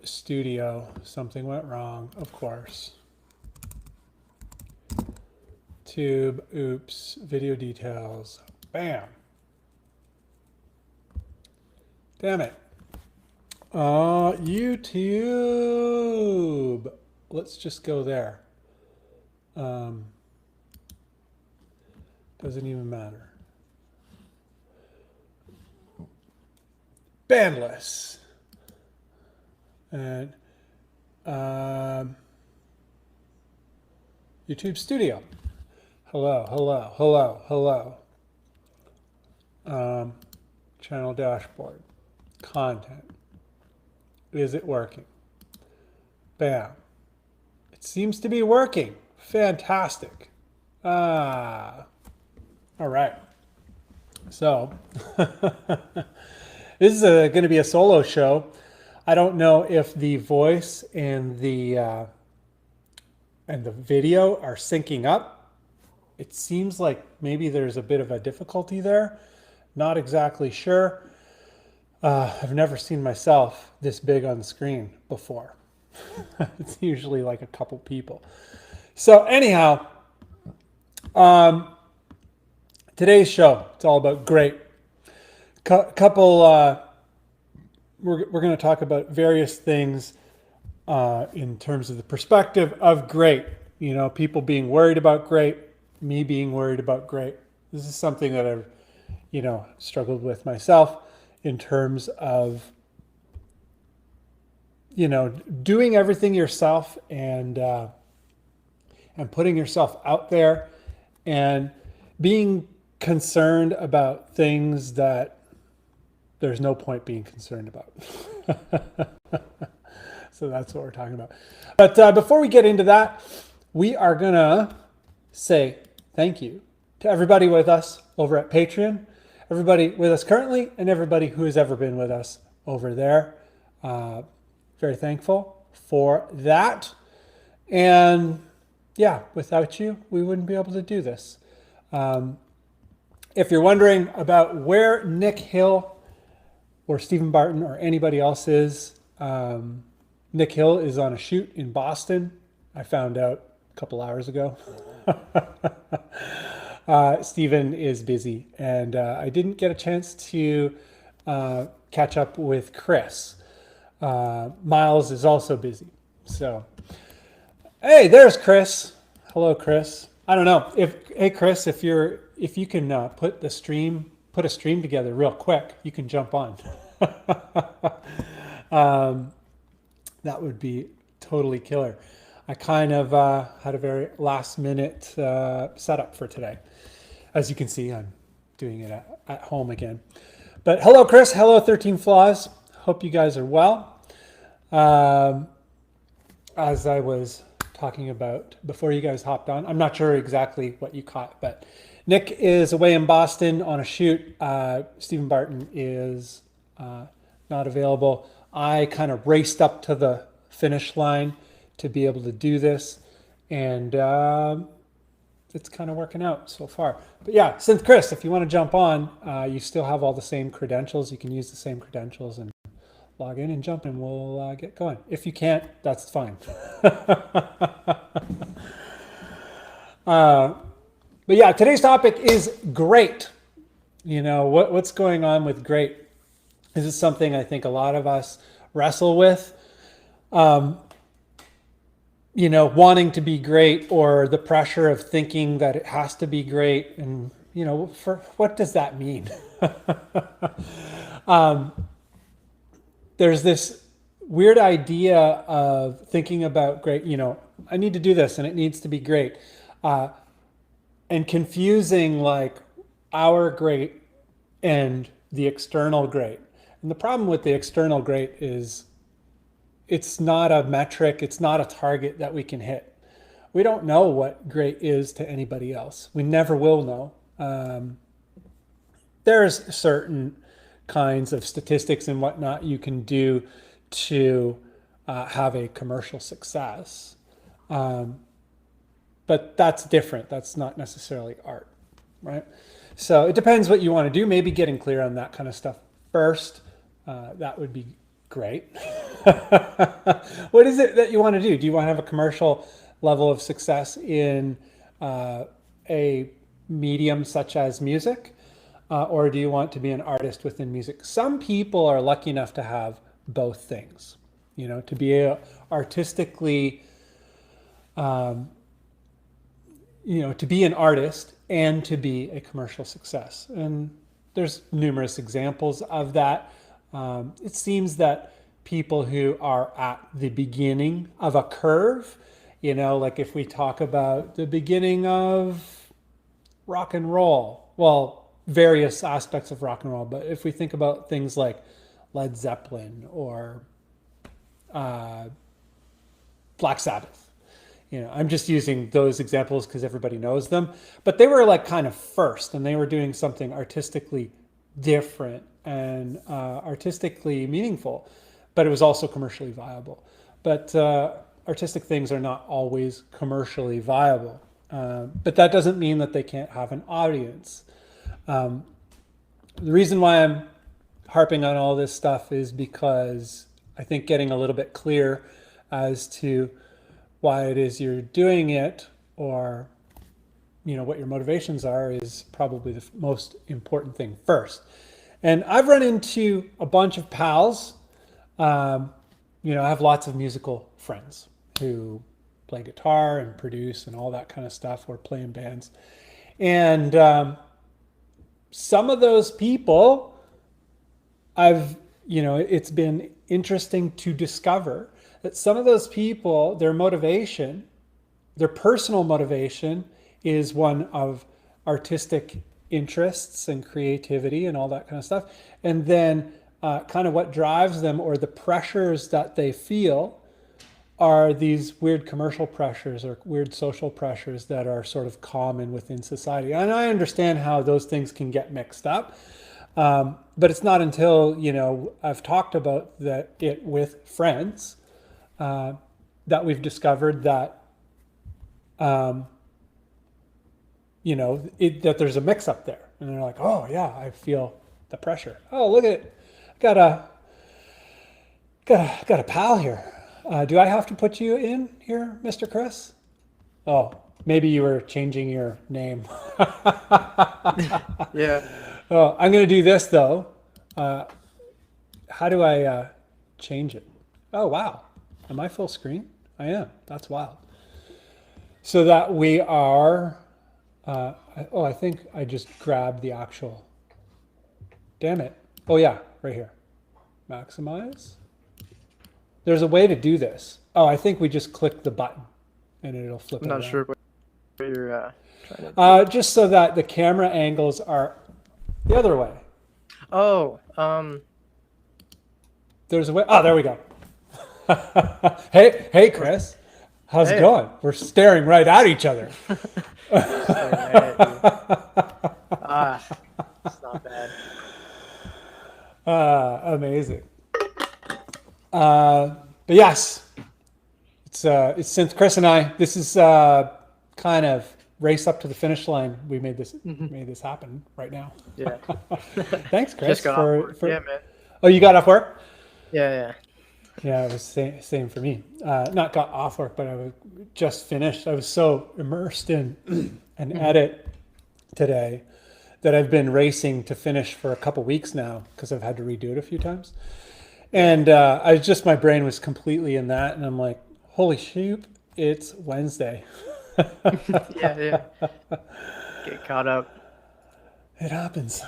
Studio. Something went wrong, of course. Tube, oops, video details. Bam. Damn it. YouTube. Let's just go there. Doesn't even matter. Bandless. And YouTube Studio. Hello, hello, hello, hello. Channel dashboard. Content. Is it working? Bam. It seems to be working. Fantastic. All right. So this is going to be a solo show. I don't know if the voice and the video are syncing up. It seems like maybe there's a bit of a difficulty there. Not exactly sure. I've never seen myself this big on the screen before. It's usually like a couple people. So anyhow, today's show, it's all about great. We're going to talk about various things in terms of the perspective of great. You know, people being worried about great, me being worried about great. This is something that I've, struggled with myself in terms of, doing everything yourself and putting yourself out there and being concerned about things that there's no point being concerned about. So that's what we're talking about. But before we get into that, we are going to say thank you to everybody with us over at Patreon, everybody with us currently, and everybody who has ever been with us over there. Very thankful for that. And yeah, without you, we wouldn't be able to do this. If you're wondering about where Nick Hill or Stephen Barton or anybody else is, Nick Hill is on a shoot in Boston. I found out a couple hours ago. Stephen is busy, and I didn't get a chance to catch up with Chris. Miles is also busy. So, hey, there's Chris. Hello, Chris. I don't know hey, Chris, if you can put a stream together real quick, you can jump on. That would be totally killer. I kind of had a very last minute setup for today. As you can see, I'm doing it at home again. But hello, Chris. Hello, 13 Flaws. Hope you guys are well. As I was talking about before you guys hopped on, I'm not sure exactly what you caught, but Nick is away in Boston on a shoot. Stephen Barton is not available. I kind of raced up to the finish line to be able to do this, and it's kind of working out so far. But yeah, Synth Chris, if you want to jump on, you still have all the same credentials. You can use the same credentials and log in and jump, and we'll get going. If you can't, that's fine. But yeah, today's topic is great. What's going on with great? This is something I think a lot of us wrestle with. Wanting to be great, or the pressure of thinking that it has to be great. And, for what does that mean? There's this weird idea of thinking about great, I need to do this and it needs to be great. And confusing like our great and the external great. And the problem with the external great is it's not a metric, it's not a target that we can hit. We don't know what great is to anybody else. We never will know. There's certain kinds of statistics and whatnot you can do to have a commercial success. But that's different. That's not necessarily art, right? So it depends what you want to do. Maybe getting clear on that kind of stuff first. That would be Great. What is it that you want to do? Do you want to have a commercial level of success in a medium such as music? Or do you want to be an artist within music? Some people are lucky enough to have both things, you know, to be artistically, to be an artist and to be a commercial success. And there's numerous examples of that. It seems that people who are at the beginning of a curve, you know, like if we talk about the beginning of rock and roll, well, various aspects of rock and roll, but if we think about things like Led Zeppelin or Black Sabbath, you know, I'm just using those examples because everybody knows them, but they were like kind of first, and they were doing something artistically different and artistically meaningful, but it was also commercially viable. But artistic things are not always commercially viable, but that doesn't mean that they can't have an audience. The reason why I'm harping on all this stuff is because I think getting a little bit clear as to why it is you're doing it, or you know what your motivations are, is probably the most important thing first. And I've run into a bunch of pals. You know, I have lots of musical friends who play guitar and produce and all that kind of stuff, or play in bands. And some of those people, it's been interesting to discover that some of those people, their motivation, their personal motivation, is one of artistic interests and creativity and all that kind of stuff. And then kind of what drives them, or the pressures that they feel, are these weird commercial pressures or weird social pressures that are sort of common within society. And I understand how those things can get mixed up. But it's not until, you know, I've talked about it with friends that we've discovered that, that there's a mix up there. And they're like, oh yeah, I feel the pressure. Oh, look at it. Got a pal here. Do I have to put you in here, Mr. Chris? Oh, maybe you were changing your name. Yeah. Oh, I'm going to do this though. How do I change it? Oh, wow. Am I full screen? I am. That's wild. So that we are, I think I just grabbed the actual, damn it. Oh yeah, right here. Maximize. There's a way to do this. Oh, I think we just click the button and it'll flip it I'm not around. sure what you're trying to do. Just so that the camera angles are the other way. Oh, There's a way. Oh, there we go. Hey, Chris. How's it going? We're staring right at each other. It's not bad. Amazing. But yes, it's since Chris and I, this is kind of race up to the finish line. We made this happen right now. Yeah. Thanks, Chris. Just got off work. Yeah, man. Oh, you got off work? Yeah. Yeah, it was same for me. Not got off work, but I was just finished. I was so immersed in an edit today that I've been racing to finish for a couple weeks now because I've had to redo it a few times. And my brain was completely in that, and I'm like, holy shoot, it's Wednesday. Yeah. Get caught up. It happens.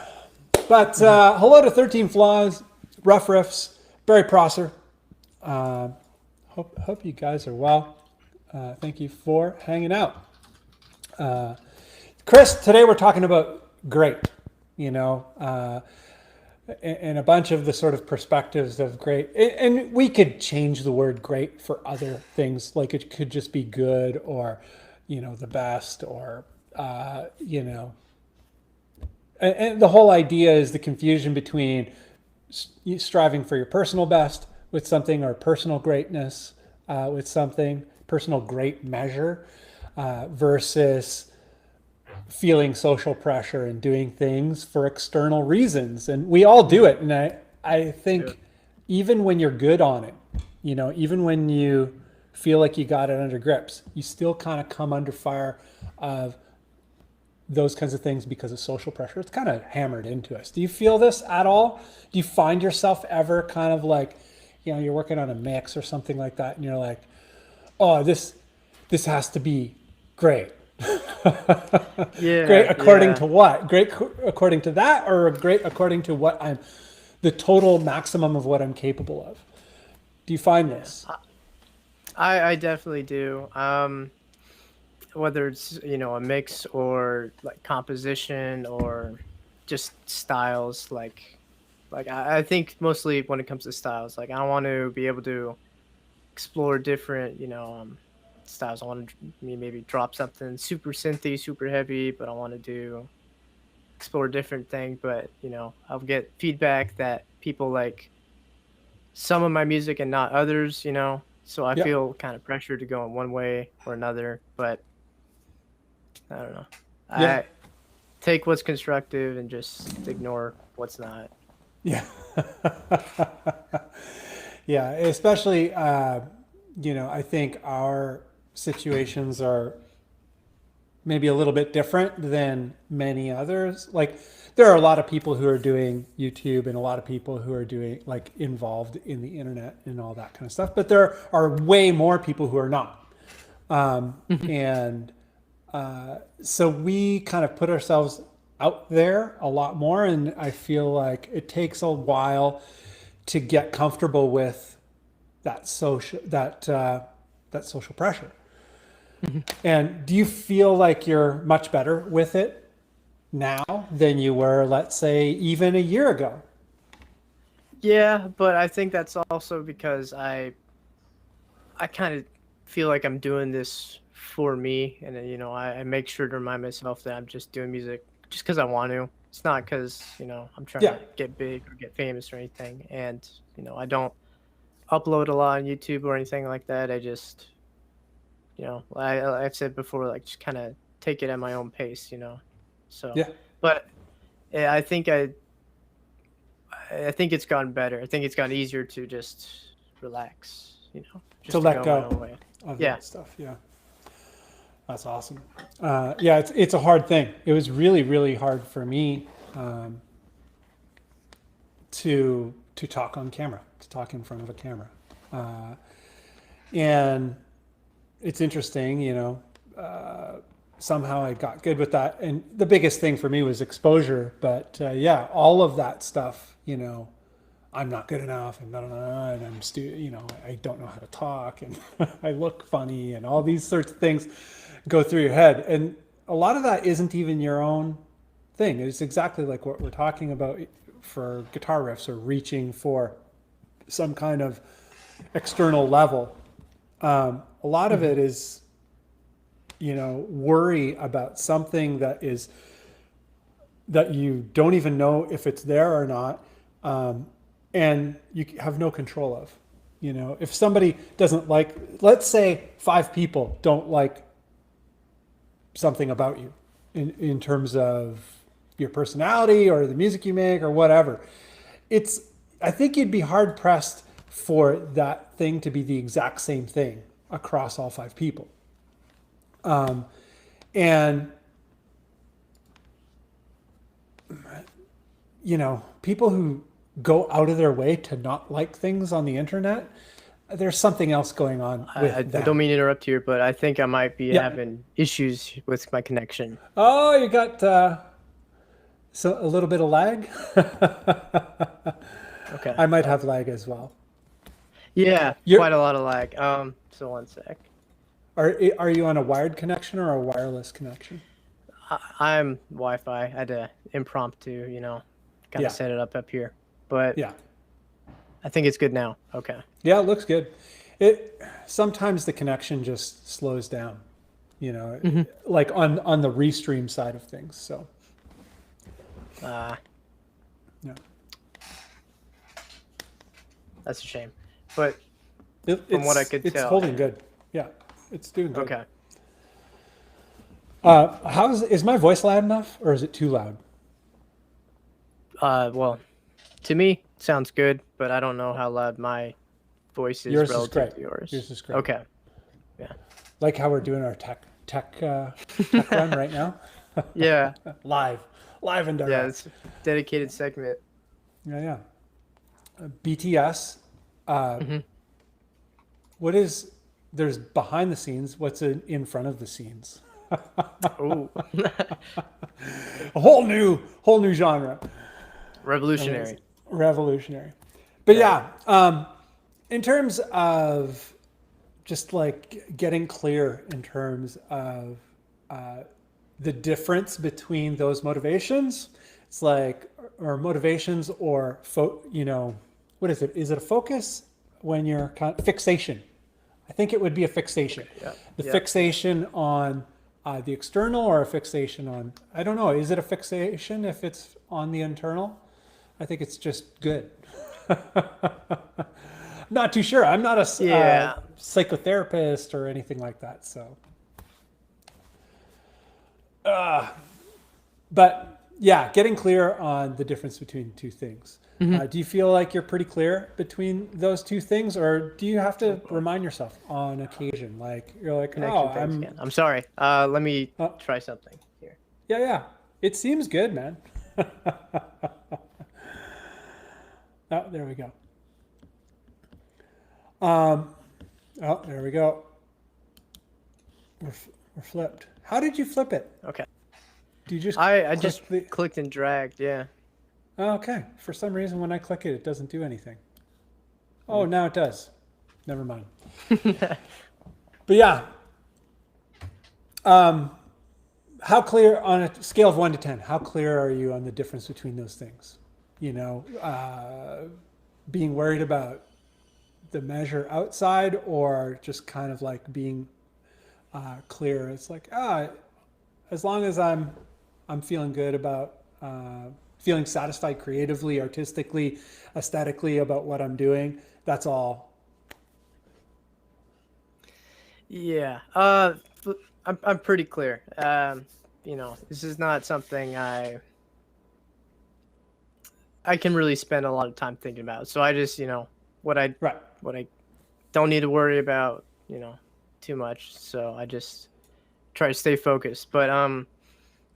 But hello to 13 Flaws, RoughRiffs, Barry Prosser. Hope you guys are well. Thank you for hanging out. Chris, today we're talking about great, and a bunch of the sort of perspectives of great. And we could change the word great for other things. Like it could just be good, or, the best, or, and the whole idea is the confusion between striving for your personal best with something, or personal greatness with something, personal great measure, versus feeling social pressure and doing things for external reasons. And we all do it. And I think even when you're good on it, even when you feel like you got it under grips, you still kind of come under fire of those kinds of things because of social pressure. It's kind of hammered into us. Do you feel this at all? Do you find yourself ever kind of like, you're working on a mix or something like that, and you're like, oh, this has to be great. Yeah. Great according to what? Great according to that, or great according to what the total maximum of what I'm capable of? Do you find this? I definitely do. Whether it's, a mix or like composition or just styles, like I think mostly when it comes to styles, like I want to be able to explore different, styles. I want to maybe drop something super synthy, super heavy, but I want to explore different things. But I'll get feedback that people like some of my music and not others. So I feel kind of pressured to go in one way or another. But I don't know. Yeah. I take what's constructive and just ignore what's not. Yeah. Yeah. Especially, I think our situations are maybe a little bit different than many others. Like, there are a lot of people who are doing YouTube and a lot of people who are doing like involved in the internet and all that kind of stuff. But there are way more people who are not. And so we kind of put ourselves out there a lot more. And I feel like it takes a while to get comfortable with that social pressure. And do you feel like you're much better with it now than you were, let's say, even a year ago? Yeah, but I think that's also because I kind of feel like I'm doing this for me, and I make sure to remind myself that I'm just doing music just because I want to. It's not because I'm trying to get big or get famous or anything. And I don't upload a lot on YouTube or anything like that. I just I've said before, like, just kind of take it at my own pace, So but yeah, I think it's gotten better. I think it's gotten easier to just relax, just to let go of that stuff. Yeah. That's awesome. Yeah, it's a hard thing. It was really, really hard for me to talk on camera, to talk in front of a camera. And it's interesting, somehow I got good with that. And the biggest thing for me was exposure. But all of that stuff, I'm not good enough, and and I don't know how to talk, and I look funny, and all these sorts of things go through your head. And a lot of that isn't even your own thing. It's exactly like what we're talking about for guitar riffs, or reaching for some kind of external level. A lot of it is, worry about something that you don't even know if it's there or not. And you have no control of, if somebody doesn't like, let's say 5 people don't like something about you in terms of your personality or the music you make or whatever. I think you'd be hard pressed for that thing to be the exact same thing across all 5 people. And people who go out of their way to not like things on the internet, there's something else going on with them. I don't mean to interrupt here, but I think I might be having issues with my connection. Oh, you got so a little bit of lag? Okay. I might have lag as well. Yeah, quite a lot of lag. So one sec. Are you on a wired connection or a wireless connection? I'm Wi-Fi. I had to impromptu, kind of set it up here. But I think it's good now. Okay. Yeah, it looks good. Sometimes the connection just slows down, like on the restream side of things. So. Yeah. That's a shame. But from what I could tell, it's holding good. Yeah, it's doing good. Okay. Is my voice loud enough, or is it too loud? Well, To me, sounds good, but I don't know how loud my voice is Yours is relative great. to yours. Yours is great. Okay. Yeah. Like how we're doing our tech run right now. Yeah. live and direct. Yeah. It's a dedicated segment. Yeah. BTS. Hmm. What is there's behind the scenes? What's in front of the scenes? Ooh. A whole new genre. Revolutionary. Revolutionary. But Yeah. in terms of just like getting clear in terms of the difference between those motivations, it's like, or motivations or, what is it? Is it a focus when you're fixation? I think it would be a fixation. Okay. Yeah. The Yeah. fixation on the external or a fixation on, I don't know, is it a fixation if it's on the internal? I think it's just good. Not too sure. I'm not a Yeah. psychotherapist or anything like that. So, but yeah, getting clear on the difference between two things. Do you feel like you're pretty clear between those two things, or do you have to remind yourself on occasion? Like you're like, Connection things again. I'm sorry. Let me try something here. Yeah. It seems good, man. Oh, there we go. Oh, there we go. We're flipped. How did you flip it? Okay. Do you just? I just clicked and dragged. Yeah. Oh, okay. For some reason, when I click it, it doesn't do anything. Oh, now it does. Never mind. But yeah. How clear on a scale of 1 to 10? How clear are you on the difference between those things? Being worried about the measure outside, or just kind of like being clear. It's like as long as I'm feeling good about feeling satisfied creatively, artistically, aesthetically about what I'm doing. That's all. Yeah. I'm pretty clear. This is not something I can really spend a lot of time thinking about. So I just, what I don't need to worry about, too much. So I just try to stay focused. But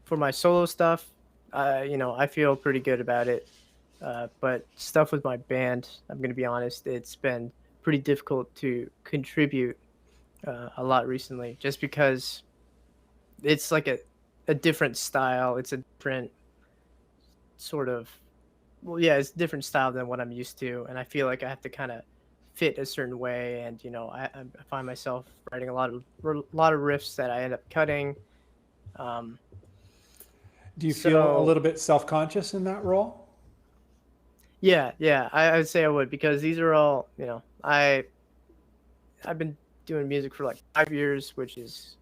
for my solo stuff, I feel pretty good about it. But stuff with my band, I'm going to be honest, it's been pretty difficult to contribute a lot recently, just because it's like a different style. It's a different sort of, it's a different style than what I'm used to. And I feel like I have to kind of fit a certain way. And, I find myself writing a lot of riffs that I end up cutting. Do you feel a little bit self-conscious in that role? Yeah, I would say I would, because these are all, I've been doing music for like 5 years, which is,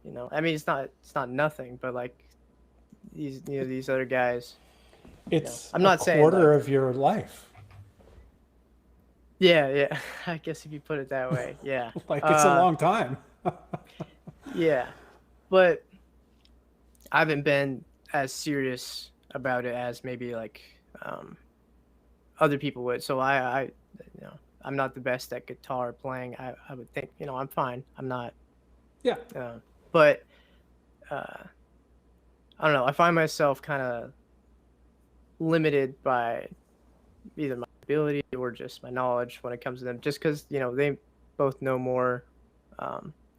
it's not nothing, but like these other guys, it's I'm not saying quarter of your life. Yeah, I guess if you put it that way, yeah. Like it's a long time. Yeah, but I haven't been as serious about it as maybe like other people would. So I'm not the best at guitar playing. I would think, I'm fine. I'm not. Yeah. But I don't know. I find myself kind of limited by either my ability or just my knowledge when it comes to them, just because, they both know more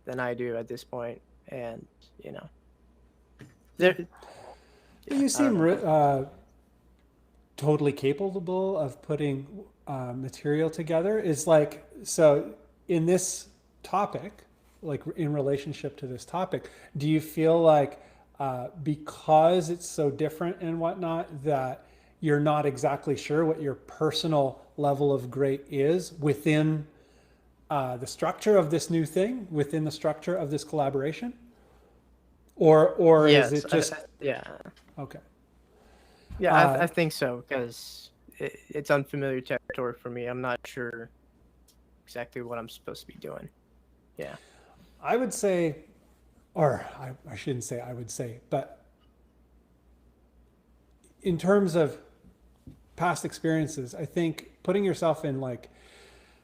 than I do at this point. And, you seem totally capable of putting material together. Is like, so in this topic, like in relationship to this topic, do you feel like because it's so different and whatnot, that you're not exactly sure what your personal level of great is within the structure of this new thing, within the structure of this collaboration? Or yes, is it just... yeah. Okay. Yeah, I think so, because it's unfamiliar territory for me. I'm not sure exactly what I'm supposed to be doing. Yeah. I would say, or I shouldn't say I would say, but in terms of past experiences. I think putting yourself in like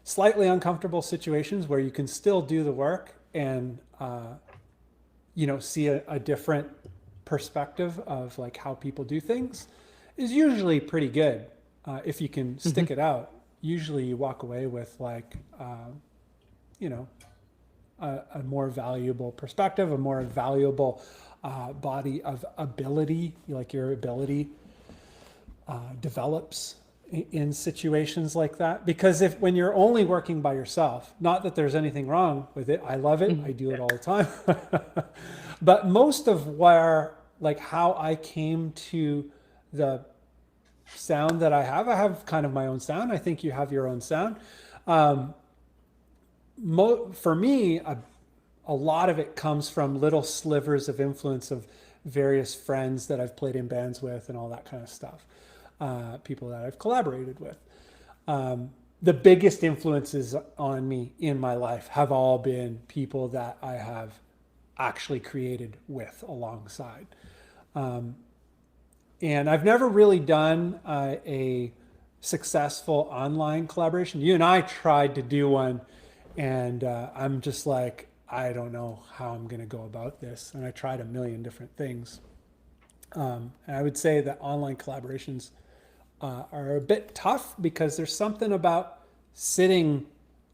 slightly uncomfortable situations where you can still do the work and see a different perspective of like how people do things is usually pretty good. If you can stick it out, usually you walk away with like a more valuable perspective, a more valuable body of ability, like your ability develops in situations like that. Because when you're only working by yourself, not that there's anything wrong with it, I love it, I do it all the time. But most of how I came to the sound that I have kind of my own sound. I think you have your own sound. For me, a lot of it comes from little slivers of influence of various friends that I've played in bands with and all that kind of stuff. People that I've collaborated with. The biggest influences on me in my life have all been people that I have actually created with alongside. And I've never really done a successful online collaboration. You and I tried to do one, and I'm just like, I don't know how I'm going to go about this. And I tried a million different things. And I would say that online collaborations are a bit tough because there's something about sitting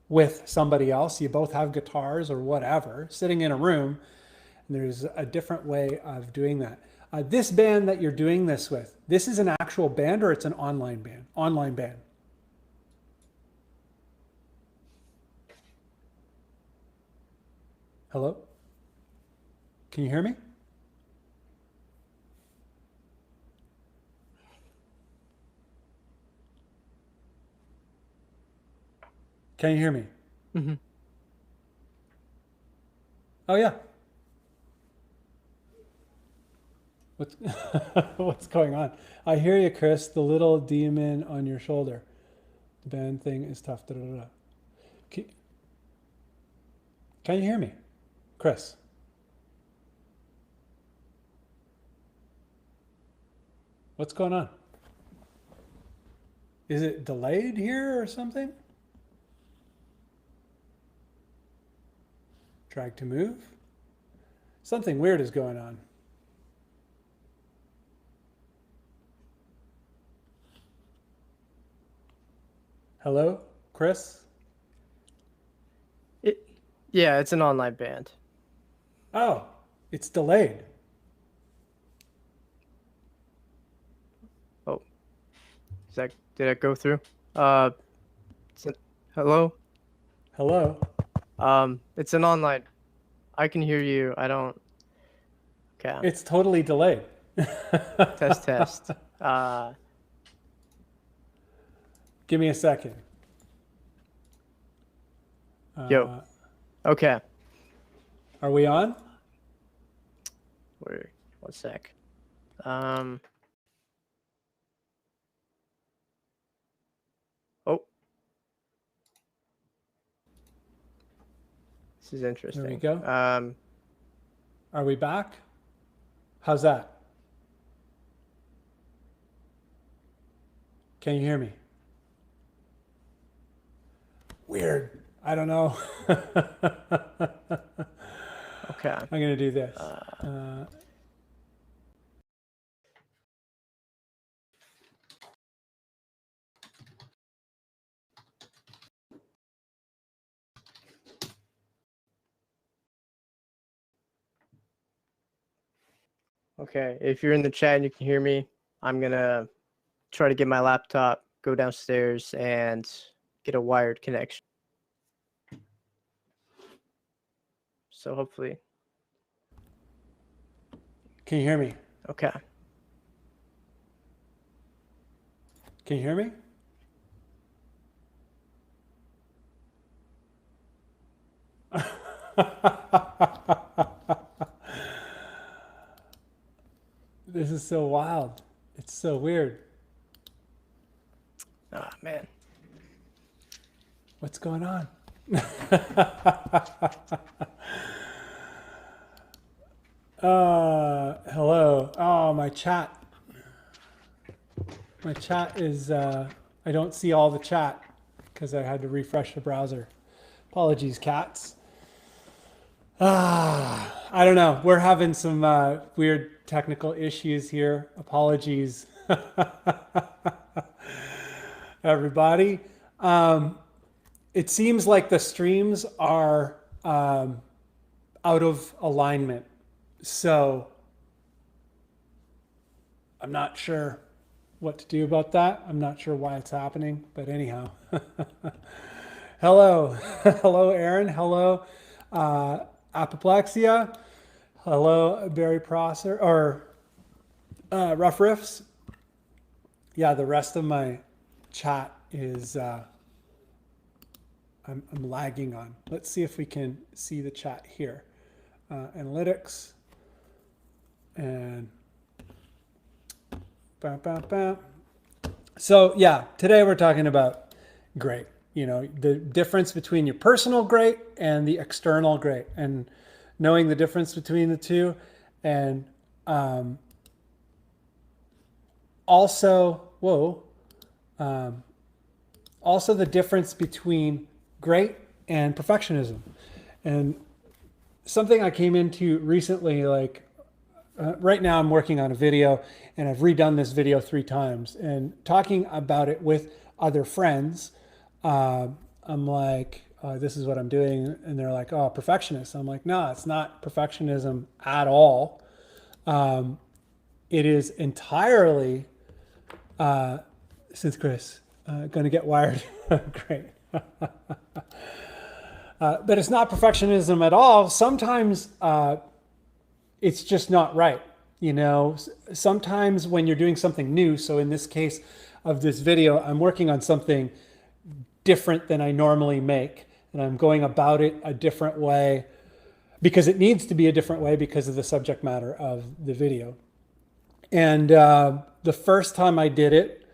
with somebody else. You both have guitars or whatever, sitting in a room, and there's a different way of doing that. This band that you're doing this with, this is an actual band or it's an online band? Online band. Hello? Can you hear me? Can you hear me? Mm-hmm. Oh yeah. What's going on? I hear you, Chris. The little demon on your shoulder. The band thing is tough. Da, da, da. Can you hear me, Chris? What's going on? Is it delayed here or something? Drag to move? Something weird is going on. Hello, Chris? Yeah, it's an online band. Oh, it's delayed. Oh, did that go through? Hello? Hello? It's an online. I can hear you. I don't. Okay. It's totally delayed. Test. Give me a second. Yo. Okay. Are we on? Wait, 1 sec. Oh. This is interesting. There we go. Are we back? How's that? Can you hear me? Weird. I don't know. Okay. I'm going to do this. Okay. If you're in the chat and you can hear me, I'm going to try to get my laptop, go downstairs, and get a wired connection. So hopefully. Can you hear me? Okay. Can you hear me? This is so wild. It's so weird. Ah, man. What's going on? Hello. Oh, my chat. My chat is, I don't see all the chat because I had to refresh the browser. Apologies, cats. I don't know. We're having some weird technical issues here. Apologies, everybody. It seems like the streams are out of alignment. So I'm not sure what to do about that. I'm not sure why it's happening, but anyhow. Hello. Hello, Aaron. Hello, Apoplexia. Hello, Barry Prosser, or RoughRiffs. Yeah, the rest of my chat is I'm lagging on. Let's see if we can see the chat here. Analytics and bam, bam, bam. So yeah, today we're talking about great. You know, the difference between your personal great and the external great, and knowing the difference between the two, and also the difference between great and perfectionism. And something I came into recently, like right now I'm working on a video and I've redone this video 3 times, and talking about it with other friends, I'm like, this is what I'm doing. And they're like, oh, perfectionist. I'm like, no, it's not perfectionism at all. It is entirely, since Chris, going to get wired. Great. But it's not perfectionism at all. Sometimes it's just not right. You know, sometimes when you're doing something new, so in this case of this video, I'm working on something different than I normally make, and I'm going about it a different way because it needs to be a different way because of the subject matter of the video. And the first time I did it,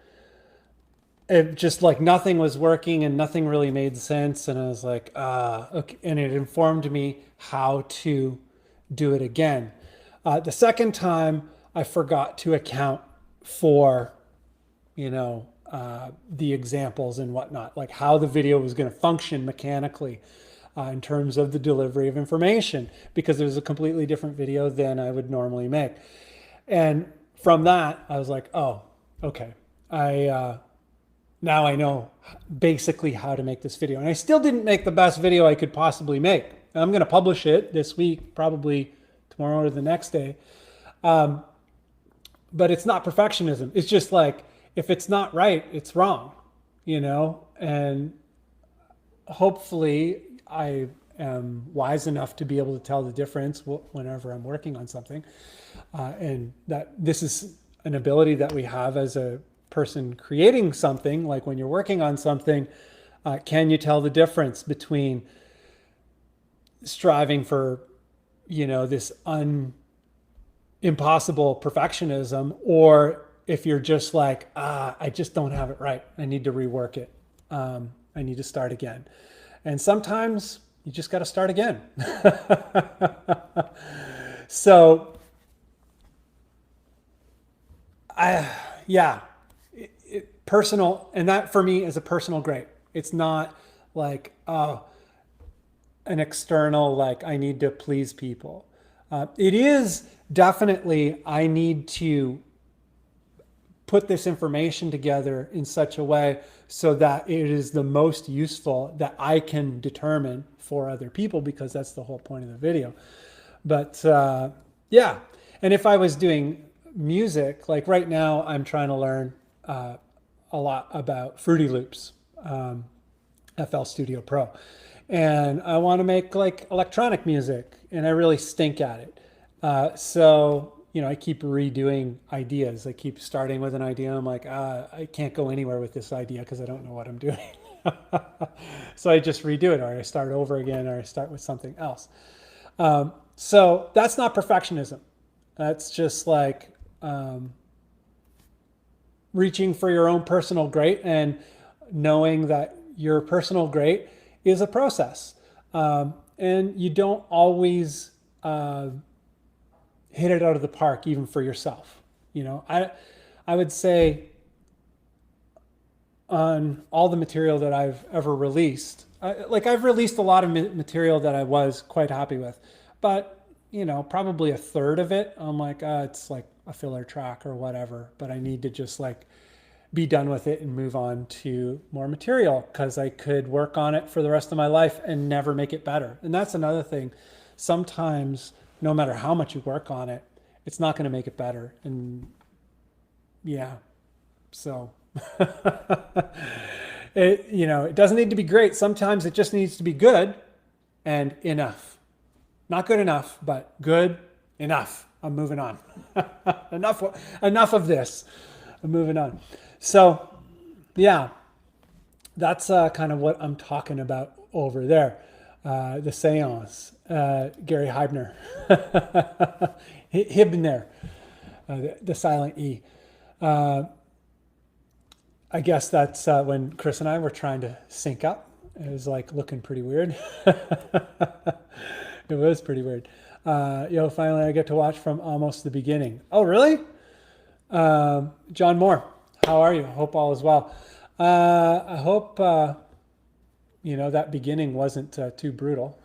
it just like nothing was working and nothing really made sense. And I was like, okay. And it informed me how to do it again. The second time I forgot to account for, you know, the examples and whatnot, like how the video was going to function mechanically in terms of the delivery of information, because it was a completely different video than I would normally make. And from that, I was like, oh, okay. Now I know basically how to make this video. And I still didn't make the best video I could possibly make. I'm going to publish it this week, probably tomorrow or the next day. But it's not perfectionism. It's just like, if it's not right, it's wrong, you know? And hopefully I am wise enough to be able to tell the difference whenever I'm working on something. And that this is an ability that we have as a person creating something. Like when you're working on something, can you tell the difference between striving for, you know, this impossible perfectionism, or if you're just like, I just don't have it right, I need to rework it, I need to start again. And sometimes you just got to start again. So personal, and that for me is a personal great. It's not like an external, like I need to please people. It is definitely, I need to put this information together in such a way so that it is the most useful that I can determine for other people, because that's the whole point of the video. But yeah, and if I was doing music, like right now I'm trying to learn a lot about Fruity Loops, FL Studio Pro. And I want to make like electronic music, and I really stink at it. So, you know, I keep redoing ideas. I keep starting with an idea. I'm like, I can't go anywhere with this idea because I don't know what I'm doing. So I just redo it, or I start over again, or I start with something else. So that's not perfectionism. That's just like reaching for your own personal great, and knowing that your personal great is a process. And you don't always hit it out of the park, even for yourself. You know, I would say on all the material that I've ever released. I've released a lot of material that I was quite happy with, but probably a third of it, I'm like, it's like a filler track or whatever, but I need to just like be done with it and move on to more material, because I could work on it for the rest of my life and never make it better. And that's another thing. Sometimes, no matter how much you work on it, it's not going to make it better. And yeah, so it doesn't need to be great. Sometimes it just needs to be good and enough. Not good enough, but good enough. I'm moving on. enough of this. I'm moving on. So, yeah, that's kind of what I'm talking about over there. The seance, Gary Heibner, Hibner, the silent E. I guess that's when Chris and I were trying to sync up. It was like looking pretty weird. It was pretty weird. Finally I get to watch from almost the beginning. Oh, really? John Moore, how are you? Hope all is well. I hope, that beginning wasn't too brutal.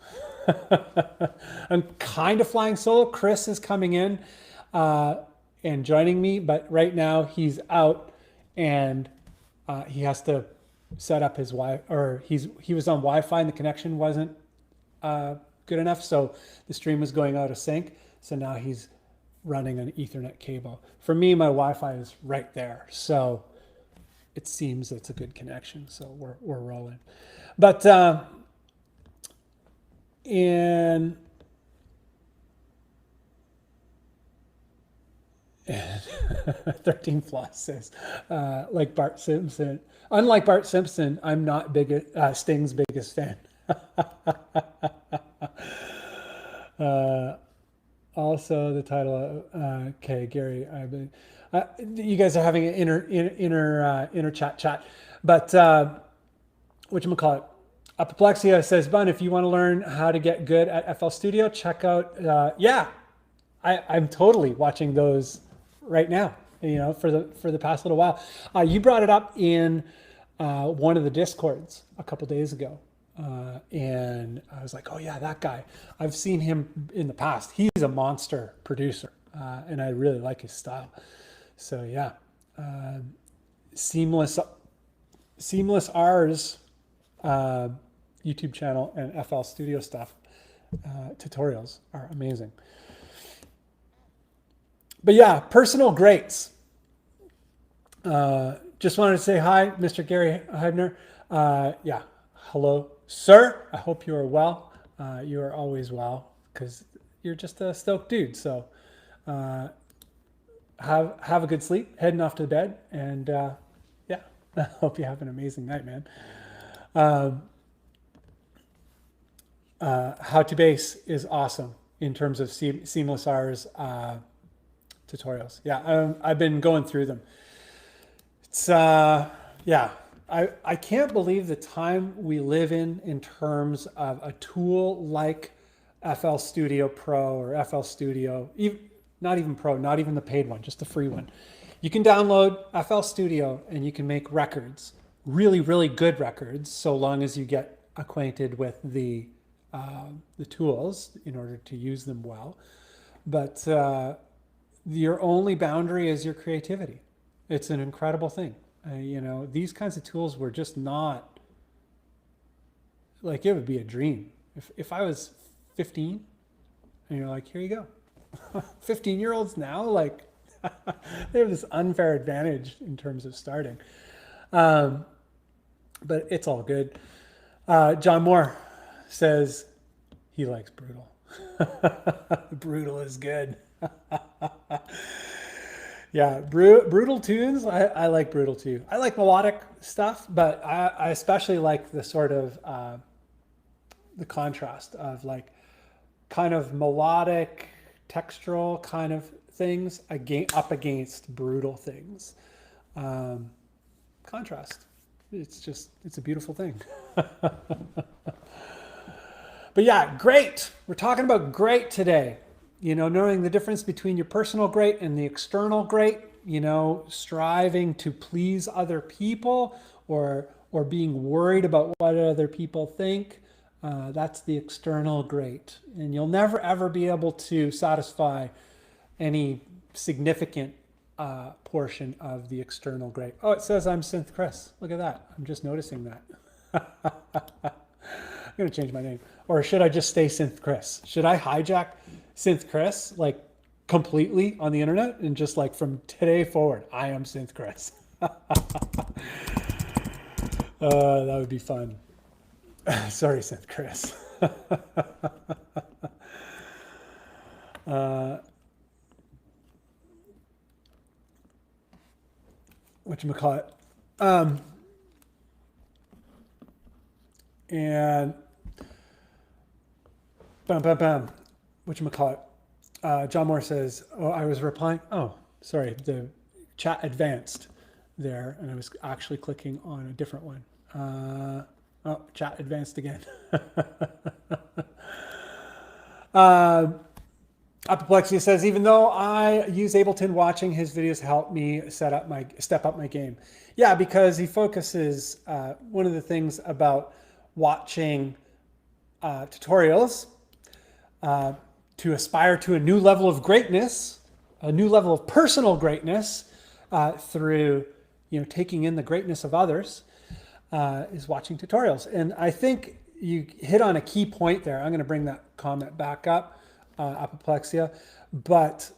I'm kind of flying solo. Chris is coming in and joining me, but right now he's out and he has to set up his he was on Wi-Fi and the connection wasn't good enough, so the stream was going out of sync. So now he's running an Ethernet cable. For me, my Wi-Fi is right there, so it seems it's a good connection. So we're rolling. But in 13 Floss says, like Bart Simpson, unlike Bart Simpson, I'm not Sting's biggest fan. Also the title, okay, Gary, you guys are having an inner chat, but whatchamacallit, Apoplexia says, Bunn, if you want to learn how to get good at FL Studio, check out, I'm totally watching those right now, for the past little while. You brought it up in one of the Discords a couple days ago. And I was like, oh yeah, that guy. I've seen him in the past. He's a monster producer, and I really like his style. So yeah, Seamless R's YouTube channel and FL Studio stuff tutorials are amazing. But yeah, personal greats. Just wanted to say hi, Mr. Gary Heibner. Yeah, hello, sir. I hope you are well. You are always well, because you're just a stoked dude. So have a good sleep, heading off to bed, and yeah, I hope you have an amazing night, man. How to Bass is awesome in terms of Seamless R's tutorials. Yeah, I've been going through them. It's yeah, I can't believe the time we live in terms of a tool like FL Studio Pro or FL Studio, not even Pro, not even the paid one, just the free one. You can download FL Studio and you can make records, really, really good records, so long as you get acquainted with the tools in order to use them well. But your only boundary is your creativity. It's an incredible thing. These kinds of tools were just not, like, it would be a dream. If I was 15 and you're like, here you go. 15-year-olds now, like, they have this unfair advantage in terms of starting. But it's all good. John Moore says he likes brutal. Brutal is good. Yeah, brutal tunes. I like brutal too. I like melodic stuff, but I especially like the sort of the contrast of like kind of melodic, textural kind of things up against brutal things. Contrast. It's a beautiful thing. But yeah, great. We're talking about great today. Knowing the difference between your personal great and the external great. striving to please other people or being worried about what other people think. That's the external great. And you'll never ever be able to satisfy any significant portion of the external great. Oh, it says I'm Synth Chris. Look at that. I'm just noticing that. I'm going to change my name. Or should I just stay Synth Chris? Should I hijack Synth Chris like completely on the internet and just like from today forward, I am Synth Chris? That would be fun. Sorry, Synth Chris. Whatchamacallit. And bam. Whatchamacallit. John Moore says, oh, I was replying. Oh, sorry. The chat advanced there, and I was actually clicking on a different one. Oh, chat advanced again. Apoplexia says, even though I use Ableton, watching his videos help me step up my game. Yeah, because he focuses, one of the things about watching tutorials to aspire to a new level of greatness, a new level of personal greatness through, taking in the greatness of others, is watching tutorials. And I think you hit on a key point there. I'm going to bring that comment back up, Apoplexia. But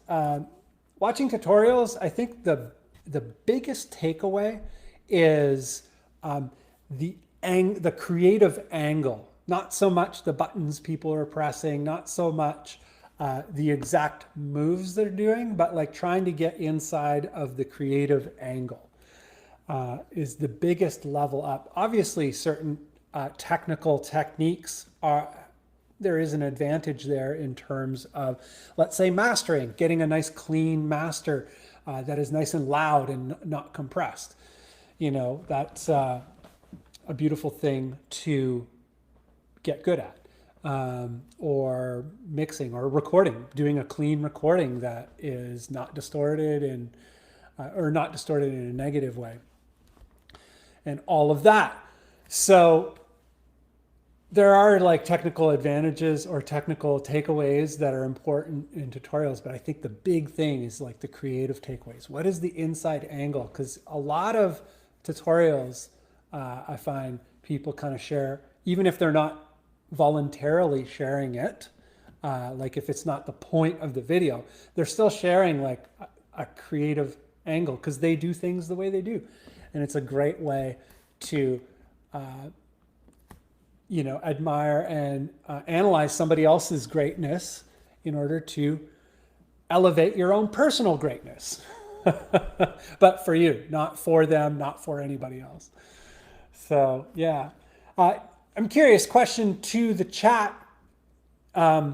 watching tutorials, I think the biggest takeaway is the creative angle. Not so much the buttons people are pressing, not so much the exact moves they're doing, but like trying to get inside of the creative angle is the biggest level up. Obviously, certain technical techniques there is an advantage there in terms of, let's say, mastering, getting a nice clean master that is nice and loud and not compressed. That's a beautiful thing to get good at. Or mixing or recording, doing a clean recording that is not distorted or not distorted in a negative way, and all of that. So there are like technical advantages or technical takeaways that are important in tutorials, but I think the big thing is like the creative takeaways. What is the inside angle? Because a lot of tutorials, I find people kind of share, even if they're not voluntarily sharing it, like if it's not the point of the video, they're still sharing like a creative angle because they do things the way they do. And it's a great way to admire and analyze somebody else's greatness in order to elevate your own personal greatness. But for you, not for them, not for anybody else. So yeah, I'm curious, question to the chat. Do I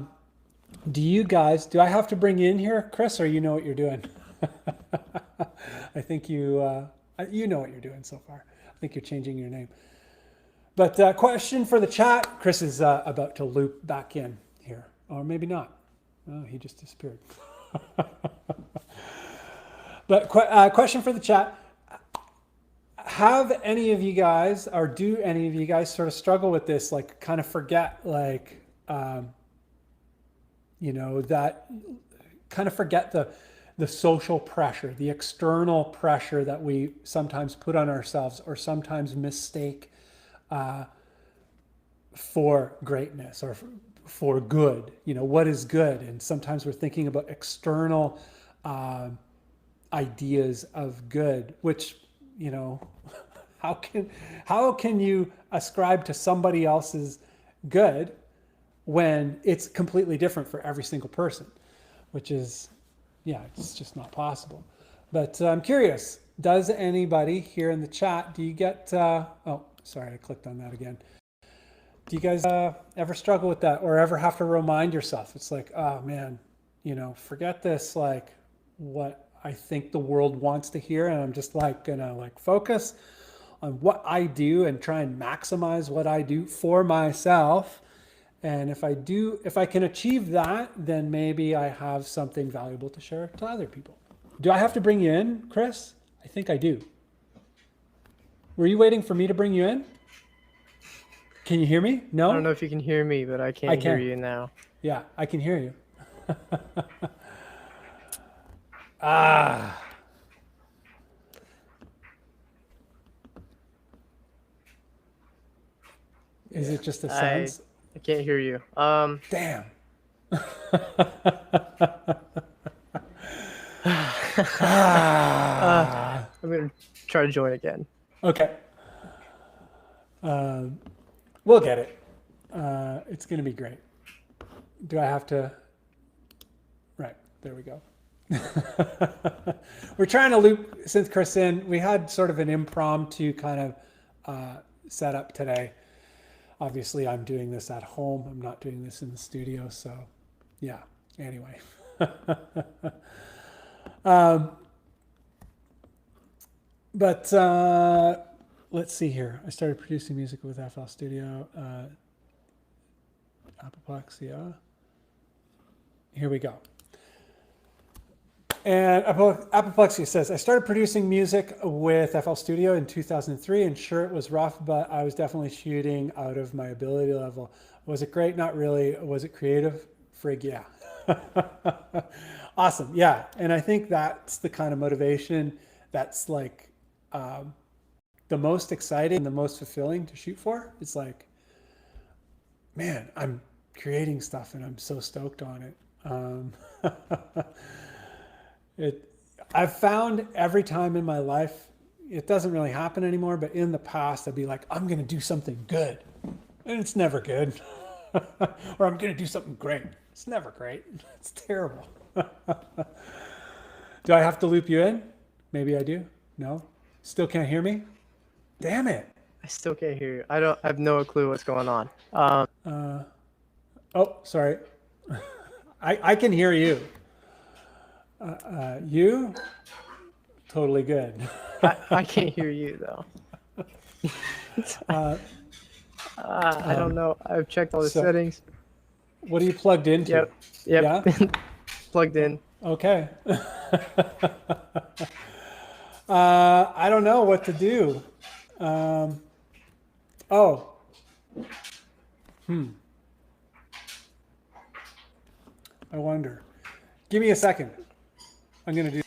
have to bring you in here, Chris, or you know what you're doing? I think you know what you're doing so far. I think you're changing your name. But question for the chat. Chris is about to loop back in here, or maybe not. Oh, he just disappeared. But question for the chat. Have any of you guys, or do any of you guys sort of struggle with this, like kind of forget, like, that kind of forget the social pressure, the external pressure that we sometimes put on ourselves or sometimes mistake for greatness or for good, what is good? And sometimes we're thinking about external ideas of good, which, how can you ascribe to somebody else's good when it's completely different for every single person, which is, it's just not possible. But I'm curious, does anybody here in the chat, do you get, oh, sorry, I clicked on that again. Do you guys ever struggle with that or ever have to remind yourself? It's like, oh man, forget this, like what I think the world wants to hear. And I'm just like gonna like focus on what I do and try and maximize what I do for myself. And if I can achieve that, then maybe I have something valuable to share to other people. Do I have to bring you in, Chris? I think I do. Were you waiting for me to bring you in? Can you hear me? No? I don't know if you can hear me, but I can't hear you now. Yeah, I can hear you. Ah. Is it just the sounds? I can't hear you. Damn. I'm gonna try to join again. Okay. We'll get it. It's gonna be great. Do I have to? Right, there we go. We're trying to loop since Chris in. We had sort of an impromptu kind of setup today. Obviously, I'm doing this at home. I'm not doing this in the studio. So, yeah. Anyway. But let's see here. I started producing music with FL Studio. Apoplexia. Here we go. And Apoplexia says, I started producing music with FL Studio in 2003, and sure, it was rough, but I was definitely shooting out of my ability level. Was it great? Not really. Was it creative? Frig, yeah. Awesome. Yeah. And I think that's the kind of motivation that's like the most exciting, the most fulfilling to shoot for. It's like, man, I'm creating stuff and I'm so stoked on it. I've found every time in my life, it doesn't really happen anymore, but in the past, I'd be like, I'm going to do something good. And it's never good. Or I'm going to do something great. It's never great. It's terrible. Do I have to loop you in? Maybe I do. No? Still can't hear me? Damn it. I still can't hear you. I have no clue what's going on. Oh, sorry. I can hear you. You? Totally good. I can't hear you though. I don't know. I've checked all the settings. What are you plugged into? Yep. Yeah? Plugged in. Okay. I don't know what to do. I wonder. Give me a second. I'm going to do.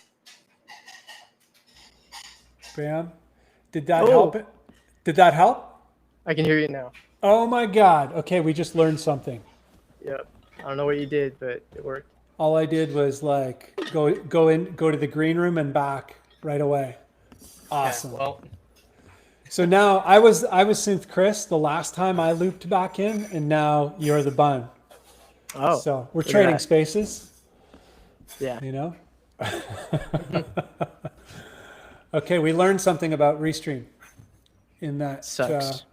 Bam. Did that help it? Did that help? I can hear you now. Oh my God. Okay, we just learned something. Yep. I don't know what you did, but it worked. All I did was like go to the green room and back right away. Awesome. Yeah, well, so now I was Synth Chris the last time I looped back in, and now you're the Bunn. Oh. So we're trading spaces. Yeah. You know? Okay, we learned something about Restream in that sucks.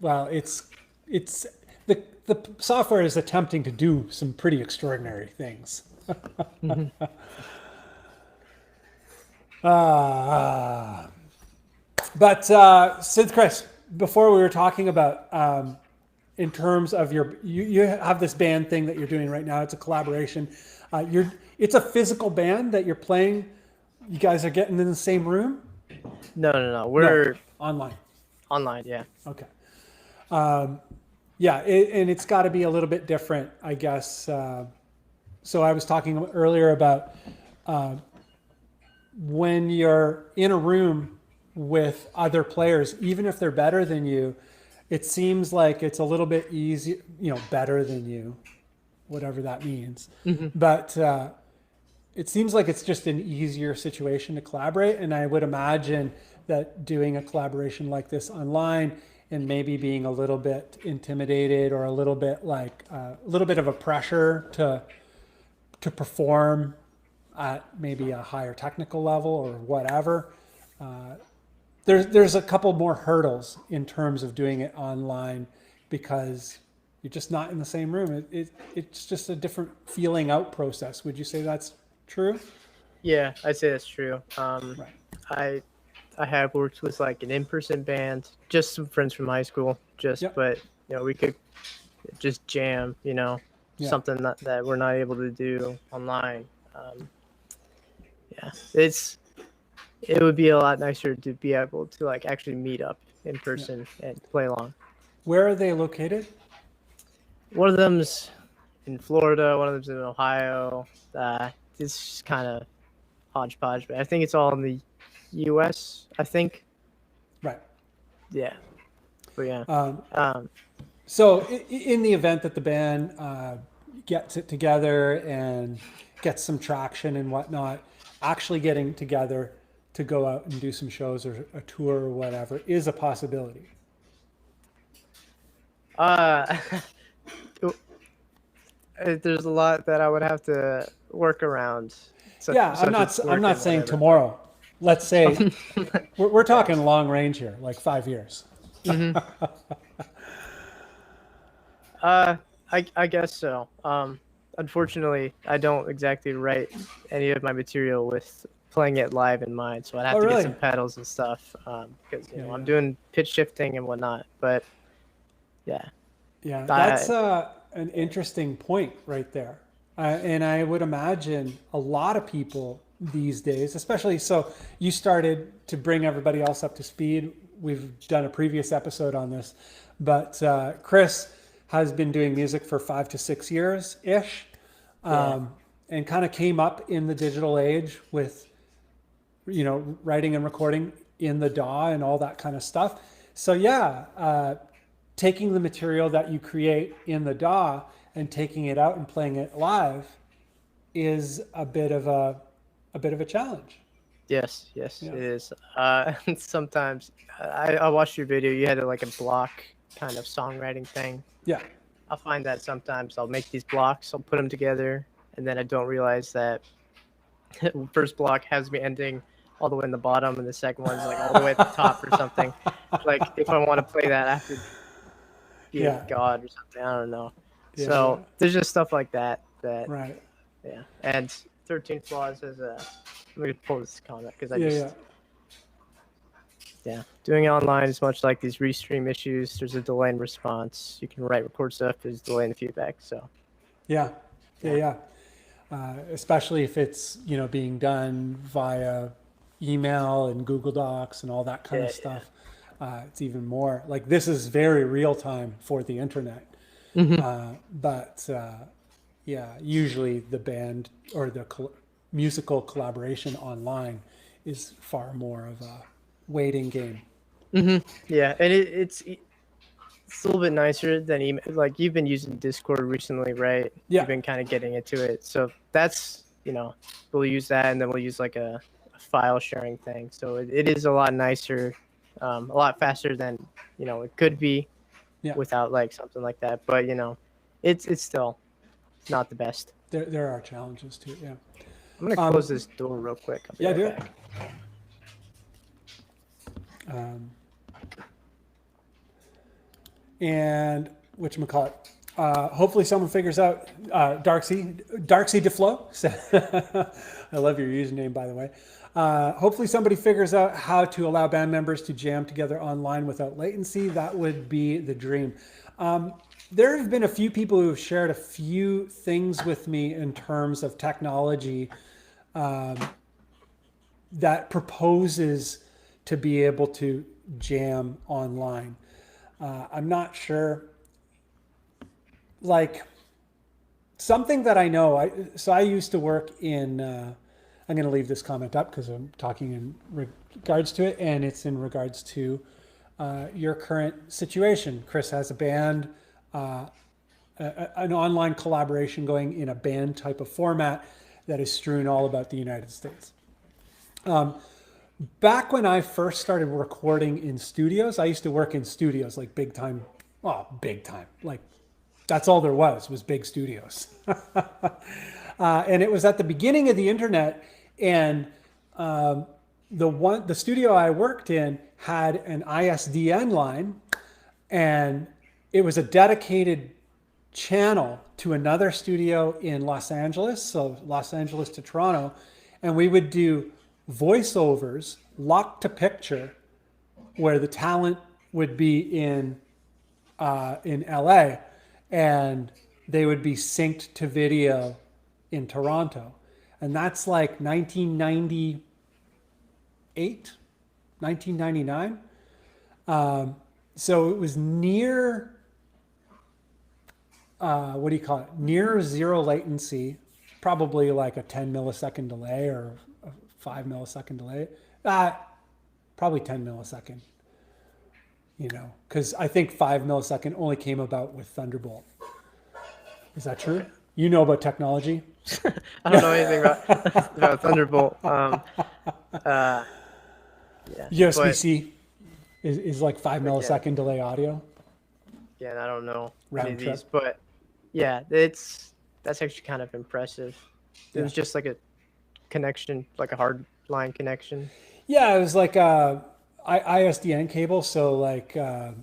Well, it's the software is attempting to do some pretty extraordinary things. But Synth Chris, before we were talking about in terms of you have this band thing that you're doing right now. It's a collaboration. It's a physical band that you're playing. You guys are getting in the same room? No. We're online. Online, yeah. Okay. Yeah, and it's got to be a little bit different, I guess. So I was talking earlier about when you're in a room with other players, even if they're better than you, it seems like it's a little bit easier, better than you, whatever that means. Mm-hmm. But it seems like it's just an easier situation to collaborate. And I would imagine that doing a collaboration like this online and maybe being a little bit intimidated or a little bit of a pressure to perform at maybe a higher technical level or whatever. There's a couple more hurdles in terms of doing it online because you're just not in the same room. It's just a different feeling out process. Would you say that's true? Yeah, I'd say that's true. Right. I have worked with like an in-person band, just some friends from high school, but we could just jam, something that we're not able to do online. yeah. It would be a lot nicer to be able to like actually meet up in person and play along. Where are they located? One of them's in Florida, one of them's in Ohio. It's just kind of hodgepodge, but I think it's all in the U.S. I think. Right. Yeah. But yeah. So in the event that the band gets it together and gets some traction and whatnot, actually getting together to go out and do some shows or a tour or whatever is a possibility. There's a lot that I would have to work around. I'm not saying tomorrow. Let's say we're talking long range here, like 5 years. Mm-hmm. I guess so. Unfortunately, I don't exactly write any of my material with playing it live in mind, so I'd have to get some pedals and stuff because I'm doing pitch shifting and whatnot. But yeah, that's an interesting point right there, and I would imagine a lot of people these days, especially so you started to bring everybody else up to speed. We've done a previous episode on this, but Chris has been doing music for 5 to 6 years ish, and kind of came up in the digital age with, writing and recording in the DAW and all that kind of stuff. So taking the material that you create in the DAW and taking it out and playing it live is a bit of a challenge. Yes, it is. Sometimes I watched your video. You had like a block kind of songwriting thing. Yeah. I'll find that sometimes I'll make these blocks, I'll put them together, and then I don't realize that first block has me ending all the way in the bottom, and the second one's like all the way at the top or something. Like if I want to play that, I have to be a god or something. I don't know. There's just stuff like that. Right. Yeah. And 13 Flaws is a. Let me pull this comment because doing it online is much like these restream issues. There's a delay in response. You can record stuff. There's a delay in the feedback. So. Yeah. Especially if it's being done via email and Google Docs and all that kind of stuff. It's even more like this is very real time for the internet. Mm-hmm. But usually the band or the musical collaboration online is far more of a waiting game. Mm-hmm. Yeah, and it's a little bit nicer than email. Like you've been using Discord recently, right? Yeah. You've been kind of getting into it. So that's, we'll use that and then we'll use like a file sharing thing. So it is a lot nicer, a lot faster than, it could be without like something like that. But, it's still not the best. There are challenges too. Yeah. I'm going to close this door real quick. Do it. And whatchamacallit, hopefully someone figures out Darksy DeFlo. I love your username, by the way. Hopefully somebody figures out how to allow band members to jam together online without latency. That would be the dream. There have been a few people who have shared a few things with me in terms of technology that proposes to be able to jam online. I'm not sure. Like something that I know, I used to work in, I'm going to leave this comment up because I'm talking in regards to it, and it's in regards to your current situation. Chris has a band, an online collaboration going in a band type of format that is strewn all about the United States. Back when I first started recording in studios, I used to work in studios like big time. Like that's all there was big studios. And it was at the beginning of the internet, and the studio I worked in had an ISDN line, and it was a dedicated channel to another studio in Los Angeles, so Los Angeles to Toronto, and we would do voiceovers locked to picture where the talent would be in LA and they would be synced to video in Toronto. and that's like 1998, 1999. So it was near, what do you call it? Near zero latency, probably like a 10 millisecond delay or a 5 millisecond delay. Probably 10 millisecond, because I think 5 millisecond only came about with Thunderbolt. Is that true? You know about technology? I don't know anything about Thunderbolt. Yeah, USB-C is like 5 millisecond delay audio. Yeah, and I don't know Round any of trip. these, but yeah, that's actually kind of impressive. It was just like a connection, like a hard line connection. Yeah, it was like a ISDN cable, so like a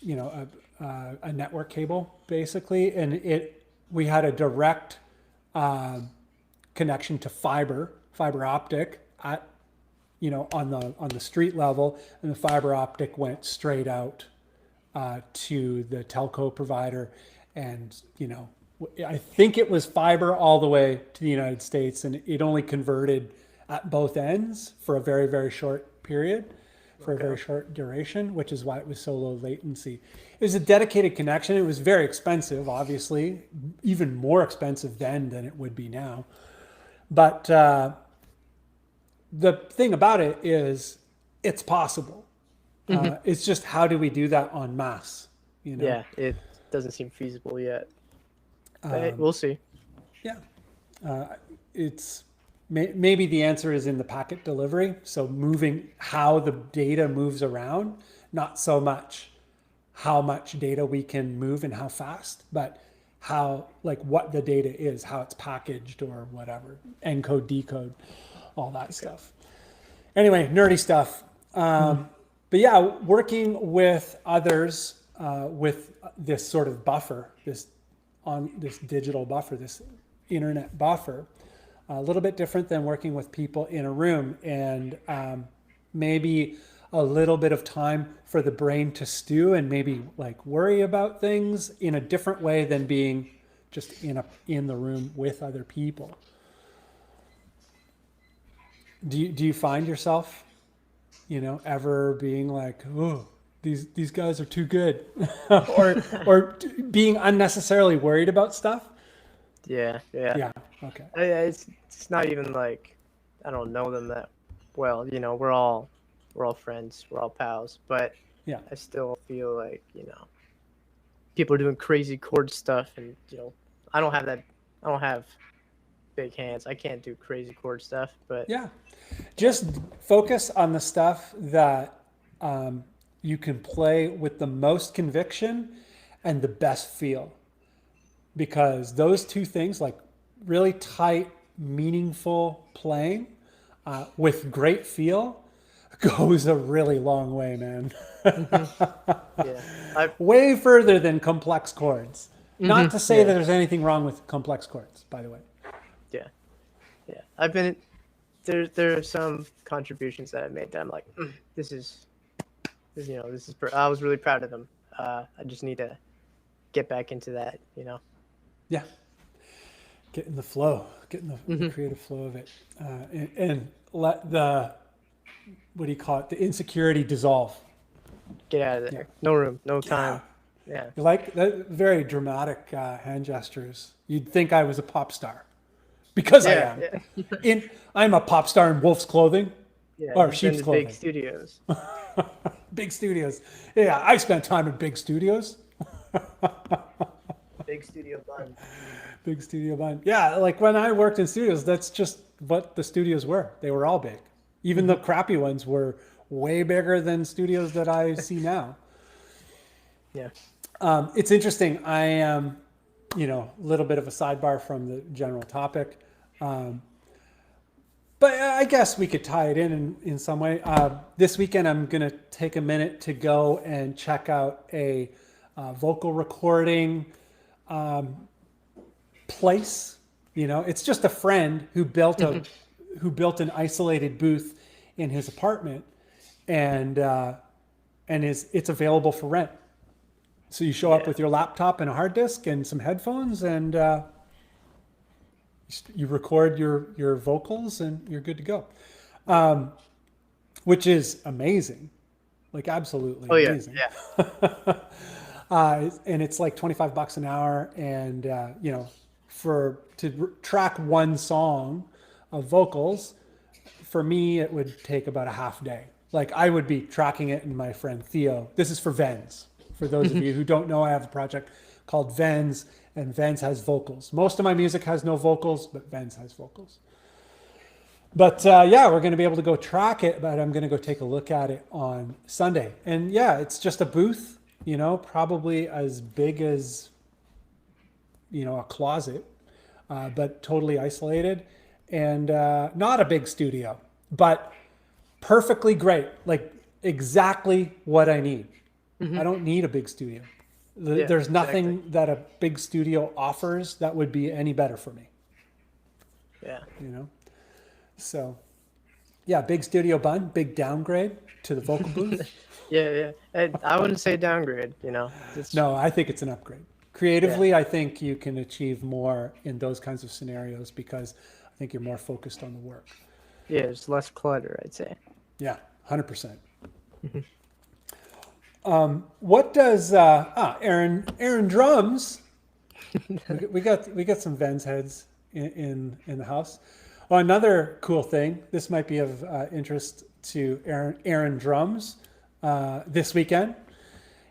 network cable basically, and we had a direct connection to fiber optic at on the street level, and the fiber optic went straight out to the telco provider, and I think it was fiber all the way to the United States, and it only converted at both ends for a very, very short period, for a very short duration, which is why it was so low latency. It was a dedicated connection. It was very expensive, obviously, even more expensive then than it would be now. But the thing about it is it's possible. It's just, how do we do that en masse? Yeah, it doesn't seem feasible yet. But we'll see. Yeah. It's maybe the answer is in the packet delivery. So moving how the data moves around, not so much how much data we can move and how fast, but how, like, what the data is, how it's packaged or whatever, encode, decode, all that stuff. Anyway, nerdy stuff. But yeah, working with others with this sort of buffer, this digital buffer, this internet buffer, a little bit different than working with people in a room, and maybe a little bit of time for the brain to stew and maybe like worry about things in a different way than being just in the room with other people. Do you find yourself, ever being like, oh, these guys are too good, or being unnecessarily worried about stuff? Yeah. Yeah. Okay. It's not even like I don't know them that well. We're all friends, we're all pals, but Yeah. I still feel like people are doing crazy chord stuff, and I don't have big hands. I can't do crazy chord stuff, but Yeah. Just focus on the stuff that you can play with the most conviction and the best feel. Because those two things, like really tight, meaningful playing with great feel, goes a really long way, man. Yeah, way further than complex chords. Not to say that there's anything wrong with complex chords, by the way. Yeah. I've been there are some contributions that I made that I'm like, this is I was really proud of them. I just need to get back into that, Yeah. Get in the flow, get in the creative flow of it, and let the, what do you call it, the insecurity dissolve. Get out of there. Yeah. No room, no time. Yeah. You like that? Very dramatic hand gestures. You'd think I was a pop star, because I am. Yeah. I'm a pop star in wolf's clothing, or sheep's clothing. Big studios. Big studios. Yeah, I spent time in big studios. Big studio Bunn. Big studio Bunn. Yeah, like when I worked in studios, that's just what the studios were. They were all big. Even the crappy ones were way bigger than studios that I see now. Yeah. It's interesting. I am, a little bit of a sidebar from the general topic. But I guess we could tie it in some way. This weekend, I'm going to take a minute to go and check out a vocal recording place. It's just a friend who built an isolated booth in his apartment, and it's available for rent. So you show up with your laptop and a hard disk and some headphones, and You record your vocals and you're good to go, which is amazing, like absolutely Oh yeah, amazing. yeah. And it's like $25 an hour, and track one song of vocals, for me it would take about a half day. Like I would be tracking it, and my friend Theo, this is for Vens. For those of you who don't know, I have a project called Vens, and Vens has vocals. Most of my music has no vocals, but Vens has vocals. But yeah, we're going to be able to go track it, but I'm going to go take a look at it on Sunday. And yeah, it's just a booth, probably as big as, a closet, but totally isolated, and not a big studio, but perfectly great. Like exactly what I need. I don't need a big studio. There's nothing that a big studio offers that would be any better for me. Yeah. So, yeah, big studio, Bunn, big downgrade to the vocal booth. Yeah. I wouldn't say downgrade, No, I think it's an upgrade. Creatively, I think you can achieve more in those kinds of scenarios because I think you're more focused on the work. Yeah, there's less clutter, I'd say. Yeah, 100%. What does Aaron drums? we got some Vens heads in the house. Oh, another cool thing. This might be of interest to Aaron drums. This weekend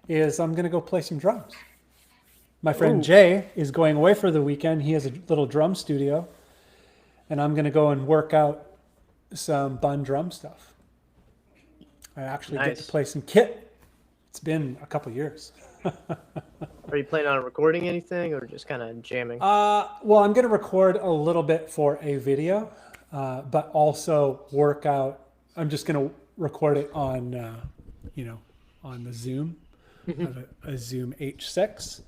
is I'm gonna go play some drums. My friend Jay is going away for the weekend. He has a little drum studio, and I'm gonna go and work out some Bunn drum stuff. I actually get to play some kit. It's been a couple years. Are you planning on recording anything or just kind of jamming? Well, I'm going to record a little bit for a video, but also work out. I'm just going to record it on, on the Zoom. I have a Zoom H6,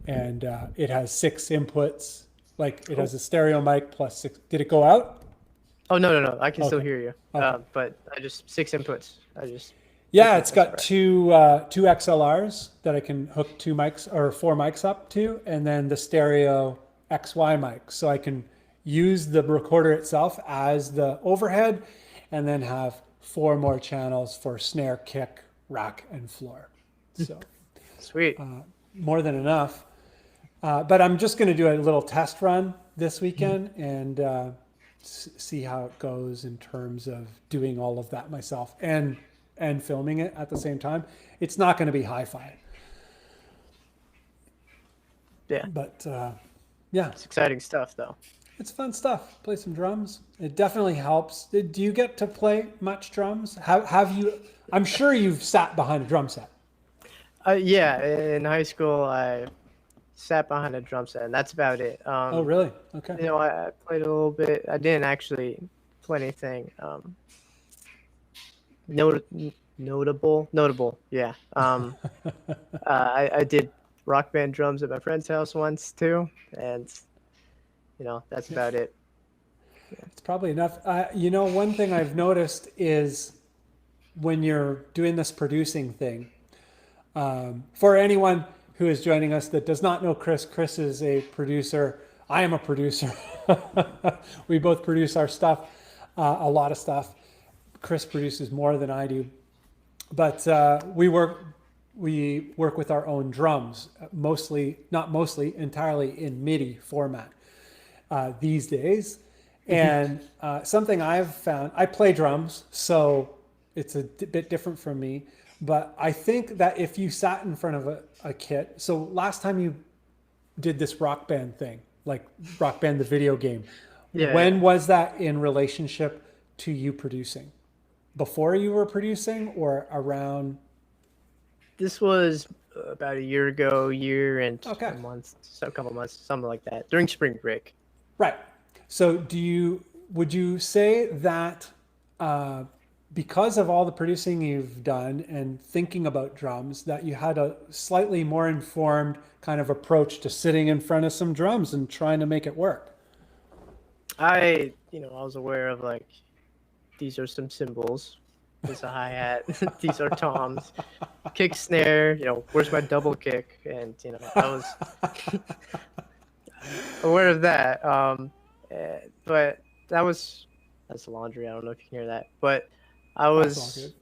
and it has 6 inputs. Like it has a stereo mic plus 6. Did it go out? Oh, no. I can still hear you. Okay. But I just 6 inputs. Yeah, it's got two XLRs that I can hook 2 mics or 4 mics up to, and then the stereo XY mic. So I can use the recorder itself as the overhead, and then have 4 more channels for snare, kick, rack, and floor. So sweet. More than enough. But I'm just going to do a little test run this weekend and see how it goes in terms of doing all of that myself and filming it at the same time. It's not going to be hi-fi. Yeah. But yeah. It's exciting stuff though. It's fun stuff. Play some drums. It definitely helps. Do you get to play much drums? Have you, I'm sure you've sat behind a drum set. Yeah, in high school I sat behind a drum set and that's about it. Oh really? Okay. I played a little bit. I didn't actually play anything. Notable. Yeah. I did rock band drums at my friend's house once too, and that's about it. It's probably enough. One thing I've noticed is when you're doing this producing thing, for anyone who is joining us that does not know Chris is a producer. I am a producer. We both produce our stuff, a lot of stuff. Chris produces more than I do, but we work with our own drums, entirely in MIDI format these days. And something I've found, I play drums, so it's a bit different from me, but I think that if you sat in front of a kit, so last time you did this Rock Band thing, like Rock Band the video game, when was that in relationship to you producing? Before you were producing or around? This was about a year ago, a couple months, something like that, during spring break. Right. So would you say that because of all the producing you've done and thinking about drums, that you had a slightly more informed kind of approach to sitting in front of some drums and trying to make it work? I was aware of these are some cymbals. There's a hi-hat. These are toms. Kick, snare. Where's my double kick? And I was aware of that. But that's laundry. I don't know if you can hear that, but I That's all was good.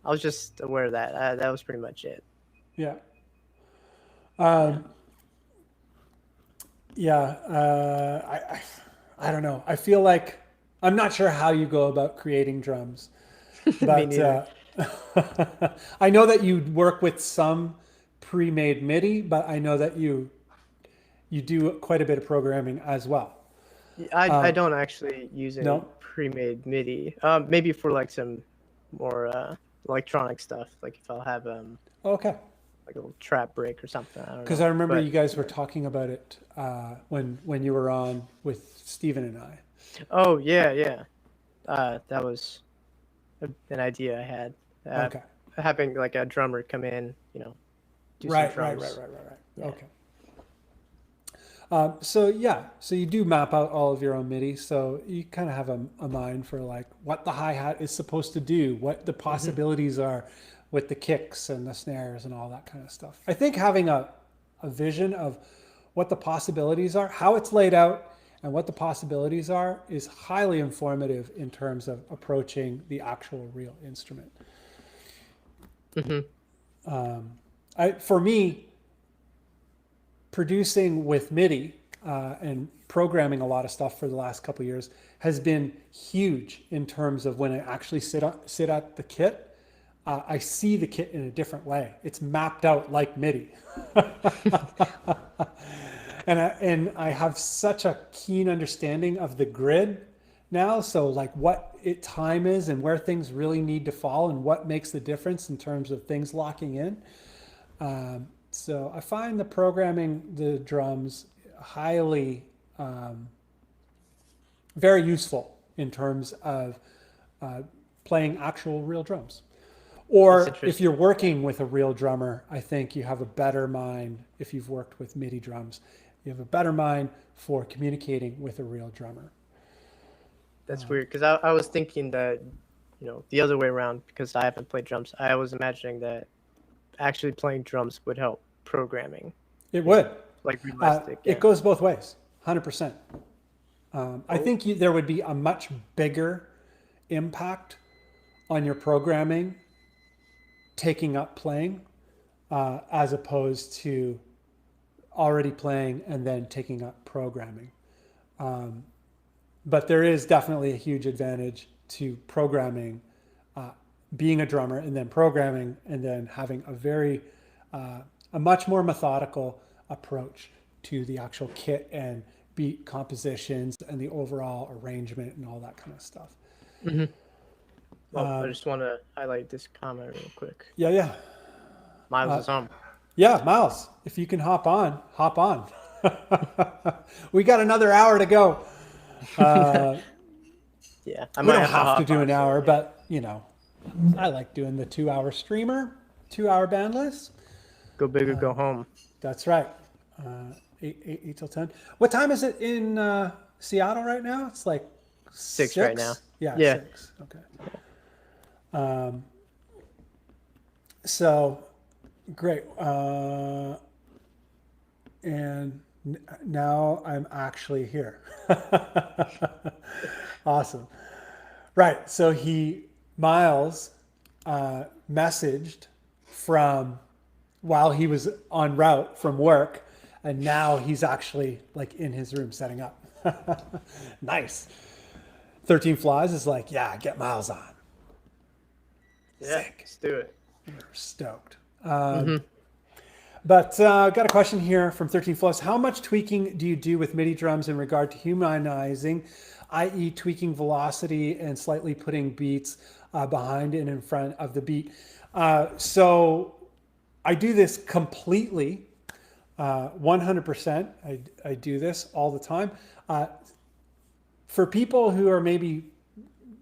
I was just aware of that. That was pretty much it. Yeah. Yeah. Yeah. I don't know. I feel like I'm not sure how you go about creating drums, Me but neither. I know that you work with some pre-made MIDI, but I know that you do quite a bit of programming as well. I don't actually use any No? pre-made MIDI. Maybe for like some more electronic stuff, like if I'll have Okay. like a little trap break or something. I don't Because know. I remember But you guys were talking about it when you were on with Steven and I. oh yeah, yeah. That was an idea I had. Uh, Okay. Having like a drummer come in, do some drums. Right. Yeah. Okay. So yeah, so you do map out all of your own MIDI, so you kind of have a mind for like what the hi-hat is supposed to do, what the possibilities are with the kicks and the snares and all that kind of stuff. I think having a vision of what the possibilities are, how it's laid out, and what the possibilities are is highly informative in terms of approaching the actual real instrument. Hmm. For me, producing with MIDI and programming a lot of stuff for the last couple of years has been huge in terms of when I actually sit at the kit. I see the kit in a different way. It's mapped out like MIDI. And I have such a keen understanding of the grid now. So like what time is and where things really need to fall and what makes the difference in terms of things locking in. So I find the programming the drums highly, very useful in terms of playing actual real drums. That's Or if interesting. you're working with a real drummer, I think you have a better mind if you've worked with MIDI drums. You have a better mind for communicating with a real drummer. That's weird because I was thinking that, the other way around because I haven't played drums. I was imagining that actually playing drums would help programming, It you know, would. like realistic. It Yeah. goes both ways, 100%. I Oh, think there would be a much bigger impact on your programming taking up playing as opposed to already playing and then taking up programming. But there is definitely a huge advantage to programming, being a drummer and then programming and then having a much more methodical approach to the actual kit and beat compositions and the overall arrangement and all that kind of stuff. well, I just want to highlight this comment real quick. Yeah. Miles is on. Yeah, Miles, if you can hop on, hop on. We got another hour to go. Yeah, I We might don't have to have to hop do on. an So, hour, yeah. but I like doing the 2 hour streamer, 2 hour bandless. Go big or go home. That's right. 8 till 10. What time is it in Seattle right now? It's like 6 right now. Yeah, Yeah. 6. Okay. So great. And now I'm actually here. Awesome. Right. So Miles messaged from while he was en route from work, and now he's actually like in his room setting up. Nice. 13 Flies is like, yeah, get Miles on. Yeah, Sick. let's do it. We're stoked. But got a question here from 13 Flies. How much tweaking do you do with MIDI drums in regard to humanizing, i.e. tweaking velocity and slightly putting beats behind and in front of the beat? So I do this completely, 100%. I do this all the time. For people who are maybe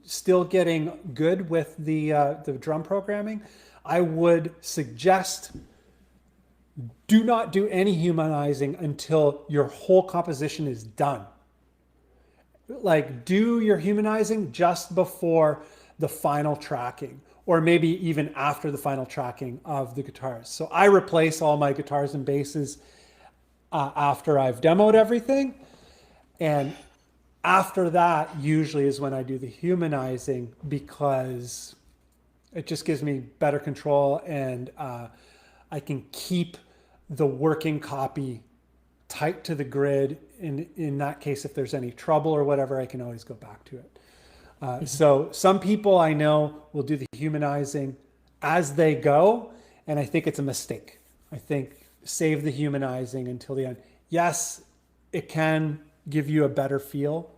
still getting good with the drum programming, I would suggest do not do any humanizing until your whole composition is done. Like do your humanizing just before the final tracking, or maybe even after the final tracking of the guitars. So I replace all my guitars and basses after I've demoed everything. And After that, usually is when I do the humanizing, because it just gives me better control, and I can keep the working copy tight to the grid. In that case, if there's any trouble or whatever, I can always go back to it. So some people I know will do the humanizing as they go, and I think it's a mistake. I think save the humanizing until the end. Yes, it can give you a better feel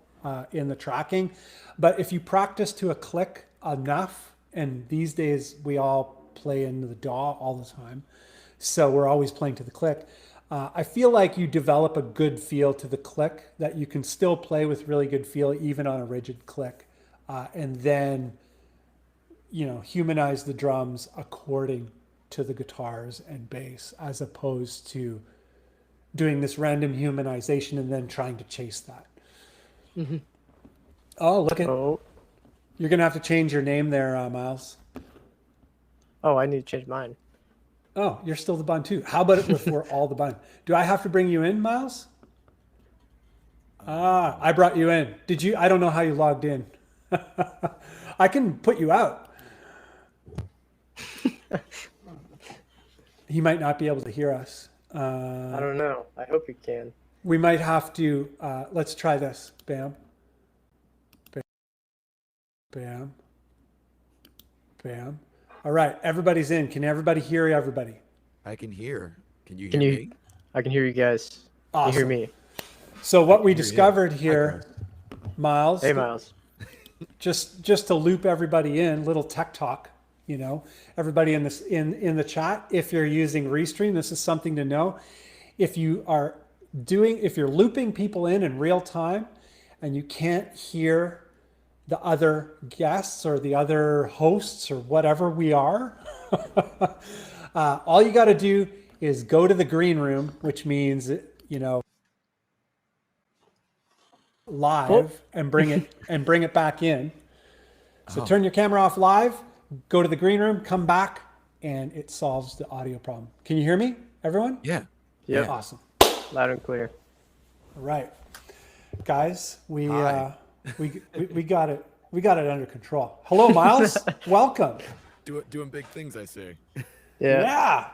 in the tracking, but if you practice to a click enough, and these days we all play in the DAW all the time, so we're always playing to the click. I feel like you develop a good feel to the click that you can still play with really good feel even on a rigid click, and then humanize the drums according to the guitars and bass, as opposed to doing this random humanization and then trying to chase that. Mm-hmm. Oh, look at Oh, you're gonna have to change your name there, Miles. oh, I need to change mine. Oh, you're still the Bunn too. How about if we're all the Bunn? Do I have to bring you in, Miles? I brought you in. Did you? I don't know how you logged in. I can put you out. He might not be able to hear us. I don't know. I hope you can. We might have to, let's try this. Bam. Bam. Bam. Bam. All right, everybody's in. Can everybody hear everybody? I can hear. Can you hear Can you? me? I can hear you guys. Awesome. You hear me? So what we hear you. discovered Hi, here, Miles, Hey, Miles. just to loop everybody in, little tech talk, everybody in this in the chat, if you're using Restream, this is something to know. If you're looping people in real time and you can't hear the other guests or the other hosts or whatever we are, all you got to do is go to the green room, which means, live, and bring it back in. So turn your camera off live, go to the green room, come back, and it solves the audio problem. Can you hear me, everyone? Yeah. Yep. Awesome. Loud and clear. All right, guys, we Hi. we got it. We got it under control. Hello, Miles. Welcome. Doing big things, I see. Yeah.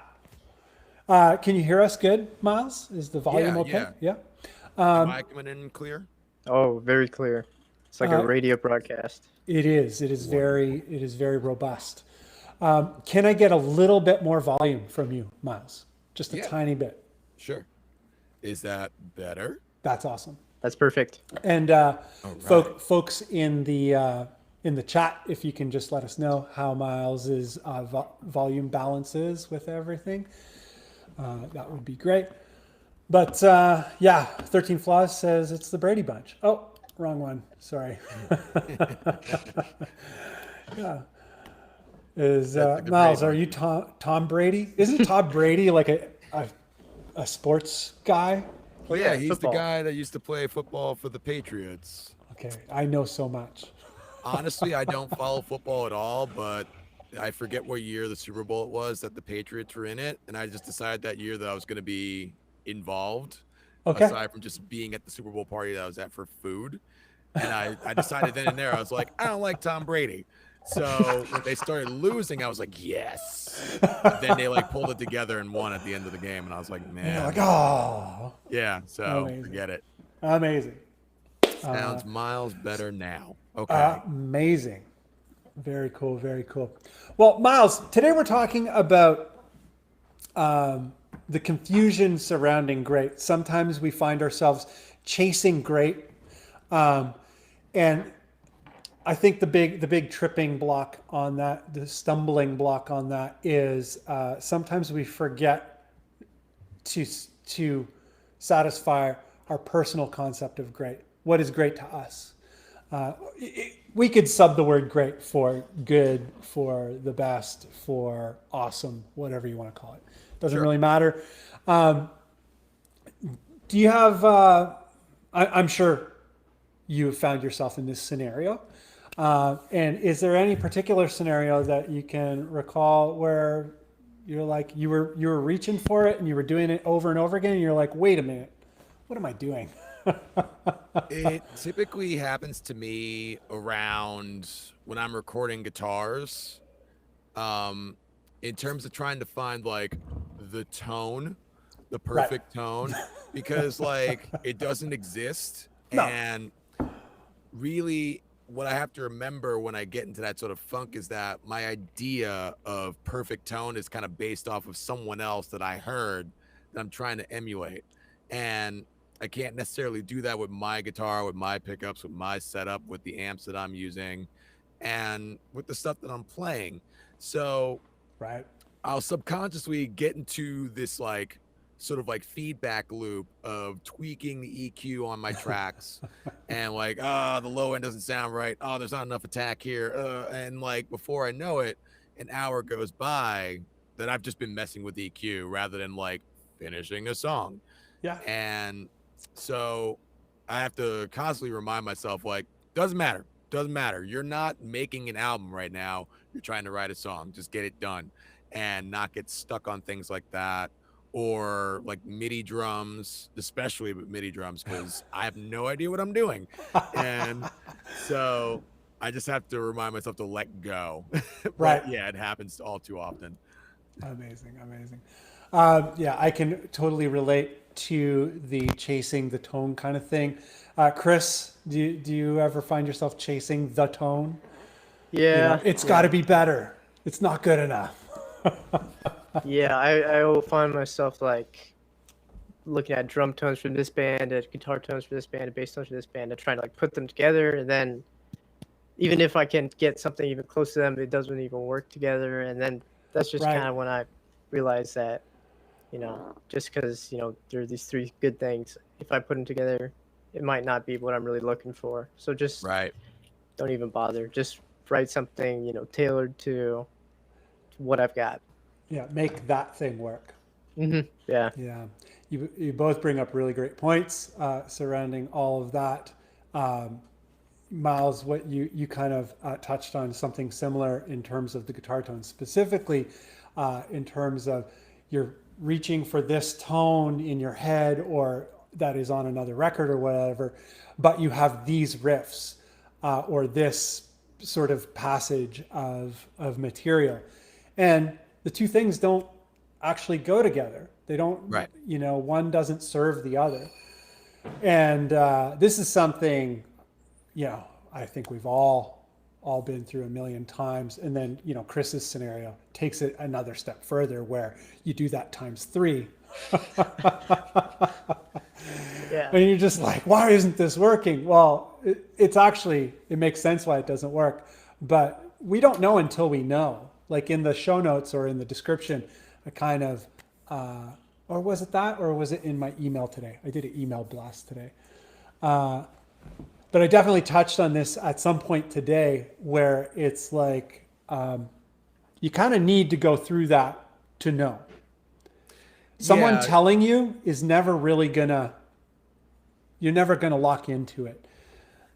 Yeah. Can you hear us good, Miles? Is the volume Yeah, okay? Yeah. Am I coming in clear? Oh, very clear. It's like a radio broadcast. It is. It is very robust. Can I get a little bit more volume from you, Miles? Just a Yeah. tiny bit. Sure. Is that better? That's awesome. That's perfect. And right. folks in the chat, if you can just let us know how Miles's volume balance is with everything, that would be great. But 13 Flaws says it's the Brady Bunch. Oh, wrong one. Sorry. Yeah. Is Miles? Are you Tom Brady? Isn't Tom Brady like a sports guy? Oh yeah, he's football. the guy that used to play football for the Patriots. Okay, I know so much. Honestly, I don't follow football at all, but I forget what year the Super Bowl it was that the Patriots were in it, and I just decided that year that I was going to be involved. Okay. Aside from just being at the Super Bowl party that I was at for food. And I decided then and there, I was like, I don't like Tom Brady. So when they started losing, I was like, yes. Then they pulled it together and won at the end of the game. And I was like, You're man. like, oh, Yeah, so Amazing. forget it. amazing. Sounds miles better now. Okay. Amazing. Very cool. Very cool. Well, Miles, today we're talking about the confusion surrounding great. Sometimes we find ourselves chasing great. And I think the big tripping block on that, the stumbling block on that is sometimes we forget to satisfy our personal concept of great. What is great to us? We could sub the word great for good, for the best, for awesome, whatever you want to call it. Doesn't Sure. really matter. Do you have, I'm sure you have found yourself in this scenario. And is there any particular scenario that you can recall where you're like, you were reaching for it and you were doing it over and over again and you're like, wait a minute, what am I doing? It typically happens to me around when I'm recording guitars. Um, in terms of trying to find like the tone, the Right. perfect tone, because like it doesn't exist. No. And really, what I have to remember when I get into that sort of funk is that my idea of perfect tone is kind of based off of someone else that I heard that I'm trying to emulate. And I can't necessarily do that with my guitar, with my pickups, with my setup, with the amps that I'm using, and with the stuff that I'm playing. So Right. I'll subconsciously get into this like sort of like feedback loop of tweaking the EQ on my tracks and like, the low end doesn't sound right. Oh, there's not enough attack here. And like before I know it, an hour goes by that I've just been messing with EQ rather than like finishing a song. Yeah. And so I have to constantly remind myself, like, doesn't matter. Doesn't matter. You're not making an album right now. You're trying to write a song. Just get it done and not get stuck on things like that, or like MIDI drums, especially with MIDI drums, because I have no idea what I'm doing. And so I just have to remind myself to let go. But Right. yeah, it happens all too often. Amazing. Yeah, I can totally relate to the chasing the tone kind of thing. Chris, do you ever find yourself chasing the tone? Yeah, It's yeah. got to be better. It's not good enough. Yeah, I will find myself like looking at drum tones from this band, at guitar tones for this band, at bass tones for this band, and trying to like put them together. And then even if I can get something even close to them, it doesn't even work together. And then that's just Right. kind of when I realized that, just because, there are these three good things, if I put them together, it might not be what I'm really looking for. So just Right. don't even bother. Just write something, tailored to what I've got. Yeah, make that thing work. Yeah. Yeah, you both bring up really great points surrounding all of that. Miles, what you kind of touched on something similar in terms of the guitar tone, specifically in terms of you're reaching for this tone in your head or that is on another record or whatever, but you have these riffs or this sort of passage of material. And the two things don't actually go together. They don't, Right. One doesn't serve the other. And this is something, I think we've all been through a million times. And then, Chris's scenario takes it another step further where you do that times 3. Yeah. And you're just like, why isn't this working? Well, it makes sense why it doesn't work, but we don't know until we know. Like in the show notes or in the description, I kind of, or was it that, or was it in my email today? I did an email blast today. But I definitely touched on this at some point today where it's like, you kind of need to go through that to know. Someone Yeah. telling you is never really you're never gonna lock into it.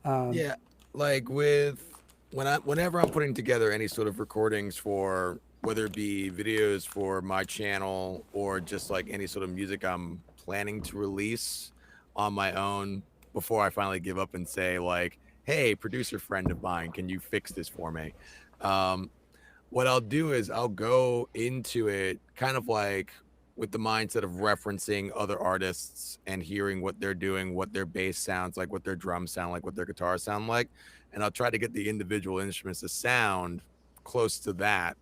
Yeah, like whenever I'm putting together any sort of recordings for whether it be videos for my channel or just like any sort of music I'm planning to release on my own before I finally give up and say like, hey, producer friend of mine, can you fix this for me? What I'll do is I'll go into it kind of like with the mindset of referencing other artists and hearing what they're doing, what their bass sounds like, what their drums sound like, what their guitars sound like. And I'll try to get the individual instruments to sound close to that,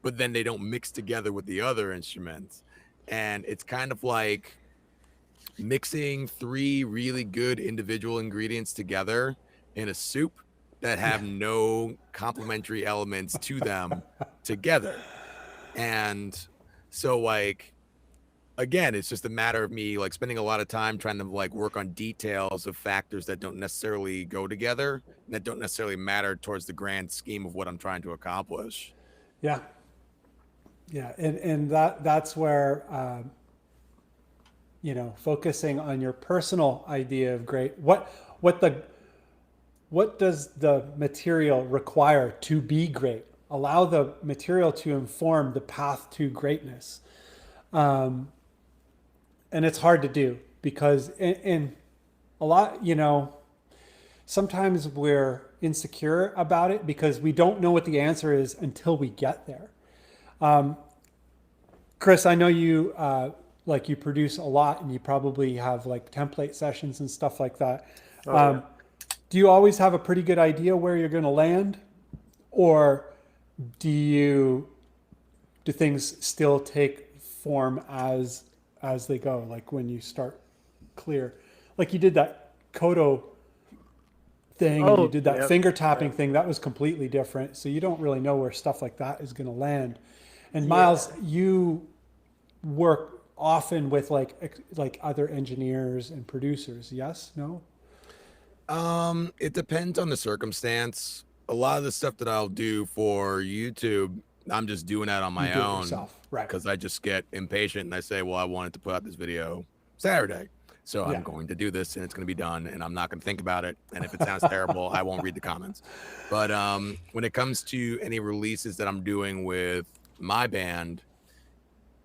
but then they don't mix together with the other instruments. And it's kind of like mixing 3 really good individual ingredients together in a soup that have no complementary elements to them together. And so like, again, it's just a matter of me like spending a lot of time trying to like work on details of factors that don't necessarily go together and that don't necessarily matter towards the grand scheme of what I'm trying to accomplish. Yeah. Yeah. And that's where, focusing on your personal idea of great, what does the material require to be great? Allow the material to inform the path to greatness. And it's hard to do because in a lot, sometimes we're insecure about it because we don't know what the answer is until we get there. Chris, I know you you produce a lot, and you probably have like template sessions and stuff like that. Yeah. Do you always have a pretty good idea where you're going to land, or do things still take form as they go? Like when you start clear, like you did that Kodo thing, and you did that finger tapping thing. That was completely different. So you don't really know where stuff like that is going to land. And Miles, you work often with like other engineers and producers. Yes? No? It depends on the circumstance. A lot of the stuff that I'll do for YouTube, I'm just doing that on my own, right? Because I just get impatient and I say, well, I wanted to put out this video Saturday, so I'm going to do this, and it's going to be done, and I'm not going to think about it. And if it sounds terrible, I won't read the comments. But when it comes to any releases that I'm doing with my band,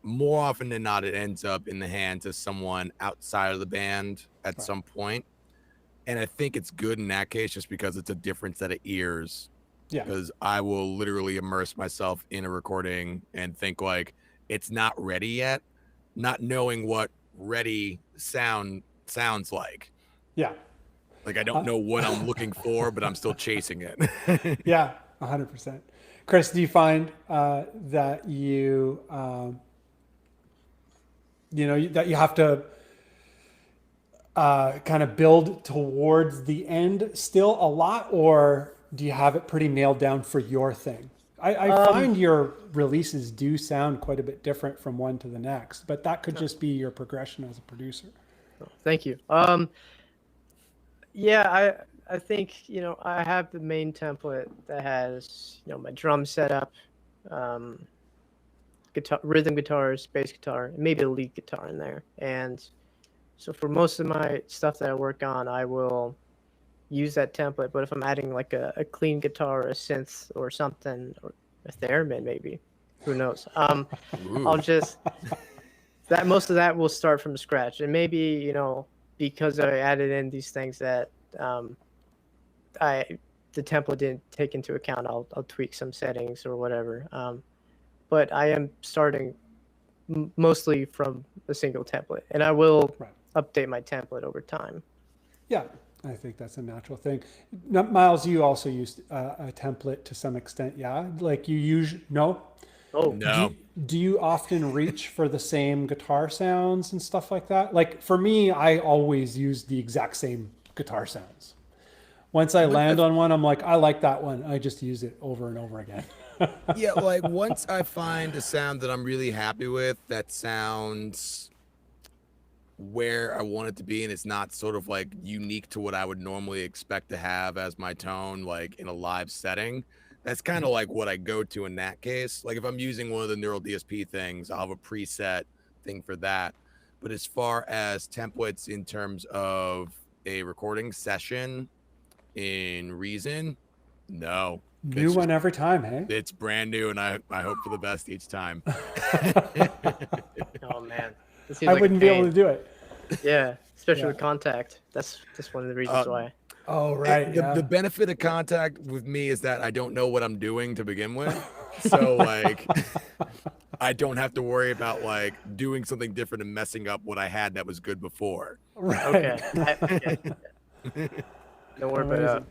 more often than not, it ends up in the hands of someone outside of the band at some point. And I think it's good in that case, just because it's a different set of ears. Yeah. Because I will literally immerse myself in a recording and think like it's not ready yet, not knowing what ready sounds like. Yeah. Like I don't know what I'm looking for, but I'm still chasing it. Yeah, 100%. Chris, do you find that you that you have to kind of build towards the end still a lot, or do you have it pretty nailed down for your thing? I find your releases do sound quite a bit different from one to the next, but that could just be your progression as a producer. Thank you. Yeah, I think, I have the main template that has, my drum setup, guitar, rhythm guitars, bass guitar, and maybe a lead guitar in there. And so for most of my stuff that I work on, I will use that template. But if I'm adding like a clean guitar, or a synth or something, or a theremin maybe, who knows? I'll just most of that will start from scratch. And maybe, because I added in these things that the template didn't take into account, I'll tweak some settings or whatever. But I am starting mostly from a single template, and I will update my template over time. Yeah, I think that's a natural thing. Miles, you also used a template to some extent, yeah? Like you use, no? Oh, no. Do you often reach for the same guitar sounds and stuff like that? Like for me, I always use the exact same guitar sounds. Once I land on one, I'm like, I like that one. I just use it over and over again. Yeah, like once I find a sound that I'm really happy with, that sounds where I want it to be, and it's not sort of like unique to what I would normally expect to have as my tone, like in a live setting, that's kind of like what I go to in that case. Like if I'm using one of the neural DSP things, I'll have a preset thing for that. But as far as templates in terms of a recording session in Reason, no. New one every time, hey? It's brand new, and I hope for the best each time. Oh man, I wouldn't be able to do it. Yeah, especially with Contact. That's one of the reasons why. Oh right. The benefit of Contact with me is that I don't know what I'm doing to begin with, so like I don't have to worry about like doing something different and messing up what I had that was good before. Right. Okay. Don't worry about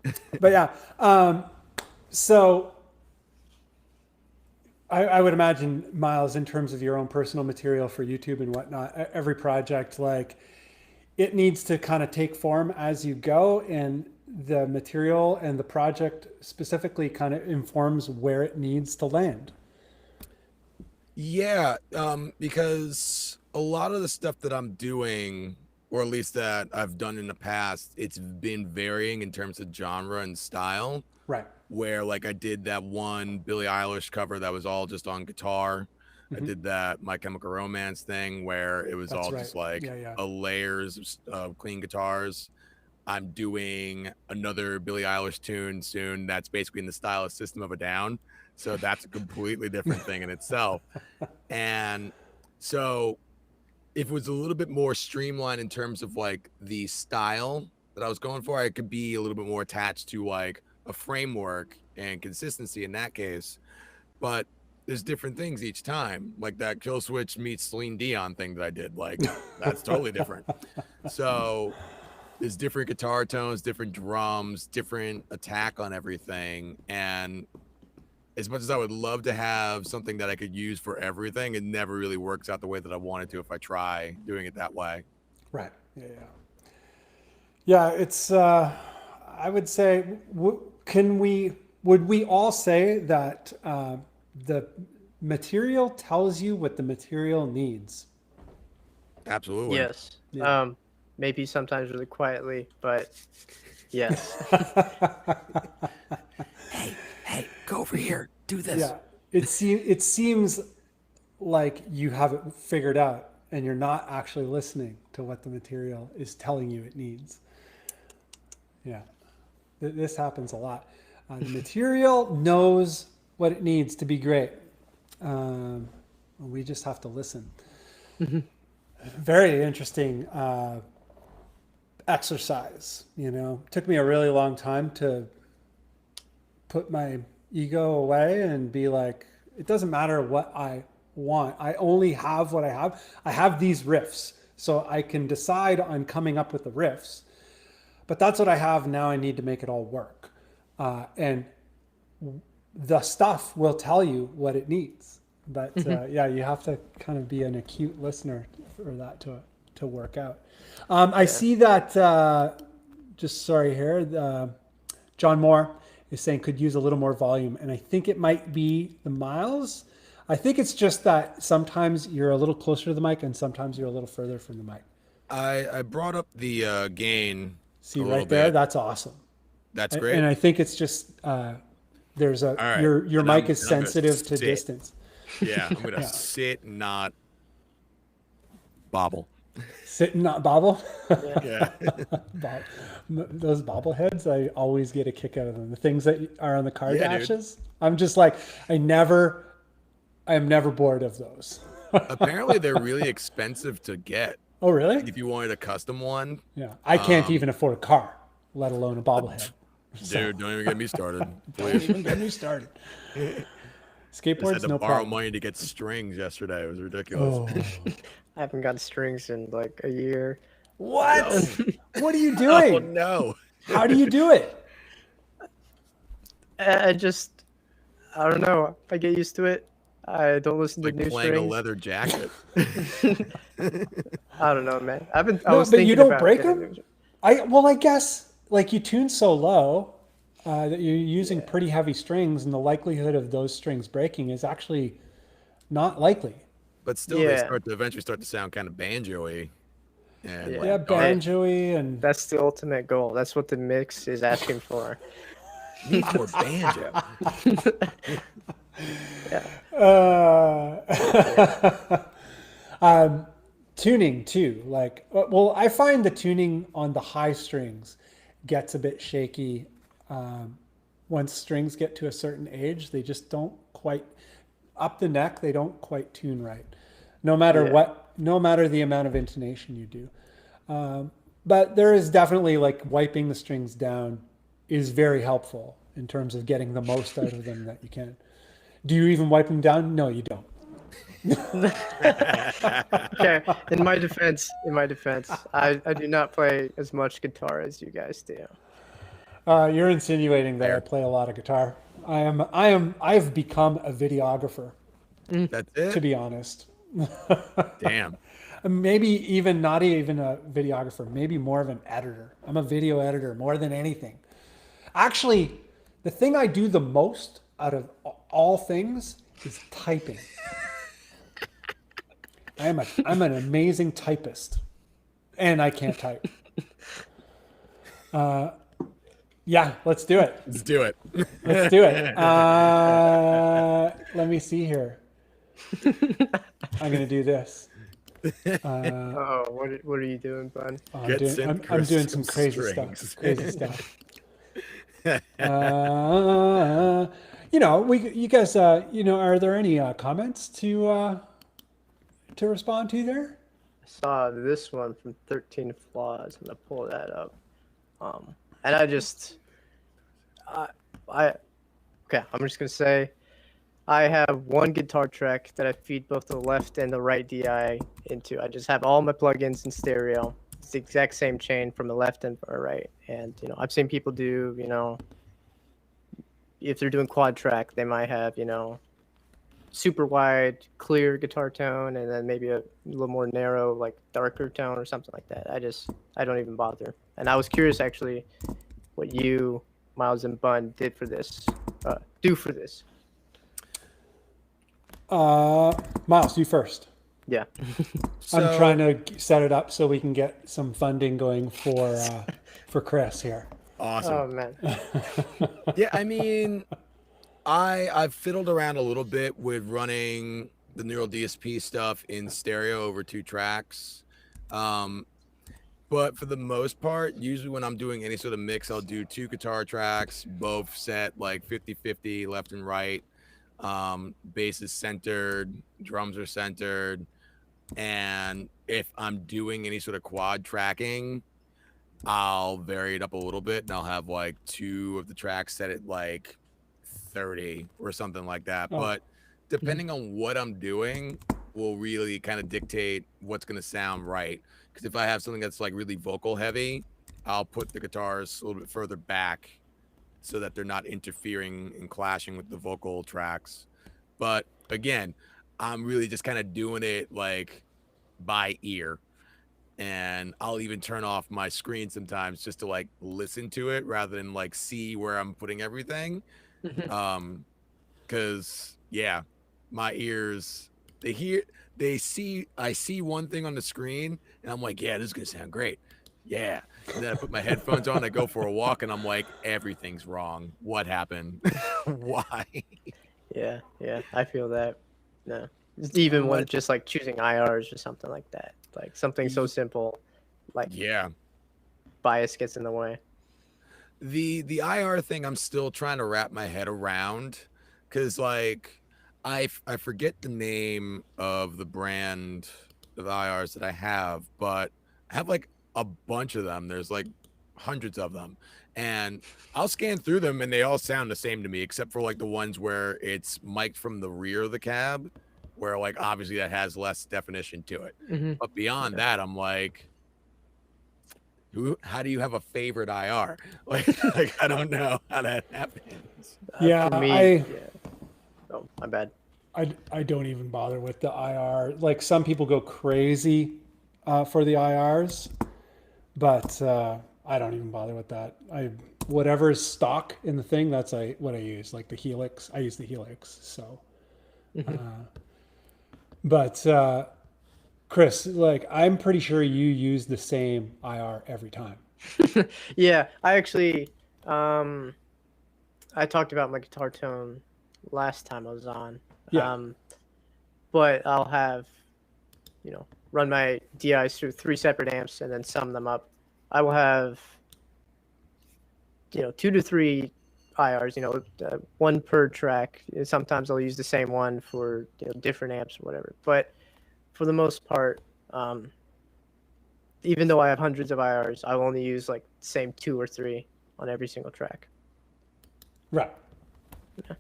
it. But yeah. So I would imagine, Miles, in terms of your own personal material for YouTube and whatnot, every project, like it needs to kind of take form as you go, and the material and the project specifically kind of informs where it needs to land. Yeah, because a lot of the stuff that I'm doing, or at least that I've done in the past, it's been varying in terms of genre and style. Right. Where like I did that one Billie Eilish cover that was all just on guitar. I did that My Chemical Romance thing where it was just like a layers of clean guitars. I'm doing another Billie Eilish tune soon that's basically in the style of System of a Down. So that's a completely different thing in itself. And so if it was a little bit more streamlined in terms of like the style that I was going for, I could be a little bit more attached to like a framework and consistency in that case. But there's different things each time, like that Kill Switch meets Celine Dion thing that I did. Like that's totally different. So there's different guitar tones, different drums, different attack on everything. And as much as I would love to have something that I could use for everything, it never really works out the way that I wanted to if I try doing it that way. Right. Yeah. Yeah. It's, I would say, would we all say that the material tells you what the material needs? Absolutely. Yes. Yeah. Maybe sometimes really quietly, but yes. Hey, go over here. Do this. Yeah. It seems like you have it figured out and you're not actually listening to what the material is telling you it needs. Yeah. This happens a lot. The material knows what it needs to be great. We just have to listen. Very interesting exercise. Took me a really long time to put my ego away and be like, it doesn't matter what I want. I only have what I have. I have these riffs, so I can decide on coming up with the riffs. But that's what I have now. I need to make it all work. And the stuff will tell you what it needs. But yeah, you have to kind of be an acute listener for that to work out. I see that, John Moore is saying could use a little more volume. And I think it might be the miles. I think it's just that sometimes you're a little closer to the mic and sometimes you're a little further from the mic. I brought up the gain. See right there? That's awesome. That's great. And I think it's just there's a right. your mic is sensitive to distance. Yeah, I'm gonna sit, not bobble. Sit and not bobble. Yeah. Those bobbleheads, I always get a kick out of them. The things that are on the car dashes. Dude. I'm just like, I am never bored of those. Apparently, they're really expensive to get. Oh, really? Like if you wanted a custom one. Yeah, I can't even afford a car, let alone a bobblehead. Dude, don't even get me started. Don't even get me started. Skateboards, had to no borrow problem. money to get strings yesterday. It was ridiculous. Oh. I haven't gotten strings in like a year. What? No. What are you doing? Oh, no. How do you do it? I don't know. I get used to it. I don't listen Like to new playing strings. a leather jacket. I don't know, man. I was but thinking you don't about break getting them? I guess like you tune so low that you're using pretty heavy strings, and the likelihood of those strings breaking is actually not likely. But still, they eventually start to sound kind of banjo-y. And Yeah, banjo-y, and that's the ultimate goal. That's what the mix is asking for. Need more banjo. Tuning too. Like, well, I find the tuning on the high strings gets a bit shaky. Once strings get to a certain age, they just don't quite up the neck. They don't quite tune right, no matter what, no matter the amount of intonation you do. But there is definitely like wiping the strings down is very helpful in terms of getting the most out of them that you can. Do you even wipe them down? No, you don't. Okay, in my defense, I do not play as much guitar as you guys do. You're insinuating that I play a lot of guitar. I've become a videographer. That's it? To be honest. Damn. Maybe even not even a videographer, maybe more of an editor. I'm a video editor more than anything. Actually, the thing I do the most out of all things is typing. I'm an amazing typist, and I can't type. Yeah, let's do it. Let's do it. Let's do it. Let me see here. I'm gonna do this. What are you doing, Bunn? I'm doing some crazy stuff. Crazy stuff. You guys, are there any comments to respond to there? saw this one from 13 Flaws. I'm gonna pull that up. And I just, okay, I'm just gonna say, I have one guitar track that I feed both the left and the right DI into. I just have all my plugins in stereo. It's the exact same chain from the left and the right. And I've seen people do, if they're doing quad track, they might have, super wide, clear guitar tone, and then maybe a little more narrow, like darker tone or something like that. I don't even bother. And I was curious actually what you, Miles and Bunn, do for this. Miles, you first. Yeah. I'm trying to set it up so we can get some funding going for Chris here. Awesome. Oh man. Yeah, I mean, I've fiddled around a little bit with running the neural DSP stuff in stereo over 2 tracks. But for the most part, usually when I'm doing any sort of mix, I'll do 2 guitar tracks, both set like 50-50 left and right. Bass is centered, drums are centered. And if I'm doing any sort of quad tracking, I'll vary it up a little bit and I'll have like 2 of the tracks set at like 30 or something like that. But depending on what I'm doing will really kind of dictate what's going to sound right. Because if I have something that's like really vocal heavy, I'll put the guitars a little bit further back so that they're not interfering and clashing with the vocal tracks. But again, I'm really just kind of doing it like by ear. And I'll even turn off my screen sometimes just to like listen to it rather than like see where I'm putting everything. Cause yeah, my ears, I see one thing on the screen and I'm like, yeah, this is gonna sound great. Yeah. And then I put my headphones on, I go for a walk and I'm like, everything's wrong. What happened? Why? Yeah, I feel that. No. Even when just like choosing IRs or something like that. Like something so simple, like bias gets in the way. The IR thing I'm still trying to wrap my head around because like I forget the name of the brand of IRs that I have, but I have like a bunch of them. There's like hundreds of them. And I'll scan through them and they all sound the same to me, except for like the ones where it's mic'd from the rear of the cab, where like obviously that has less definition to it. But beyond that, I'm like, how do you have a favorite IR? Like I don't know how that happens. For me, oh, my bad. I don't even bother with the IR. Like some people go crazy for the IRs, but I don't even bother with that. Whatever is stock in the thing, that's what I use. Like the Helix, I use the Helix. So, but Chris, like I'm pretty sure you use the same IR every time. Yeah, I actually, I talked about my guitar tone last time I was on. Yeah. But I'll have, run my DIs through 3 separate amps and then sum them up. I will have, 2 to 3 IRs, 1 per track. Sometimes I'll use the same one for different amps or whatever. But for the most part, even though I have hundreds of IRs, I will only use like the same 2 or 3 on every single track. Right. Yeah.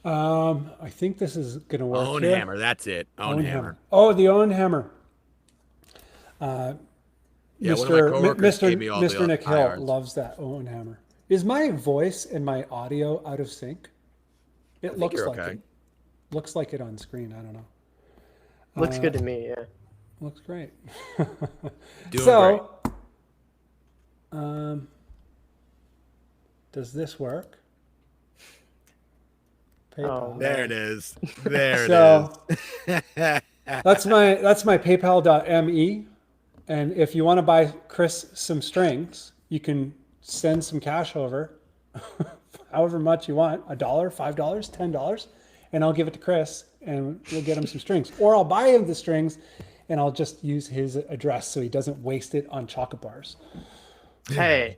I think this is gonna work. Owen here. Hammer, that's it. Owen Hammer. Oh, the Owen Hammer. Yeah, one of my coworkers gave me all the Mr. Nick Hill IRs. loves that Owen Hammer. Is my voice and my audio out of sync? It looks like okay. it. Looks like it on screen. I don't know. Looks good to me, yeah. Looks great. Doing great. Does this work? PayPal. Oh, There it is. There So- it is. That's my PayPal.me, and if you want to buy Chris some strings, you can send some cash over, however much you want, $1, $5, $10, and I'll give it to Chris, and we'll get him some strings. Or I'll buy him the strings, and I'll just use his address so he doesn't waste it on chocolate bars. Hey.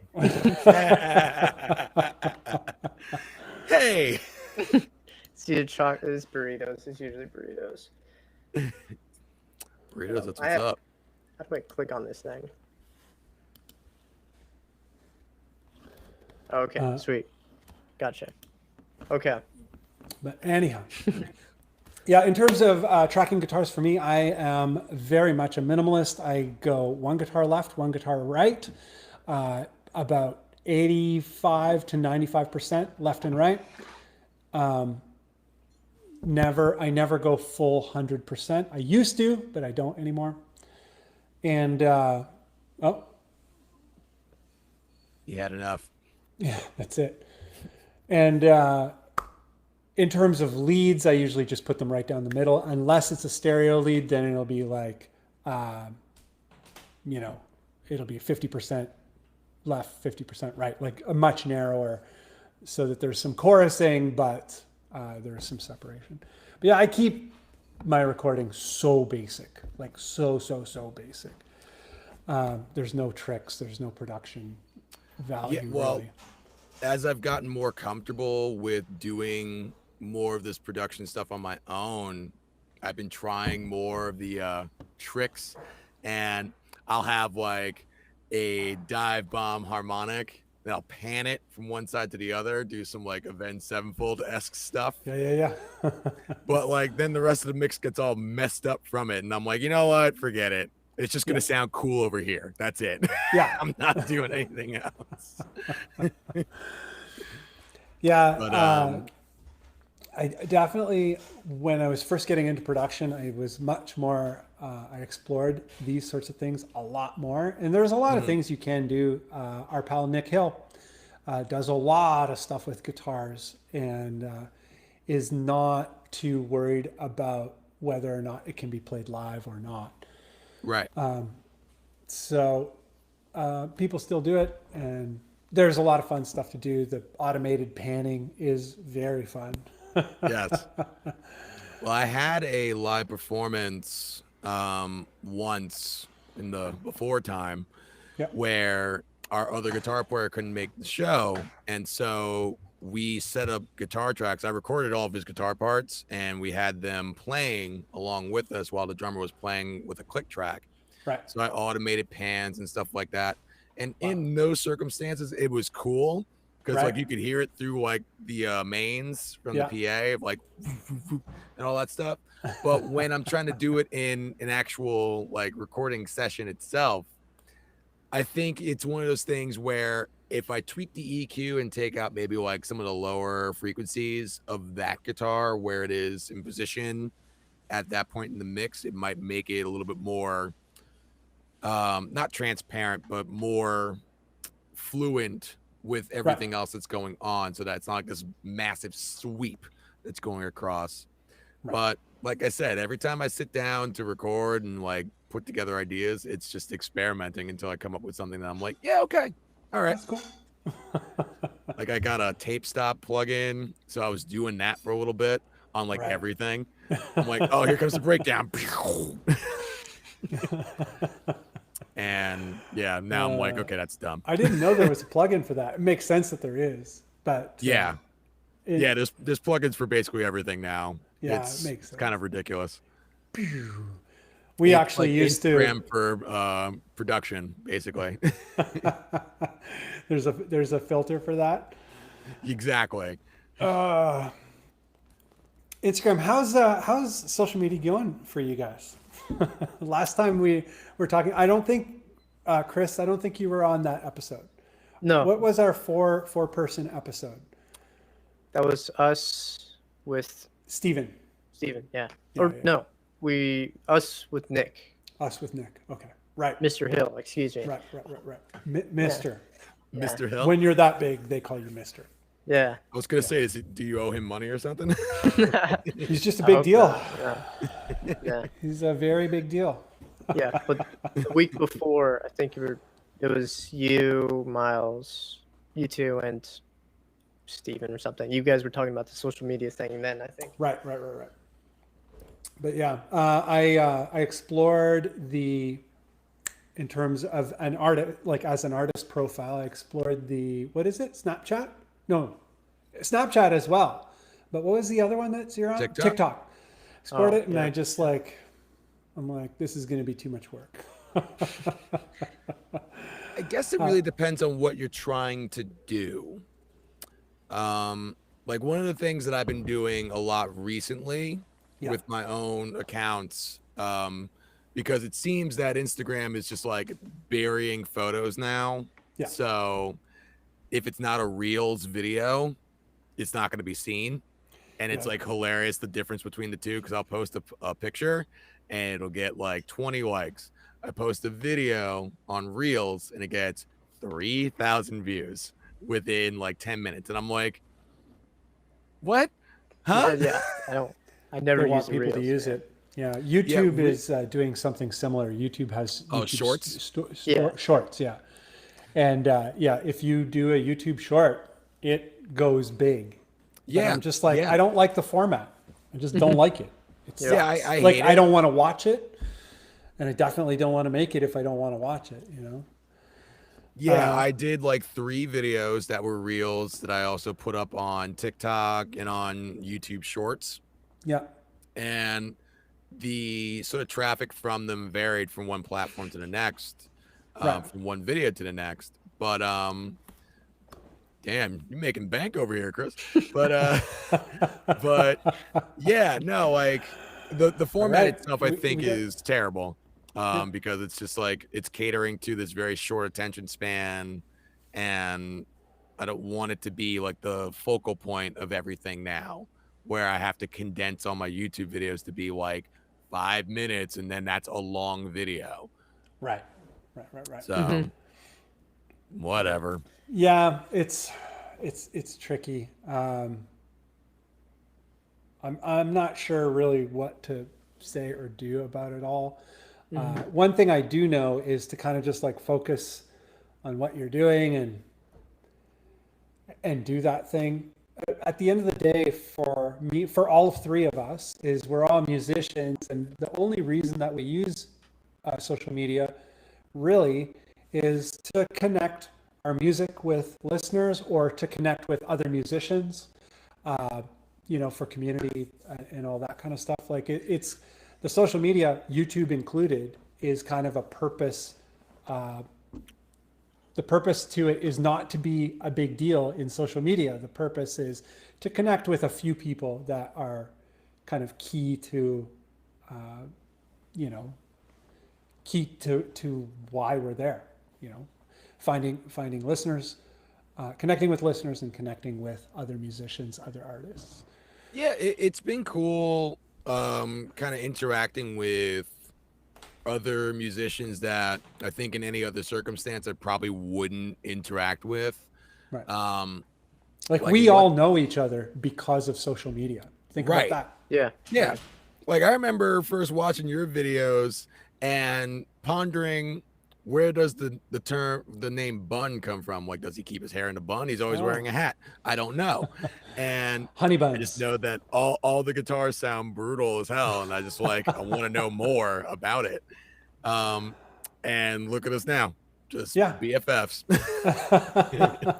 Hey. It's either chocolate, it's burritos. It's usually burritos. Burritos, that's what's up. How do I click on this thing? Okay, sweet. Gotcha. Okay. But anyhow, yeah, in terms of tracking guitars for me, I am very much a minimalist. I go one guitar left, one guitar right, about 85 to 95% left and right. I never go full 100%. I used to, but I don't anymore. And, You had enough. yeah, that's it. And in terms of leads, I usually just put them right down the middle. Unless it's a stereo lead, then it'll be like, it'll be 50% left, 50% right, like a much narrower, so that there's some chorusing, but there is some separation. But yeah, I keep my recording so basic, like so basic. There's no tricks, there's no production value. Yeah, well, really. As I've gotten more comfortable with doing more of this production stuff on my own, I've been trying more of the tricks, and I'll have like a dive bomb harmonic, and I'll pan it from one side to the other, do some like Avenged Sevenfold-esque stuff. Yeah. But like then the rest of the mix gets all messed up from it, and I'm like, you know what? Forget it. It's just gonna sound cool over here. That's it. Yeah. I'm not doing anything else. Yeah. But I definitely, when I was first getting into production, I was much more, I explored these sorts of things a lot more. And there's a lot of things you can do. Our pal Nick Hill does a lot of stuff with guitars, and is not too worried about whether or not it can be played live or not. right. So people still do it, and there's a lot of fun stuff to do. The automated panning is very fun. Yes. Well, I had a live performance once in the before time Yep. where our other guitar player couldn't make the show, and so we set up guitar tracks. I recorded all of his guitar parts, and we had them playing along with us while the drummer was playing with a click track. Right. So I automated pans and stuff like that. And in those circumstances, it was cool because Right. like you could hear it through like the mains from Yeah. the PA of like and all that stuff. But when I'm trying to do it in an actual like recording session itself, I think it's one of those things where if I tweak the EQ and take out maybe like some of the lower frequencies of that guitar where it is in position at that point in the mix, it might make it a little bit more not transparent, but more fluent with everything else that's going on, so that it's not like this massive sweep that's going across. Right. But like I said, every time I sit down to record and like put together ideas, it's just experimenting until I come up with something that I'm like, yeah, okay, all right. That's cool. Like I got a tape stop plug-in, so I was doing that for a little bit on like Right. everything. I'm like, oh, here comes the breakdown. And yeah, now I'm like, okay, that's dumb. I didn't know there was a plugin for that. It makes sense that there is, but Yeah. Yeah, there's plugins for basically everything now. Yeah, It's it makes sense. kind of ridiculous. We It's actually like used Instagram for production, basically. there's a filter for that. Exactly. Instagram, how's social media going for you guys? Last time we were talking, I don't think Chris, I don't think you were on that episode. No, What was our four person episode? that was us with Steven. Steven. Yeah. Yeah, Or yeah. no, us with Nick. Us with Nick. Okay. Right. Mr. Hill, excuse me. Right. Mister. Yeah. Mr. Hill. When you're that big, they call you Mister. Yeah. I was gonna say, do you owe him money or something? He's just a I big hope deal. not. Yeah. Yeah. He's a very big deal. Yeah. But the week before, I think it was you, Miles, you two, and Steven or something. You guys were talking about the social media thing then, I think. Right. But yeah, I explored in terms of an artist, like as an artist profile, I explored what is it? Snapchat? No, Snapchat as well. But what was the other one that you're on? TikTok. Explored Oh, it, and yeah. I just like, I'm like, this is going to be too much work. I guess it really depends on what you're trying to do. Like one of the things that I've been doing a lot recently with my own accounts, because it seems that Instagram is just like burying photos now. Yeah. So if it's not a Reels video, it's not going to be seen. And it's like hilarious, the difference between the two, because I'll post a picture and it'll get like 20 likes. I post a video on Reels and it gets 3,000 views within like 10 minutes. And I'm like, what? Huh? Yeah, I never want use people Reels, to use man. it. Yeah, YouTube is doing something similar. YouTube has Shorts? Shorts, yeah. And if you do a YouTube short, it goes big. But I'm just like, I don't like the format. I just don't like it. It's I like hate I it. don't want to watch it, and I definitely don't want to make it if I don't want to watch it. You know. Yeah, I did like 3 videos that were Reels that I also put up on TikTok and on YouTube Shorts. Yeah. And the sort of traffic from them varied from one platform to the next, from one video to the next. But damn, you're making bank over here, Chris. But but yeah, no, like the format itself, I think is terrible. Because it's just like it's catering to this very short attention span, and I don't want it to be like the focal point of everything now, where I have to condense all my YouTube videos to be like 5 minutes, and then that's a long video. Right. So whatever. Yeah, it's tricky. I'm not sure really what to say or do about it all. One thing I do know is to kind of just like focus on what you're doing and do that thing. At the end of the day, for me, for all 3 of us, is we're all musicians, and the only reason that we use social media really is to connect our music with listeners or to connect with other musicians, for community and all that kind of stuff. Like it's the social media, YouTube included, is kind of a purpose. The purpose to it is not to be a big deal in social media. The purpose is to connect with a few people that are kind of key to, key to why we're there. Finding listeners, connecting with listeners, and connecting with other musicians, other artists. Yeah, it's been cool. Kind of interacting with other musicians that I think in any other circumstance I probably wouldn't interact with. Right. Like we all know each other because of social media. Think about that. Yeah. Like I remember first watching your videos and pondering, where does the name Bunn come from? Like, does he keep his hair in a bun? He's always wearing a hat. I don't know. And honey buns. I just know that all the guitars sound brutal as hell. And I just I want to know more about it. And look at us now. Just BFFs.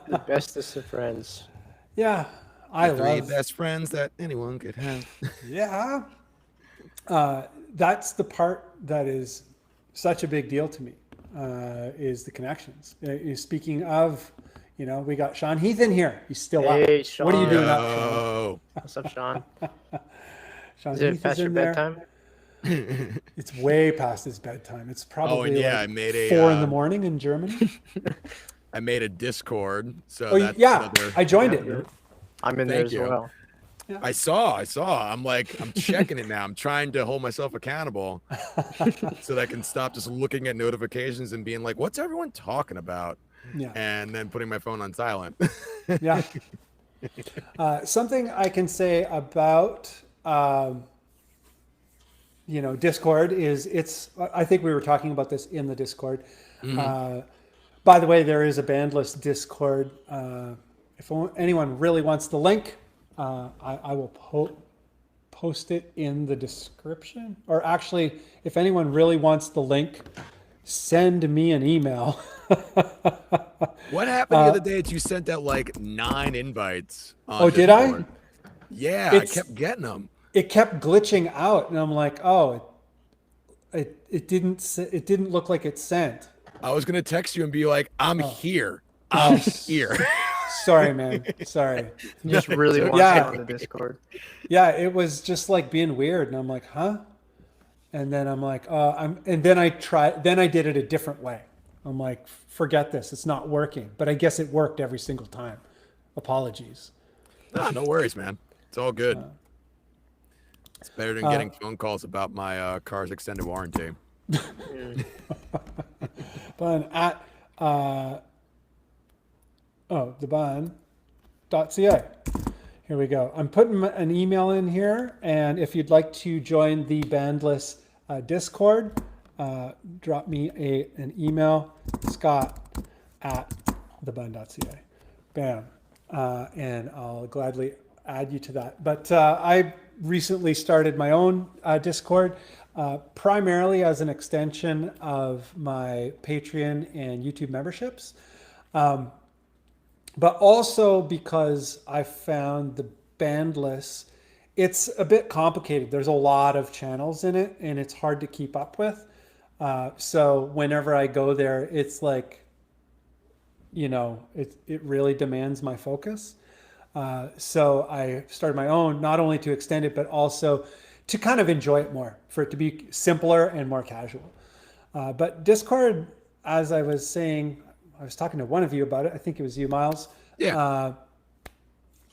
The bestest of friends. Yeah. I love 3 best friends that anyone could have. Yeah. That's the part that is such a big deal to me. Is the connections. Speaking of, we got Sean Heath in here. He's still up. Sean. What are you doing up, Sean? What's up, Sean? Sean Is Heath it past is your in there. bedtime? It's way past his bedtime. It's probably I made a 4 in the morning in Germany. I made a Discord. So I joined it. I'm in there as well. Yeah. I saw. I'm checking it now. I'm trying to hold myself accountable so that I can stop just looking at notifications and being like, what's everyone talking about? Yeah. And then putting my phone on silent. Yeah. Something I can say about, Discord is I think we were talking about this in the Discord. Mm-hmm. By the way, there is a Bandless Discord. If anyone really wants the link, I will post it in the description. Or actually, if anyone really wants the link, send me an email. What happened the other day that you sent out like 9 invites? On did Discord? I? Yeah, I kept getting them. It kept glitching out, and I'm like, it didn't look like it sent. I was gonna text you and be like, I'm here. Oh, I'm here. Sorry, man. Sorry. Just really want Yeah. to on the Discord. Yeah, it was just like being weird, and I'm like, huh? And then I'm like, and then I did it a different way. I'm like, forget this, it's not working. But I guess it worked every single time. Apologies. No worries, man. It's all good. It's better than getting phone calls about my car's extended warranty. Bunn at the Bunn.ca. Here we go. I'm putting an email in here, and if you'd like to join the Bandless Discord, drop me an email, scott@thebunn.ca. Bam. And I'll gladly add you to that. But I recently started my own Discord, primarily as an extension of my Patreon and YouTube memberships. But also because I found the Bandless, it's a bit complicated. There's a lot of channels in it, and it's hard to keep up with. So whenever I go there, it's like, it really demands my focus. So I started my own, not only to extend it, but also to kind of enjoy it more, for it to be simpler and more casual. But Discord, as I was saying, I was talking to one of you about it. I think it was you, Miles. Yeah.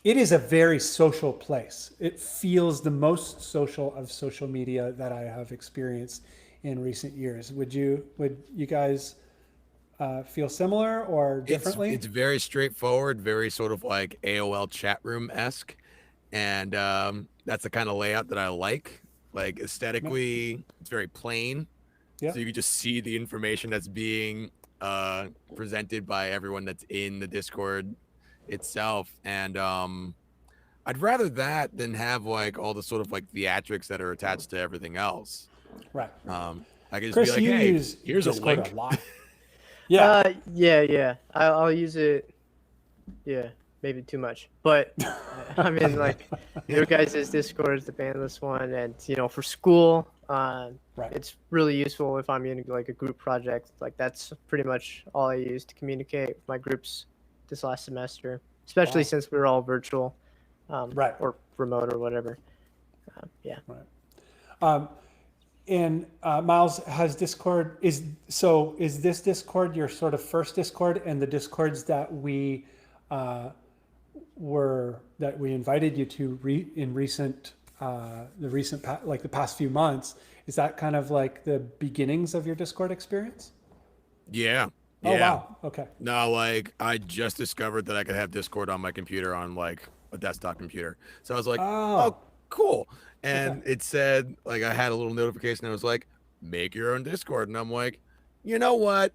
It is a very social place. It feels the most social of social media that I have experienced in recent years. Would you guys feel similar or differently? It's very straightforward, very sort of like AOL chat room-esque. And that's the kind of layout that I like. Like aesthetically, it's very plain. Yeah. So you can just see the information that's being presented by everyone that's in the Discord itself. And I'd rather that than have like all the sort of like theatrics that are attached to everything else. Right. I can just Chris, be like, you hey, use here's Discord a link. lot. Yeah. Yeah. I'll use it. Yeah, maybe too much, but I mean, like, your guys' Discord is the Bandless one, and for school, it's really useful if I'm in like a group project. Like, that's pretty much all I use to communicate with my groups this last semester, especially since we were all virtual, or remote or whatever. Yeah. Right. And Miles, has Discord is this Discord your sort of first Discord, and the Discords that we invited you to in recent the past few months, is that kind of like the beginnings of your Discord experience? Yeah. Oh, wow. Okay. No, like I just discovered that I could have Discord on my computer on like a desktop computer. So I was like, oh cool. And it said, like, I had a little notification that was like, make your own Discord. And I'm like, you know what?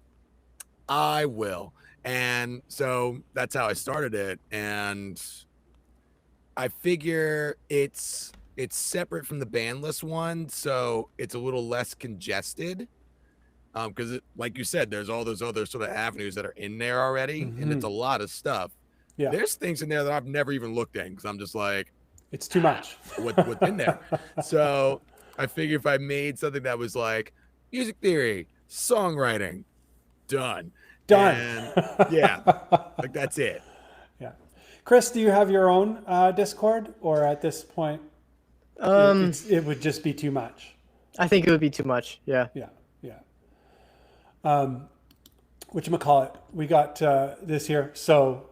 I will. And so that's how I started it. And I figure it's separate from the Bandless one. So it's a little less congested. Because like you said, there's all those other sort of avenues that are in there already. Mm-hmm. And it's a lot of stuff. Yeah. There's things in there that I've never even looked at because I'm just like, it's too much. What's in there? So I figure if I made something that was like music theory, songwriting, done. And, yeah, like that's it. Yeah. Chris, do you have your own Discord, or at this point, it would just be too much? I think it would be too much. Yeah. Yeah. Whatchamacallit, we got this here. So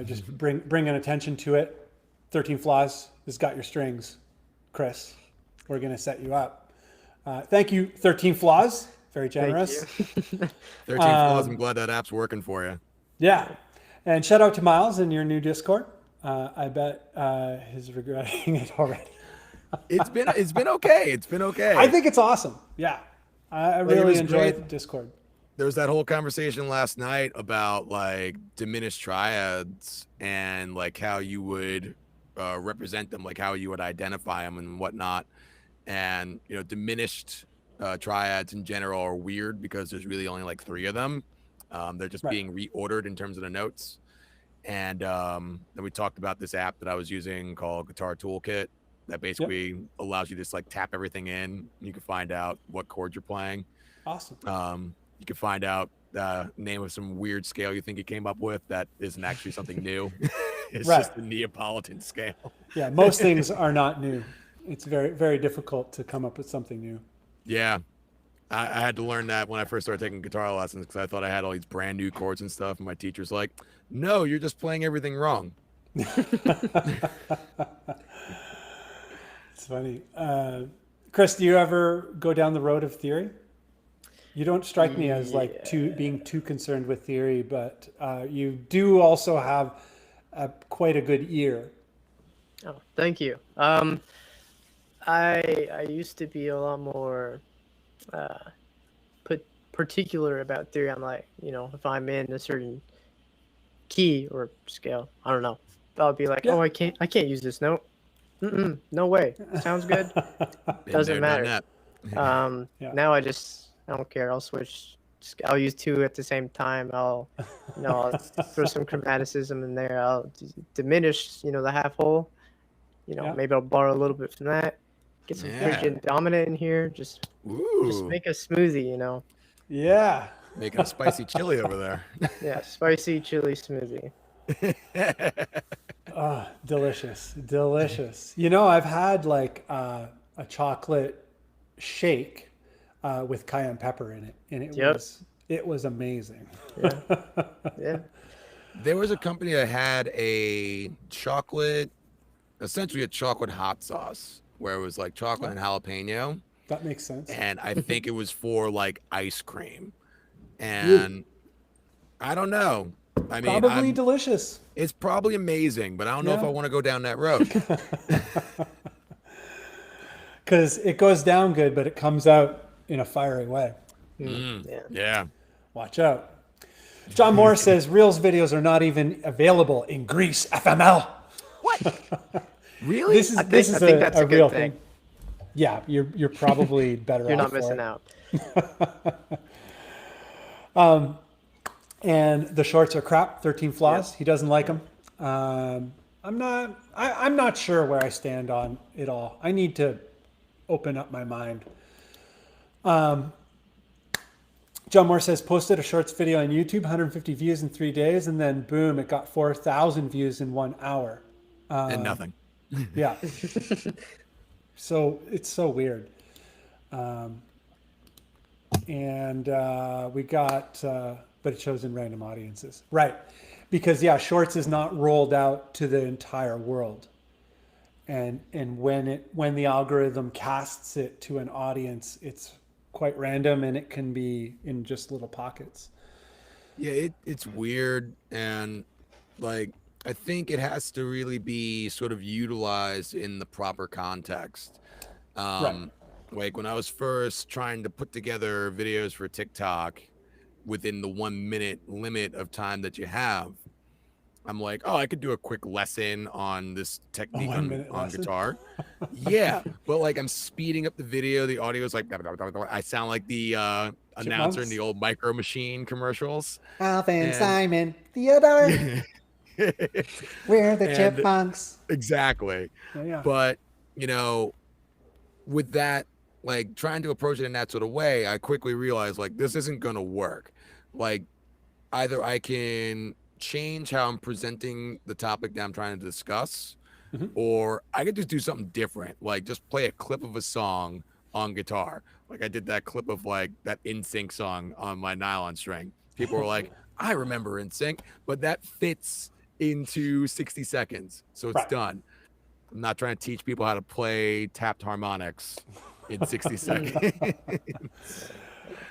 just bringing attention to it. 13 Flaws has got your strings, Chris. We're going to set you up. Thank you, 13 Flaws. Very generous. 13 Flaws. I'm glad that app's working for you. Yeah. And shout out to Miles in your new Discord. I bet he's regretting it already. It's been okay. It's been okay. I think it's awesome. Yeah. I really enjoyed Discord. There was that whole conversation last night about like diminished triads and like how you would represent them, like how you would identify them and whatnot. And diminished triads in general are weird because there's really only like 3 of them. They're just being reordered in terms of the notes. And then we talked about this app that I was using called Guitar Toolkit, that basically allows you to just like tap everything in. You can find out what chords you're playing. Awesome. You can find out the name of some weird scale you think you came up with that isn't actually something new. It's just the Neapolitan scale. Yeah, most things are not new. It's very, very difficult to come up with something new. Yeah. I had to learn that when I first started taking guitar lessons because I thought I had all these brand new chords and stuff. And my teacher's like, no, you're just playing everything wrong. It's funny. Chris, do you ever go down the road of theory? You don't strike me as like being too concerned with theory, but you do also have quite a good ear. Oh, thank you. I used to be a lot more particular about theory. I'm like, if I'm in a certain key or scale, I don't know, I'll be like, oh, I can't use this note. No way. Sounds good. Doesn't matter. Now I don't care. I'll switch. I'll use two at the same time. I'll throw some chromaticism in there. I'll diminish, the half hole. Maybe I'll borrow a little bit from that. Get some freaking dominant in here. Just make a smoothie, Yeah. Making a spicy chili over there. Yeah, spicy chili smoothie. Oh, delicious. Delicious. I've had like a chocolate shake with cayenne pepper in it, and it was amazing. Yeah. There was a company that had essentially a chocolate hot sauce where it was like chocolate and jalapeno. That makes sense. And I think it was for like ice cream. And I don't know. I mean, probably delicious. It's probably amazing, but I don't know if I want to go down that road. Because it goes down good, but it comes out in a fiery way. Yeah. Watch out. John Moore says Reels videos are not even available in Greece, FML. What? Really? This is I think that's a real good thing. Yeah, you're probably better You're off. not missing out. And the shorts are crap. 13 flaws. He doesn't like them. I'm not sure where I stand on it all. I need to open up my mind. John Moore says, posted a shorts video on YouTube, 150 views in 3 days, and then boom, it got 4,000 views in 1 hour. And nothing. Yeah. So it's so weird. We got, but it shows in random audiences. Right. Because shorts is not rolled out to the entire world. And when the algorithm casts it to an audience, it's quite random and it can be in just little pockets. Yeah, it's weird, and like I think it has to really be sort of utilized in the proper context. Right. Like when I was first trying to put together videos for TikTok within the 1 minute limit of time that you have, I'm like, oh, I could do a quick lesson on this technique on guitar. Yeah, but like I'm speeding up the video. The audio is like, I sound like the announcer in the old Micro Machine commercials. Alvin, Simon, Theodore. We're the chipmunks. Exactly. Yeah. But, with that, like trying to approach it in that sort of way, I quickly realized like this isn't going to work. Like either I can change how I'm presenting the topic that I'm trying to discuss, or I could just do something different, like just play a clip of a song on guitar. Like I did that clip of like that NSYNC song on my nylon string. People were like, I remember NSYNC, but that fits into 60 seconds. So it's done. I'm not trying to teach people how to play tapped harmonics in 60 seconds.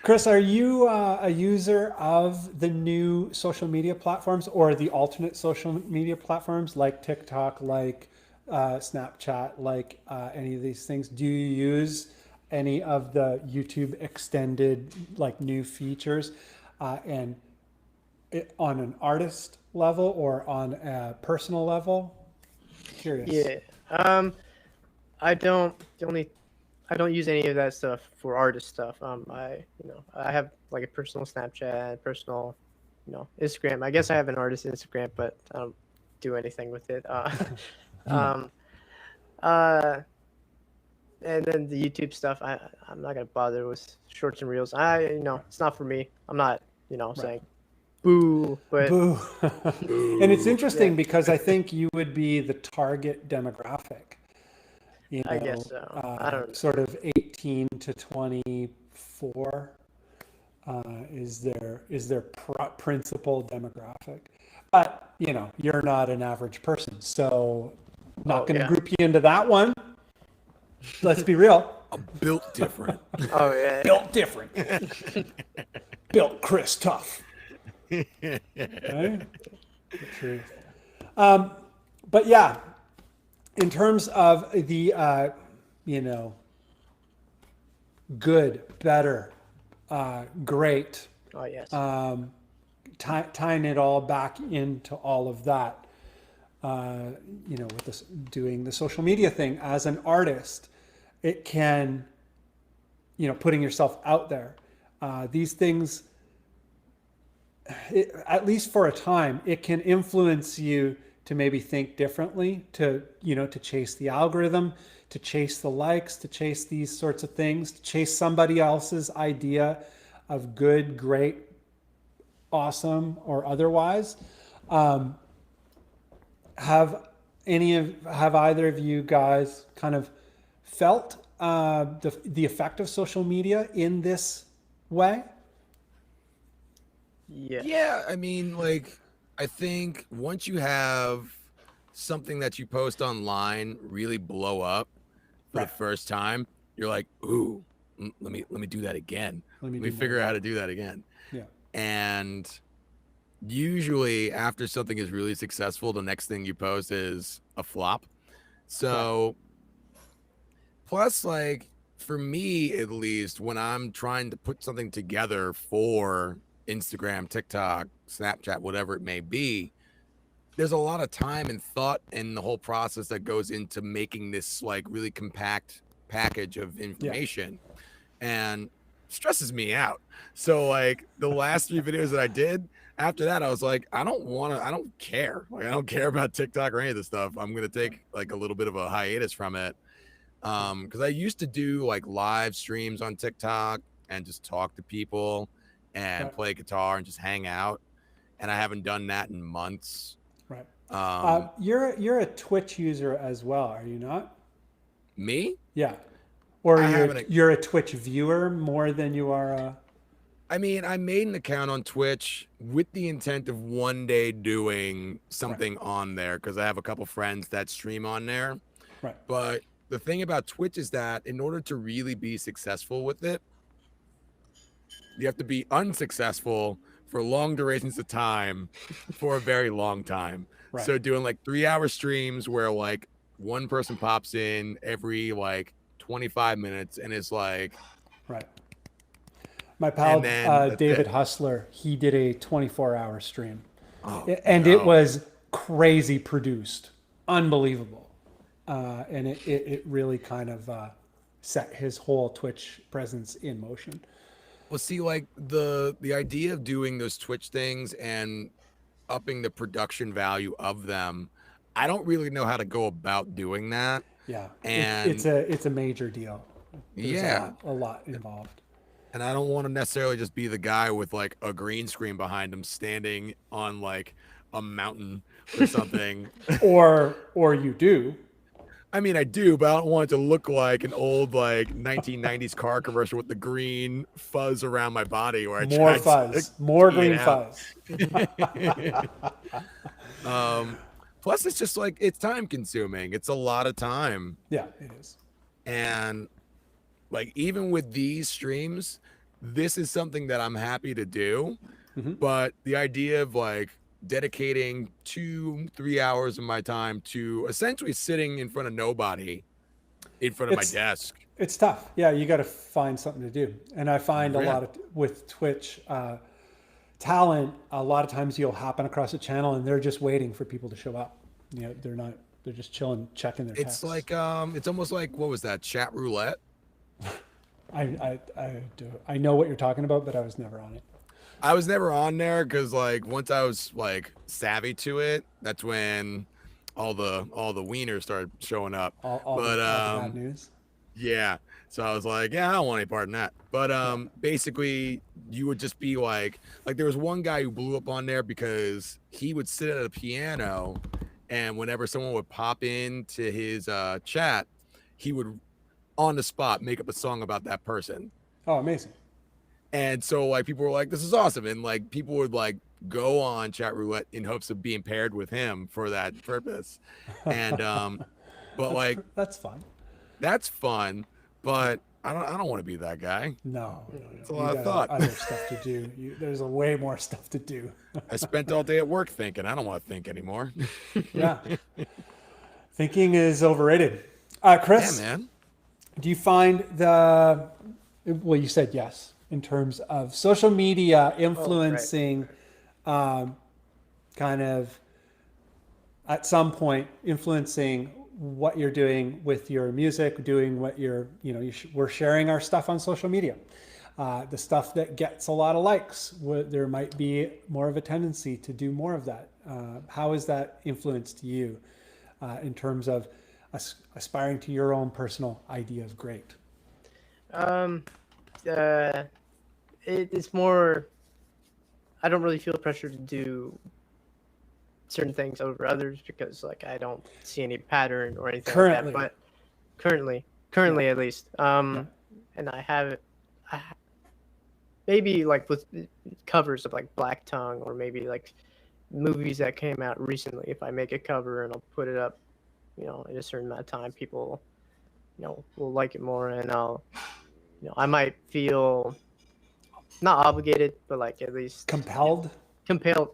Chris, are you a user of the new social media platforms or the alternate social media platforms like TikTok, like Snapchat, like any of these things? Do you use any of the YouTube extended like new features and on an artist level or on a personal level? Curious. Yeah. I don't use any of that stuff for artist stuff. I have like a personal Snapchat, personal, Instagram. I guess I have an artist Instagram, but I don't do anything with it. And then the YouTube stuff, I'm not gonna bother with shorts and reels. It's not for me. I'm not, saying boo, but Boo. And it's interesting Yeah. because I think you would be the target demographic. I guess so. I don't know. Sort of 18 to 24 is their principal demographic. But, you're not an average person, so not going to group you into that one. Let's be real. I'm built different. Oh yeah. Built different. Built Chris tough. Right? The truth. But yeah, in terms of the, good, better, great, Oh yes. tying it all back into all of that, with this, doing the social media thing as an artist, it can, putting yourself out there, these things, at least for a time, it can influence you to maybe think differently, to chase the algorithm, to chase the likes, to chase these sorts of things, to chase somebody else's idea of good, great, awesome, or otherwise. Have either of you guys kind of felt the effect of social media in this way? Yeah, I mean, I think once you have something that you post online really blow up for the first time, you're like, ooh, let me do that again. Let me figure out how to do that again. Yeah. And usually after something is really successful, the next thing you post is a flop. So plus, for me, at least, when I'm trying to put something together for Instagram, TikTok, Snapchat, whatever it may be, there's a lot of time and thought in the whole process that goes into making this really compact package of information, and stresses me out. So the last 3 videos that I did, after that I was like, I don't care. I don't care about TikTok or any of this stuff. I'm gonna take a little bit of a hiatus from it, because I used to do live streams on TikTok and just talk to people and play guitar and just hang out, and I haven't done that in months. Right. You're a Twitch user as well, are you not? Me? Yeah. Or you're a Twitch viewer more than you are a... I mean, I made an account on Twitch with the intent of one day doing something on there, because I have a couple friends that stream on there. Right. But the thing about Twitch is that in order to really be successful with it, you have to be unsuccessful for long durations of time for a very long time. Right. So doing 3-hour streams where one person pops in every 25 minutes and is right. My pal David Hustler, he did a 24-hour stream. It was crazy produced, unbelievable. And it really kind of set his whole Twitch presence in motion. Well, see, the idea of doing those Twitch things and upping the production value of them, I don't really know how to go about doing that. Yeah, and it's a major deal. There's a lot involved. And I don't want to necessarily just be the guy with a green screen behind him standing on a mountain or something. or you do. I mean, I do, but I don't want it to look like an old 1990s car commercial with the green fuzz around my body, where more green fuzz. Plus, it's just it's time consuming. It's a lot of time. Yeah, it is. And even with these streams, this is something that I'm happy to do. Mm-hmm. But the idea of dedicating 2-3 hours of my time to essentially sitting in front of nobody in front of my desk, it's tough. Yeah, you got to find something to do. And I find a lot of with Twitch talent, a lot of times you'll happen across a channel and they're just waiting for people to show up. They're just chilling, checking their texts. It's almost what was that, chat roulette? I know what you're talking about, but I was never on it. I was never on there because once I was savvy to it, that's when all the wieners started showing up. All But the bad news. yeah. So I was like, yeah, I don't want any part in that. But basically you would just be like there was one guy who blew up on there because he would sit at a piano, and whenever someone would pop into his chat, he would on the spot make up a song about that person. Oh, amazing. And so like people were like, this is awesome. And like people would like go on chat roulette in hopes of being paired with him for that purpose. And but like that's fun. That's fun, but I don't want to be that guy. No. It's a lot of thought. Other stuff to do. There's a way more stuff to do. I spent all day at work thinking. I don't want to think anymore. Yeah. Thinking is overrated. Chris, yeah, man. Do you find well, you said yes, in terms of social media influencing, kind of at some point influencing what you're doing with your music, doing what we're sharing our stuff on social media. The stuff that gets a lot of likes, there might be more of a tendency to do more of that. How has that influenced you in terms of aspiring to your own personal idea of great? It's more, I don't really feel pressure to do certain things over others because like I don't see any pattern or anything currently. like that. But currently at least, and I have maybe like with covers of like Black Tongue or maybe like movies that came out recently. If I make a cover and I'll put it up, in a certain amount of time, people, will like it more, and I'll, I might feel not obligated, but like at least compelled. Yes.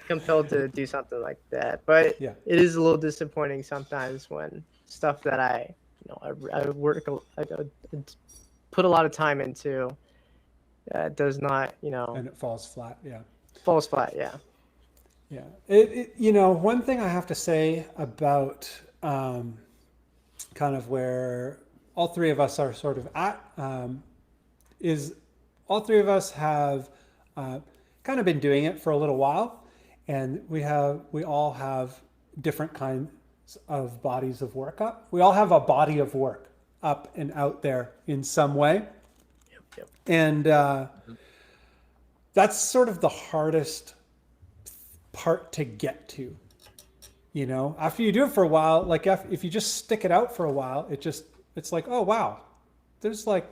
Compelled to do something like that. But it is a little disappointing sometimes when stuff that I put a lot of time into does not, and it falls flat. Yeah. Falls flat. Yeah. Yeah. One thing I have to say about kind of where all three of us are sort of at is all three of us have kind of been doing it for a little while, and we all have different kinds of bodies of work up. We all have a body of work up and out there in some way. Yep. And that's sort of the hardest part to get to. After you do it for a while, like if you just stick it out for a while, it's like, oh wow, there's like,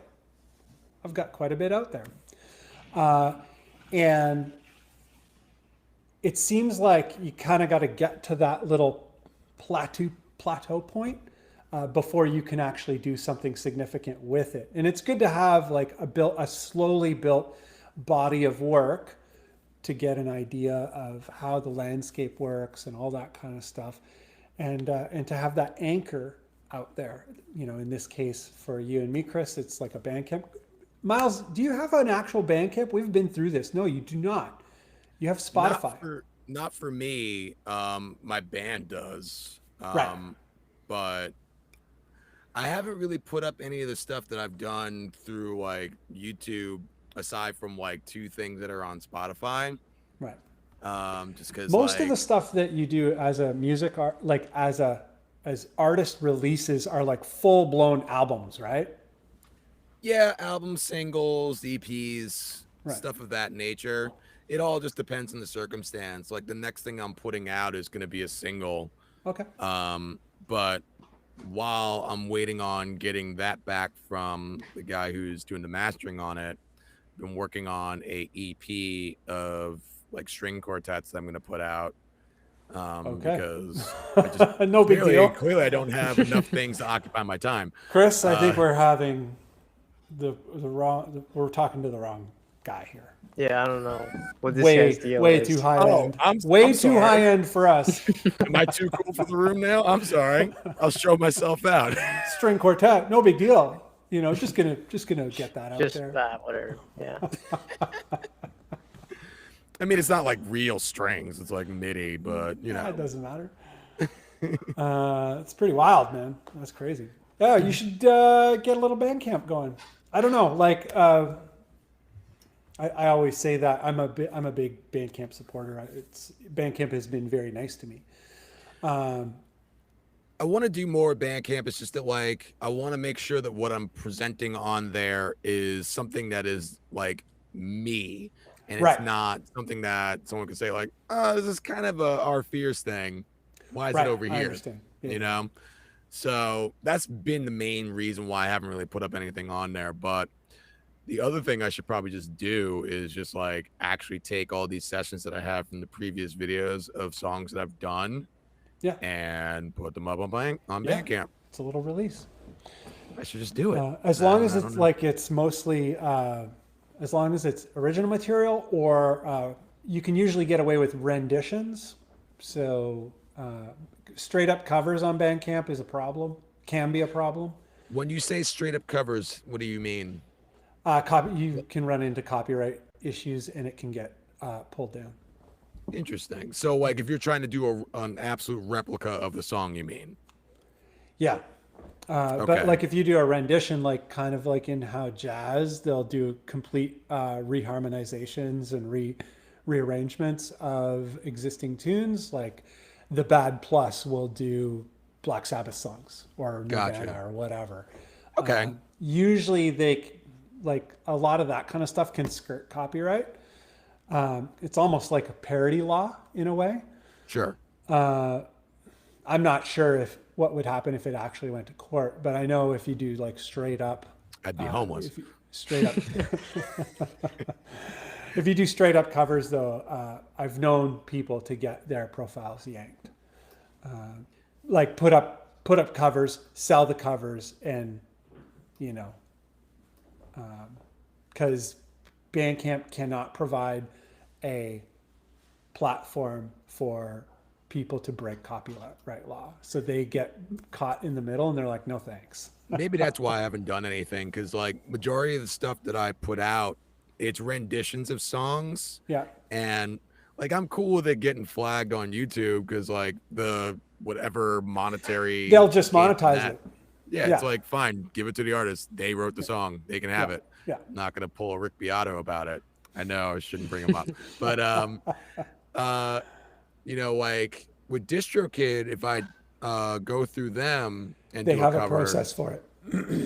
I've got quite a bit out there. And it seems like you kind of got to get to that little plateau point before you can actually do something significant with it. And it's good to have like a slowly built body of work to get an idea of how the landscape works and all that kind of stuff, and to have that anchor out there. In this case for you and me, Chris, it's like a Bandcamp. Miles, do you have an actual Bandcamp? We've been through this. No, you do not. You have Spotify. Not for me. My band does. Right. But I haven't really put up any of the stuff that I've done through like YouTube, aside from like 2 things that are on Spotify. Right. Just because most of the stuff that you do as a music art, like as artist releases, are like full blown albums, right? Yeah, albums, singles, EPs, right. Stuff of that nature. It all just depends on the circumstance. Like the next thing I'm putting out is going to be a single. Okay. But while I'm waiting on getting that back from the guy who's doing the mastering on it, I've been working on a EP of like string quartets that I'm going to put out. Because I just no big deal. Clearly, I don't have enough things to occupy my time. Chris, I think we're having we're talking to the wrong guy here. Yeah, I don't know what this guy's deal is. Too high end. I'm too sorry. high end for us. Am I too cool for the room now? I'm sorry. I'll show myself out. String quartet, no big deal. Just gonna get that out there. Just whatever. Yeah. I mean, it's not like real strings. It's like MIDI, but it doesn't matter. It's pretty wild, man. That's crazy. Yeah, you should get a little Bandcamp going. I don't know, like I always say that I'm a big Bandcamp supporter. Bandcamp has been very nice to me. I want to do more Bandcamp. It's just that like I want to make sure that what I'm presenting on there is something that is like me, and Right. it's not something that someone could say like, "Oh, this is kind of a our fears thing. Why is it over I here?" understand. Yeah. You know. So that's been the main reason why I haven't really put up anything on there. But the other thing I should probably just do is just like actually take all these sessions that I have from the previous videos of songs that I've done. Yeah. And put them up on Yeah. Bandcamp. It's a little release. I should just do it. As long as it's like it's mostly, as long as it's original material, or you can usually get away with renditions. So straight up covers on Bandcamp is a problem. Can be a problem. When you say straight up covers, what do you mean? You can run into copyright issues, and it can get pulled down. Interesting. So like if you're trying to do an absolute replica of the song, you mean? Yeah. Okay. But like if you do a rendition, like kind of like in how jazz, they'll do complete reharmonizations and rearrangements of existing tunes. Like the Bad Plus will do Black Sabbath songs or Nirvana Gotcha. or whatever. Okay. Usually like a lot of that kind of stuff can skirt copyright. It's almost like a parody law in a way. Sure. I'm not sure what would happen if it actually went to court, but I know if you do like straight up, I'd be homeless. Straight up, if you do straight up covers though, I've known people to get their profiles yanked. Like put up covers, sell the covers, and because Bandcamp cannot provide a platform for people to break copyright law. So they get caught in the middle and they're like, no, thanks. Maybe that's why I haven't done anything. Cause like majority of the stuff that I put out, it's renditions of songs. Yeah. And like, I'm cool with it getting flagged on YouTube. Cause like the, whatever monetary, They'll just monetize it. Yeah. It's like, fine, give it to the artist. They wrote the song. They can have it. Yeah. I'm not going to pull a Rick Beato about it. I know I shouldn't bring him up, but, like with DistroKid, if I go through them and they do have a a cover, process for it.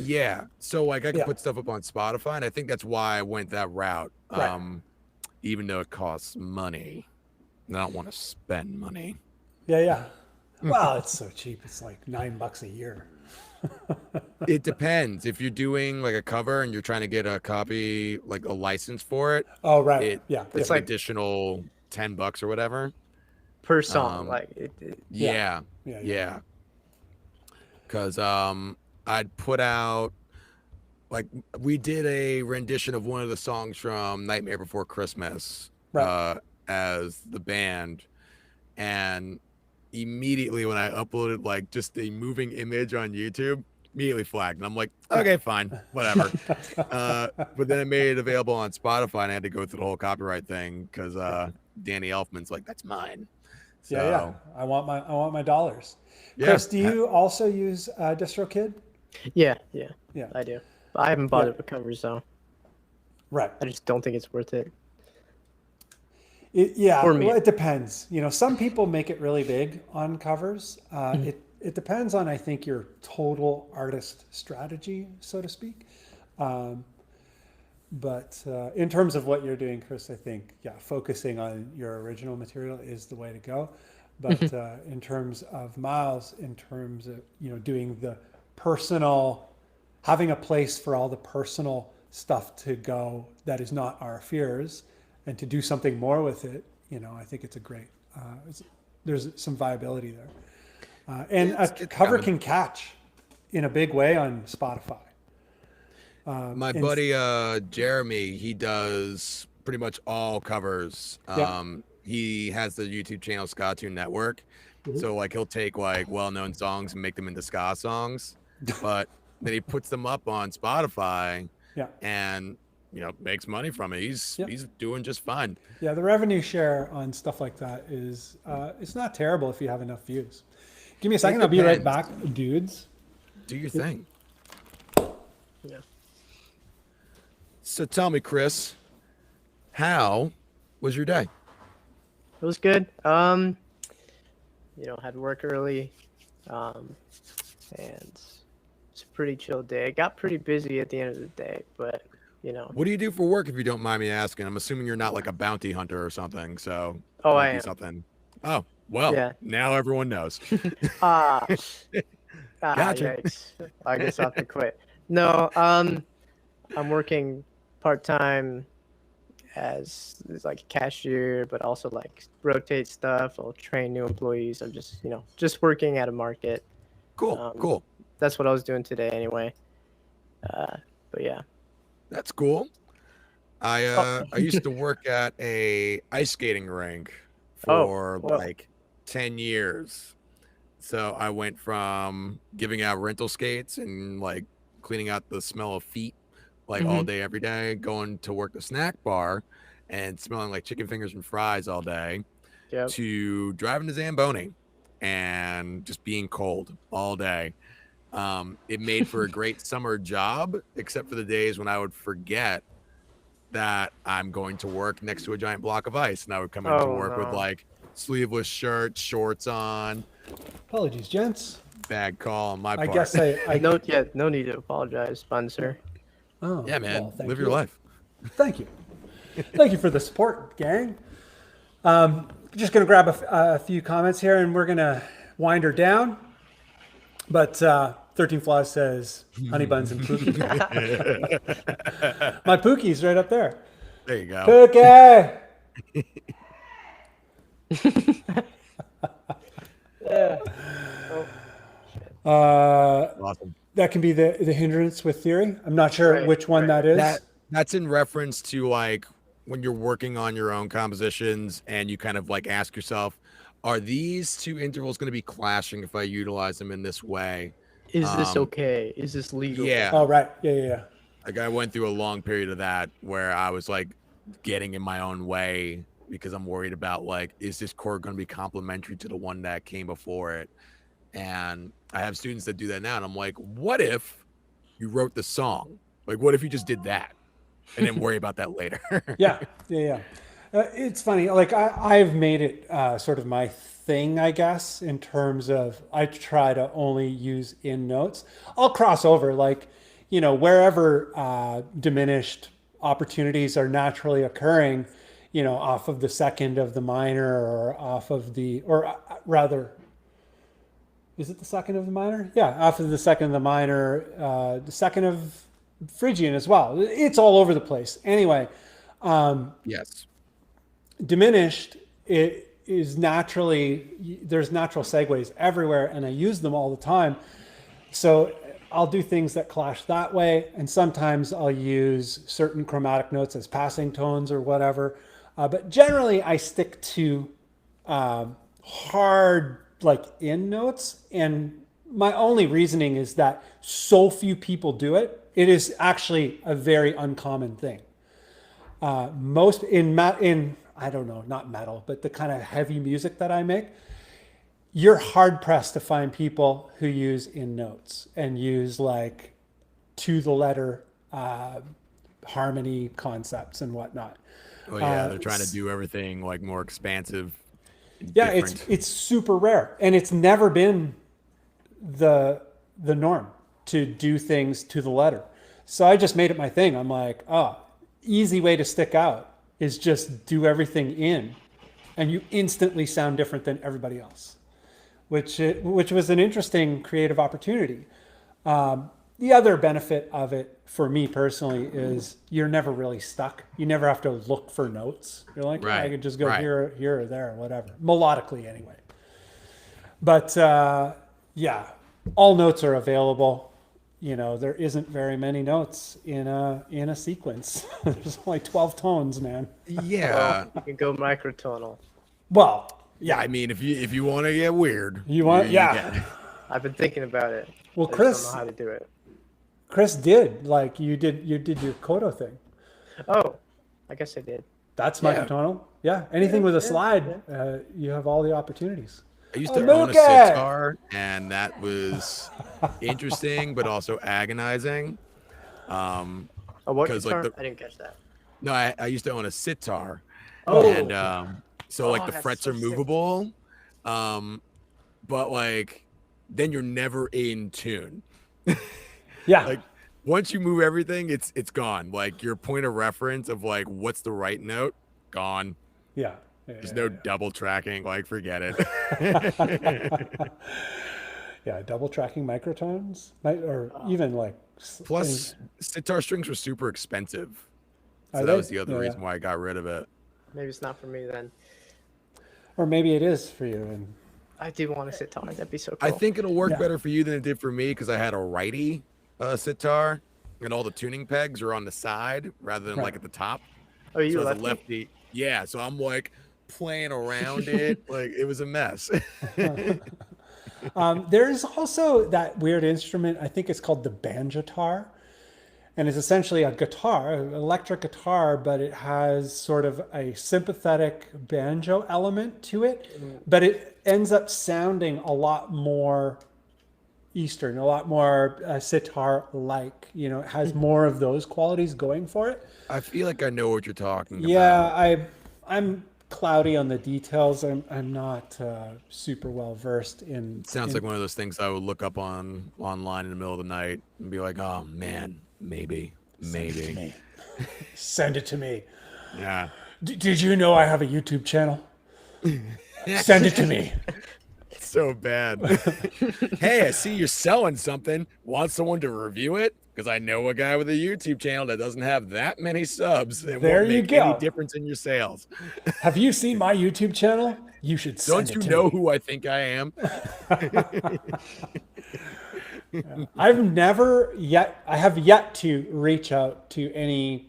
yeah. So like I can Yeah. put stuff up on Spotify, and I think that's why I went that route. Right. Even though it costs money, and I don't want to spend money. Yeah. Well, it's so cheap. It's like $9 a year. It depends. If you're doing like a cover and you're trying to get a copy, like a license for it. Oh, right. Yeah. It's like- an additional $10 or whatever. Per song, Yeah. Because I'd put out, like, we did a rendition of one of the songs from Nightmare Before Christmas as the band, and immediately when I uploaded like just a moving image on YouTube, immediately flagged, and I'm like, okay, fine, whatever. But then I made it available on Spotify, and I had to go through the whole copyright thing because Danny Elfman's like, that's mine. So, Yeah. I want my dollars. Yeah. Chris, do you also use DistroKid? Yeah, Yeah. I do. I haven't bought it with covers though. Right. I just don't think it's worth it. Well, me. it depends. Some people make it really big on covers. It depends on, I think, your total artist strategy, so to speak. But in terms of what you're doing, Chris, I think, focusing on your original material is the way to go. But in terms of Miles, in terms of, doing the personal, having a place for all the personal stuff to go that is not our fears, and to do something more with it, I think it's a great, there's some viability there. And a cover can catch in a big way on Spotify. My buddy Jeremy, he does pretty much all covers. He has the YouTube channel Ska Tune Network. So like he'll take like well-known songs and make them into ska songs, but then he puts them up on Spotify and makes money from it. He's doing just fine. Yeah, the revenue share on stuff like that is it's not terrible if you have enough views. Give me a second, I'll be right back, dudes. Do your thing. Yeah. So tell me, Chris, How was your day? It was good. Had work early, and it's a pretty chill day. It got pretty busy at the end of the day, but What do you do for work, if you don't mind me asking? I'm assuming you're not like a bounty hunter or something, so Oh, might I be am. something. Oh, well, Yeah. now everyone knows. Ah, Gotcha. yikes. I guess I'll have to quit. No, I'm working part-time as like a cashier, but also like rotate stuff. I'll train new employees. I'm just working at a market. Cool, cool. That's what I was doing today anyway. But yeah. That's cool. I used to work at a ice skating rink for whoa. like 10 years. So I went from giving out rental skates and like cleaning out the smell of feet like all day every day, going to work the snack bar and smelling like chicken fingers and fries all day, Yep. to driving to Zamboni and just being cold all day. It made for a great summer job, except for the days when I would forget that I'm going to work next to a giant block of ice, and I would come into work with like sleeveless shirt, shorts on. Apologies, gents. Bad call on my part. I guess I No need to apologize, Bunn, sir. Oh, yeah, man. well, thank Live you. your life. Thank you. Thank you for the support, gang. Just going to grab a few comments here, and we're going to wind her down. But 13 Flaws says, honey buns and Pookie. My Pookie's right up there. There you go. Pookie! Yeah. Awesome. That can be the hindrance with theory. I'm not sure which one that is. That's in reference to like when you're working on your own compositions and you kind of like ask yourself, are these two intervals going to be clashing if I utilize them in this way? Is this okay? Is this legal? Yeah. Oh, right. Yeah. Like I went through a long period of that where I was like getting in my own way because I'm worried about like, is this chord going to be complementary to the one that came before it? And I have students that do that now, and I'm like, what if you wrote the song? Like, what if you just did that and then worry about that later? Yeah. It's funny. Like I've made it sort of my thing, I guess, in terms of I try to only use in notes. I'll cross over, like, wherever diminished opportunities are naturally occurring, off of the second of the minor or off of the, or rather, is it the second of the minor? Yeah, off of the second of the minor, the second of Phrygian as well. It's all over the place. Anyway, Yes. diminished, it is naturally, there's natural segues everywhere, and I use them all the time. So I'll do things that clash that way, and sometimes I'll use certain chromatic notes as passing tones or whatever. But generally, I stick to hard, like, in notes, and my only reasoning is that so few people do it. It is actually a very uncommon thing. Most in I don't know, not metal, but the kind of heavy music that I make, you're hard pressed to find people who use in notes and use like to the letter harmony concepts and whatnot. Oh yeah, they're trying to do everything like more expansive. Yeah, different. it's super rare, and it's never been the norm to do things to the letter. So I just made it my thing. I'm like, easy way to stick out is just do everything in, and you instantly sound different than everybody else, which was an interesting creative opportunity. The other benefit of it for me personally is you're never really stuck. You never have to look for notes. You're like, Right, I could just go right. here or there, whatever, melodically anyway. But yeah, all notes are available. There isn't very many notes in a sequence. There's only 12 tones, man. Yeah. You can go microtonal. Well, Yeah, I mean, if you want to get weird, you want, you yeah. can. I've been thinking about it. Well, I just Chris, don't know how to do it. Chris did like you did your Kodo thing. Oh, I guess I did. That's Yeah. microtonal. Yeah, anything with a slide, you have all the opportunities. I used to Oh, own a Mookie! sitar, and that was interesting, but also agonizing. Oh, what 'Cause, guitar? like, I didn't catch that. No, I used to own a sitar, Oh, and so like the that's frets so are sick. movable, but like then you're never in tune. Yeah. Like once you move everything, it's gone. Like your point of reference of like what's the right note, gone. Yeah. There's no double tracking. Like forget it. Yeah, double tracking microtones, or even like. Plus, sitar strings were super expensive, so Are that they? was the other Yeah. reason why I got rid of it. Maybe it's not for me then. Or maybe it is for you. And I do want to sitar. That'd be so cool. I think it'll work Yeah. better for you than it did for me because I had a righty sitar, and all the tuning pegs are on the side rather than Right. like at the top. Oh, you So as a lefty? lefty, yeah. So I'm like playing around it, like it was a mess. There's also that weird instrument. I think it's called the banjotar, and it's essentially a guitar, an electric guitar, but it has sort of a sympathetic banjo element to it. But it ends up sounding a lot more Eastern, a lot more sitar-like. You know, it has more of those qualities going for it. I feel like I know what you're talking Yeah, about. I'm cloudy on the details. I'm not super well versed in. Sounds like one of those things I would look up online in the middle of the night and be like, oh man, maybe. Send it to me. Yeah. Did you know I have a YouTube channel? Send it to me. So bad. Hey, I see you're selling something. Want someone to review it? Because I know a guy with a YouTube channel that doesn't have that many subs. It There won't you make go. any difference in your sales. Have you seen my YouTube channel? You should send Don't it you to know me. who I think I am? I have yet to reach out to anyone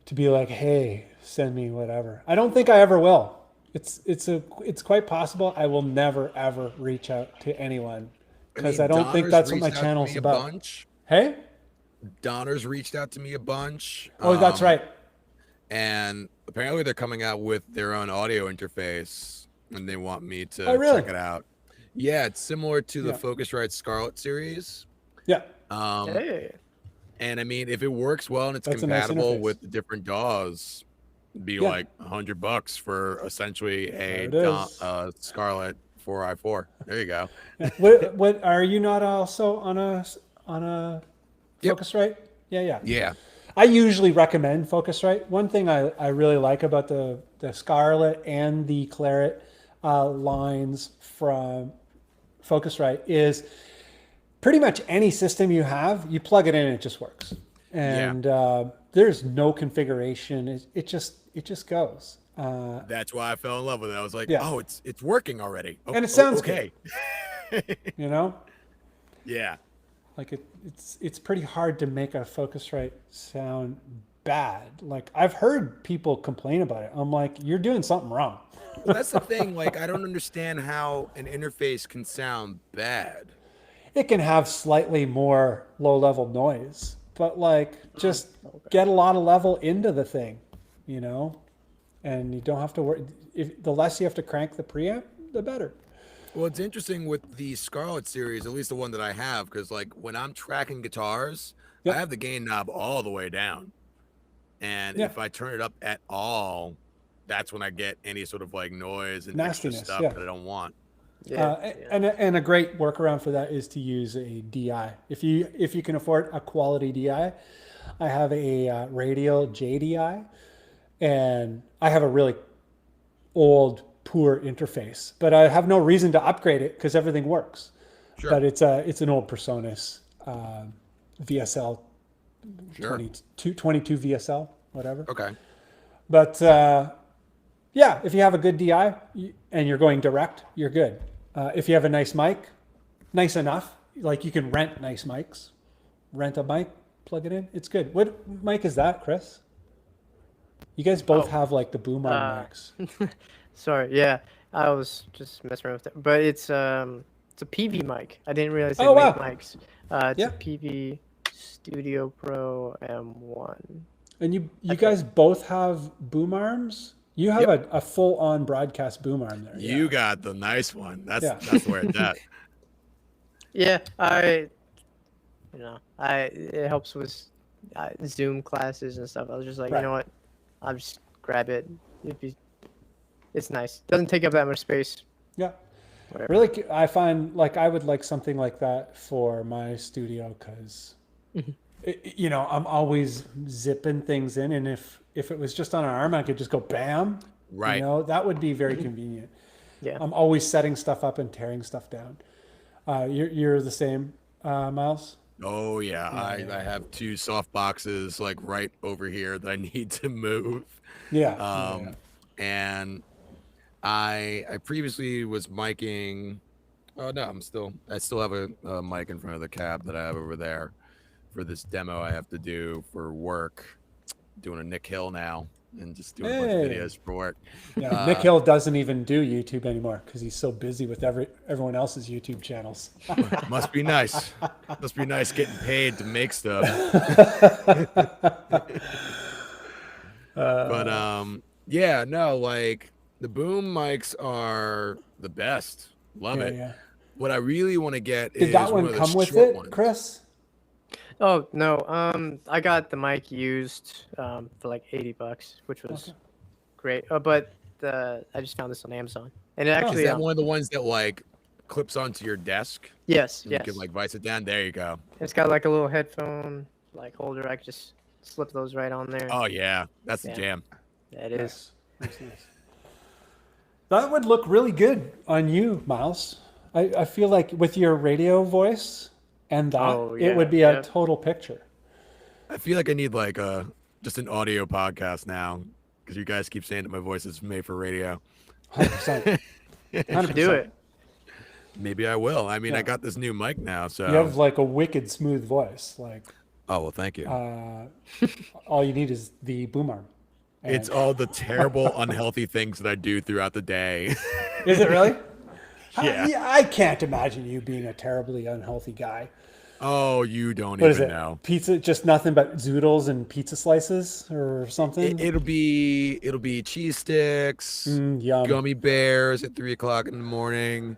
to be like, hey, send me whatever. I don't think I ever will. It's quite possible I will never ever reach out to anyone because I don't think Donner's that's what my reached out to channel's me a about. bunch. Hey? Donner's reached out to me a bunch. Oh, that's right. And apparently they're coming out with their own audio interface and they want me to really? check it out. Yeah, it's similar to the Yeah. Focusrite Scarlett series. Yeah. Hey. And I mean, if it works well and it's That's a nice compatible interface. with the different DAWs, it'd be Yeah. like $100 for essentially a There it is. Scarlett 4i4. There you go. What are you not also on a Yep. Focusrite? Yeah. Yeah. I usually recommend Focusrite. One thing I really like about the Scarlet and the Claret lines from Focusrite is pretty much any system you have, you plug it in and it just works. And there's no configuration. It just goes. That's why I fell in love with it. I was like, Yeah. oh, it's working already. And it sounds okay. You know? Yeah. Like it's pretty hard to make a Focusrite sound bad. Like I've heard people complain about it. I'm like, you're doing something wrong. Well, that's the thing. Like, I don't understand how an interface can sound bad. It can have slightly more low level noise, but like just get a lot of level into the thing, you know? And you don't have to worry. The less you have to crank the preamp, the better. Well, it's interesting with the Scarlett series, at least the one that I have, because like when I'm tracking guitars, Yep. I have the gain knob all the way down. And if I turn it up at all, that's when I get any sort of like noise and Nastiness, extra stuff yeah. that I don't want. And a great workaround for that is to use a DI. If you can afford a quality DI, I have a Radial JDI, and I have a really old, poor interface, but I have no reason to upgrade it because everything works. Sure. But it's an old Personas VSL, Sure. 22 VSL, whatever. Okay. But yeah, if you have a good DI and you're going direct, you're good. If you have a nice mic, nice enough, like you can rent nice mics, rent a mic, plug it in, it's good. What mic is that, Chris? You guys both have like the boom arm mics. Sorry, yeah, I was just messing around with it, but it's a PV mic. I didn't realize they Oh, make wow. mics. It's Yeah. a PV Studio Pro M1. And you guys both have boom arms? You have a full on broadcast boom arm there. You got the nice one. That's Yeah. that's where it's at. Yeah, it helps with Zoom classes and stuff. I was just like, Right. you know what? I'll just grab it. It's nice. Doesn't take up that much space. Yeah. Whatever. Really, I find like I would like something like that for my studio because, you know, I'm always zipping things in, and if it was just on an arm, I could just go bam. Right. You know, that would be very convenient. Yeah. I'm always setting stuff up and tearing stuff down. You're the same, Miles. Oh yeah, I have 2 soft boxes like right over here that I need to move. Yeah. And I previously was miking. Oh no, I still have a mic in front of the cab that I have over there for this demo I have to do for work. Doing a Nick Hill now and just doing a bunch of Hey. videos for work. Yeah, Nick Hill doesn't even do YouTube anymore because he's so busy with everyone else's YouTube channels. Must be nice. Must be nice getting paid to make stuff. But yeah, no, like the boom mics are the best. Love it. Yeah. What I really want to get Did is that one one of the come with short it, ones. Chris? Oh no. I got the mic used for like $80, which was great. But I just found this on Amazon, and it Is actually that one of the ones that like clips onto your desk? yes. You can like vice it down. There you go. It's got like a little headphone like holder. I could just slip those right on there. Oh yeah, that's the Yeah. jam. Yeah, it is. Nice. That would look really good on you, Miles. I feel like with your radio voice and that, it would be a total picture. I feel like I need like just an audio podcast now because you guys keep saying that my voice is made for radio. 100%. 100%. Do it. Maybe I will. I mean, Yeah. I got this new mic now, so. You have like a wicked smooth voice. Like, Oh well, thank you. all you need is the boom arm. It's all the terrible, unhealthy things that I do throughout the day. Is it really? Yeah. I can't imagine you being a terribly unhealthy guy. Oh, you don't What is even it? know. Pizza, just nothing but zoodles and pizza slices or something? It'll be cheese sticks, Yum. gummy bears at 3:00 in the morning,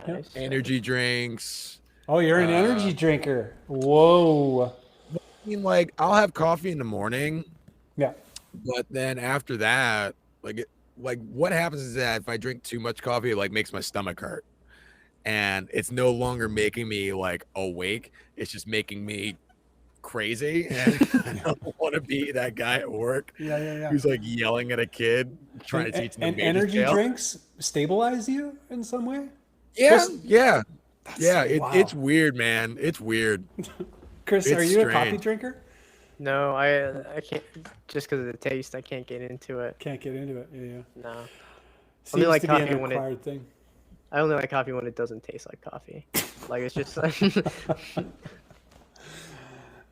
Nice. energy drinks. Oh, you're an energy drinker. Whoa. I mean, like I'll have coffee in the morning, Yeah. but then after that, like what happens is that if I drink too much coffee, it like makes my stomach hurt, and it's no longer making me like awake. It's just making me crazy, and I don't want to be that guy at work Yeah. who's like yelling at a kid trying to teach them And the major energy scale. drinks stabilize you in some way? Yeah, Chris- yeah. Wow. It's weird, man. It's weird. Chris, it's are you a coffee strange. drinker? No, I can't. Just because of the taste, I can't get into it. Can't get into it. Yeah. No, Seems like to be coffee an when it- acquired thing. I only like coffee when it doesn't taste like coffee. Like it's just like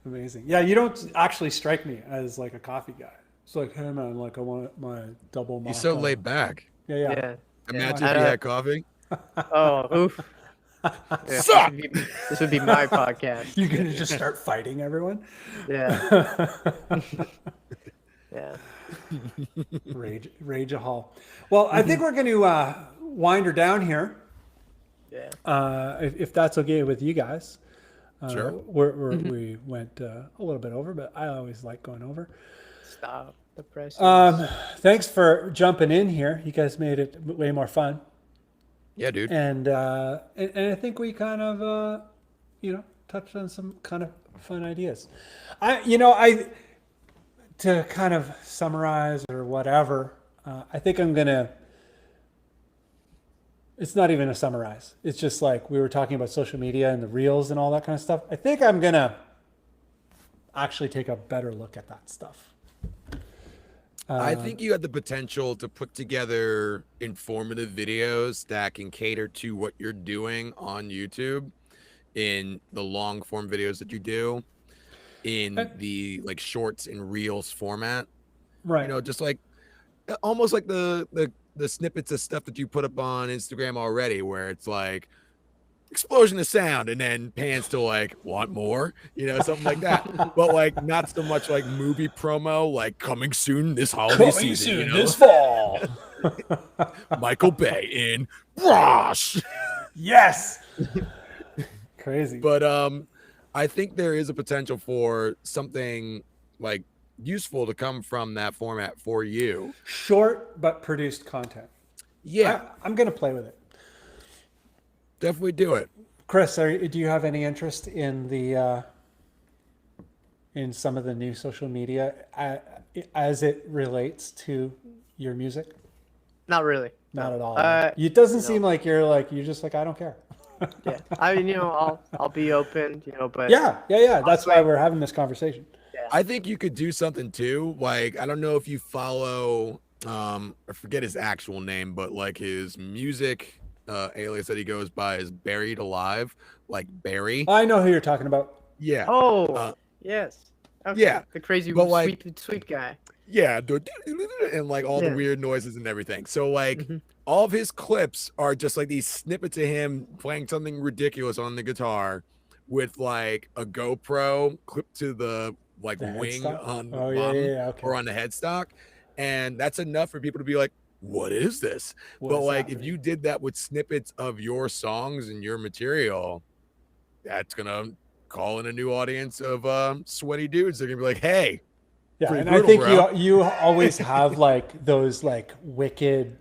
Amazing. Yeah, you don't actually strike me as like a coffee guy. It's like, hey man, like I want my double mocha. You're so laid back. Yeah. yeah. Imagine Yeah. if you had coffee. Oh, oof. Yeah, Suck! this would be my podcast. You're gonna just start fighting everyone. Yeah, yeah. Rage a hall. Well, I think we're going to wind her down here, Yeah. if that's okay with you guys. Sure. We went a little bit over, but I always like going over. Stop the press. Thanks for jumping in here. You guys made it way more fun, Yeah, dude. and I think we kind of touched on some kind of fun ideas. To kind of summarize or whatever, I think I'm gonna. It's not even a summarize. It's just like we were talking about social media and the reels and all that kind of stuff. I think I'm gonna actually take a better look at that stuff. I think you have the potential to put together informative videos that can cater to what you're doing on YouTube in the long form videos that you do in the like shorts and reels format. Right. You know, just like almost like the snippets of stuff that you put up on Instagram already, where it's like explosion of sound and then pans to like want more, you know, something like that. But like not so much like movie promo, like coming soon this holiday season, you know? this fall. Michael Bay in Brush. Yes. Crazy. But I think there is a potential for something like useful to come from that format for you. Short but produced content. Yeah, I'm going to play with it. definitely do it. Chris, do you have any interest in the in some of the new social media as it relates to your music? Not really. Not no. at all. It doesn't no. seem like you're just like, I don't care. Yeah, I mean, I'll be open, but Yeah. That's why we're having this conversation. Yeah. I think you could do something too. Like, I don't know if you follow, I forget his actual name, but like his music alias that he goes by is Buried Alive, like Barry. I know who you're talking about. Yeah. Oh, yes. Okay. Yeah. The crazy But, like, sweet guy. Yeah, and like all the Yeah. weird noises and everything. So like all of his clips are just like these snippets of him playing something ridiculous on the guitar with like a GoPro clipped to the like The wing headstock? on the Oh, bottom yeah, okay. or on the headstock. And that's enough for people to be like, what is this? What But is like if happening? you did that with snippets of your songs and your material, that's gonna call in a new audience of sweaty dudes. They're gonna be like, hey, Yeah, pretty and brutal, I think bro. you always have like those wicked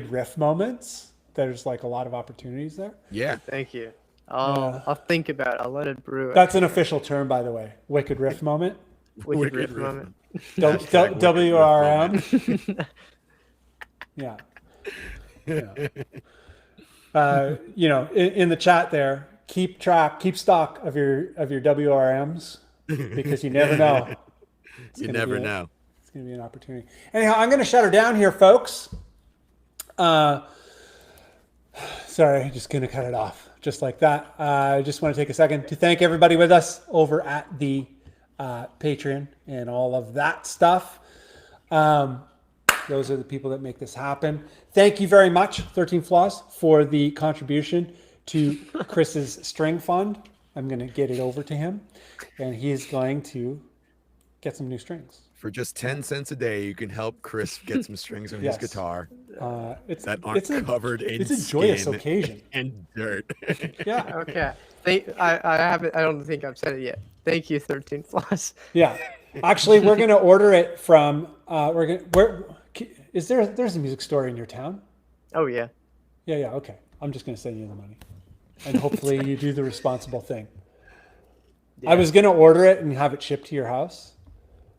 riff moments. There's like a lot of opportunities there. Yeah. Thank you. I'll think about it. I'll let it brew. That's an official term, by the way. Wicked riff moment. Wicked riff moment. Hashtag wicked riff WRM. Yeah. In the chat there, keep stock of your WRMs because you never know. You never know. It's going to be an opportunity. Anyhow, I'm going to shut her down here, folks. Sorry, just going to cut it off just like that. I just want to take a second to thank everybody with us over at the Patreon and all of that stuff. Those are the people that make this happen. Thank you very much, 13 Flaws, for the contribution to Chris's string fund. I'm going to get it over to him, and he is going to get some new strings. For just 10 cents a day, you can help Chris get some strings on Yes. his guitar It's covered in it's a joyous skin occasion. and dirt. Yeah, Okay. I haven't. I don't think I've said it yet. Thank you, 13 Flaws. yeah. Actually, we're going to order it from. There's a music store in your town? Oh yeah. Yeah. Okay. I'm just going to send you the money, and hopefully you do the responsible thing. I was going to order it and have it shipped to your house.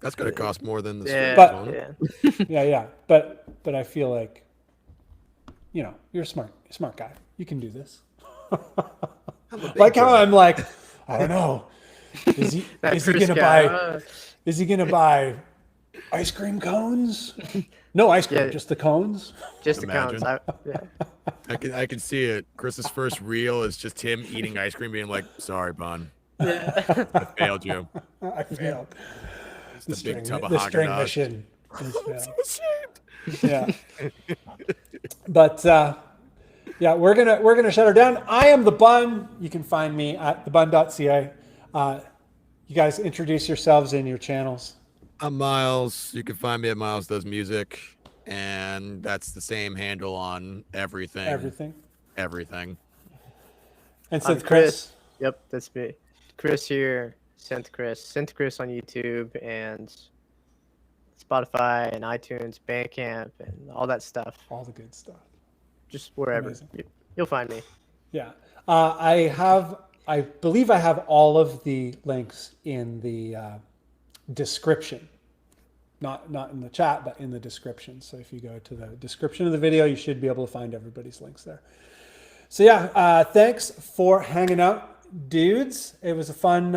That's going to cost more than the Yeah. But- strings, won't it? Yeah. But I feel like, you're a smart guy. You can do this. Like how I'm like, I don't know. Is he gonna buy ice cream cones? No ice cream, Yeah. just the cones. Just the Imagine. counts. Yeah. I can see it. Chris's first reel is just him eating ice cream, being like, "Sorry, Bunn, Yeah. I failed you." I failed. The big tub of The string Haagen-Dazs. mission. is failed. Ashamed. Yeah. But yeah, we're gonna shut her down. I am the Bunn. You can find me at thebunn.ca. You guys introduce yourselves and your channels. I'm Miles. You can find me at Miles Does Music, and that's the same handle on everything. Everything. And I'm Synth Chris. Yep, that's me. Chris here. Synth Chris on YouTube and Spotify and iTunes, Bandcamp, and all that stuff. All the good stuff. Just wherever. Amazing. You'll find me. Yeah. I believe I have all of the links in the description. Not in the chat, but in the description. So if you go to the description of the video, you should be able to find everybody's links there. So yeah, thanks for hanging out, dudes. It was a fun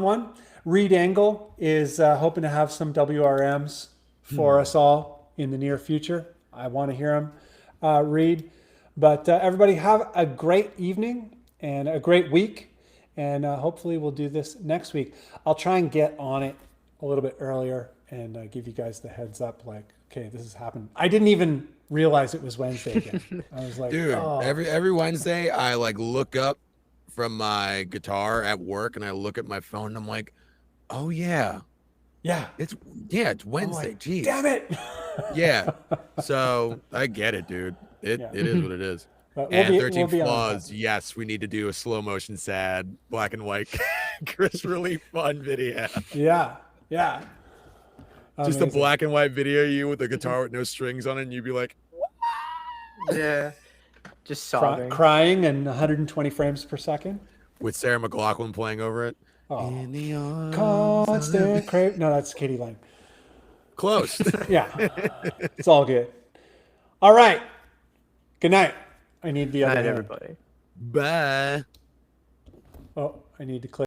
one. Reed Engel is hoping to have some WRMs for us all in the near future. I want to hear him, Reed. But everybody have a great evening and a great week. And hopefully we'll do this next week. I'll try and get on it a little bit earlier and give you guys the heads up, like, okay, this has happened. I didn't even realize it was Wednesday again. I was like, Dude, oh. every Wednesday I like look up from my guitar at work and I look at my phone and I'm like, oh yeah, it's Wednesday. Like, Jeez. damn it. Yeah. So I get it, dude. It is what it is. But And we'll 13 be on Flaws, that. yes, we need to do a slow motion sad black and white Chris Relief Fun video. Yeah. Yeah. Just a Amazing. black and white video of you with a guitar with no strings on it, and you'd be like, Yeah. Just sobbing. Crying and 120 frames per second. with Sarah McLachlan playing over it. Oh. In the arms Constant crave. No, that's Katie Lang. Close. Yeah. It's all good. All right. Good night. I need the Good other night, hand. everybody. Bye. Oh, I need to click.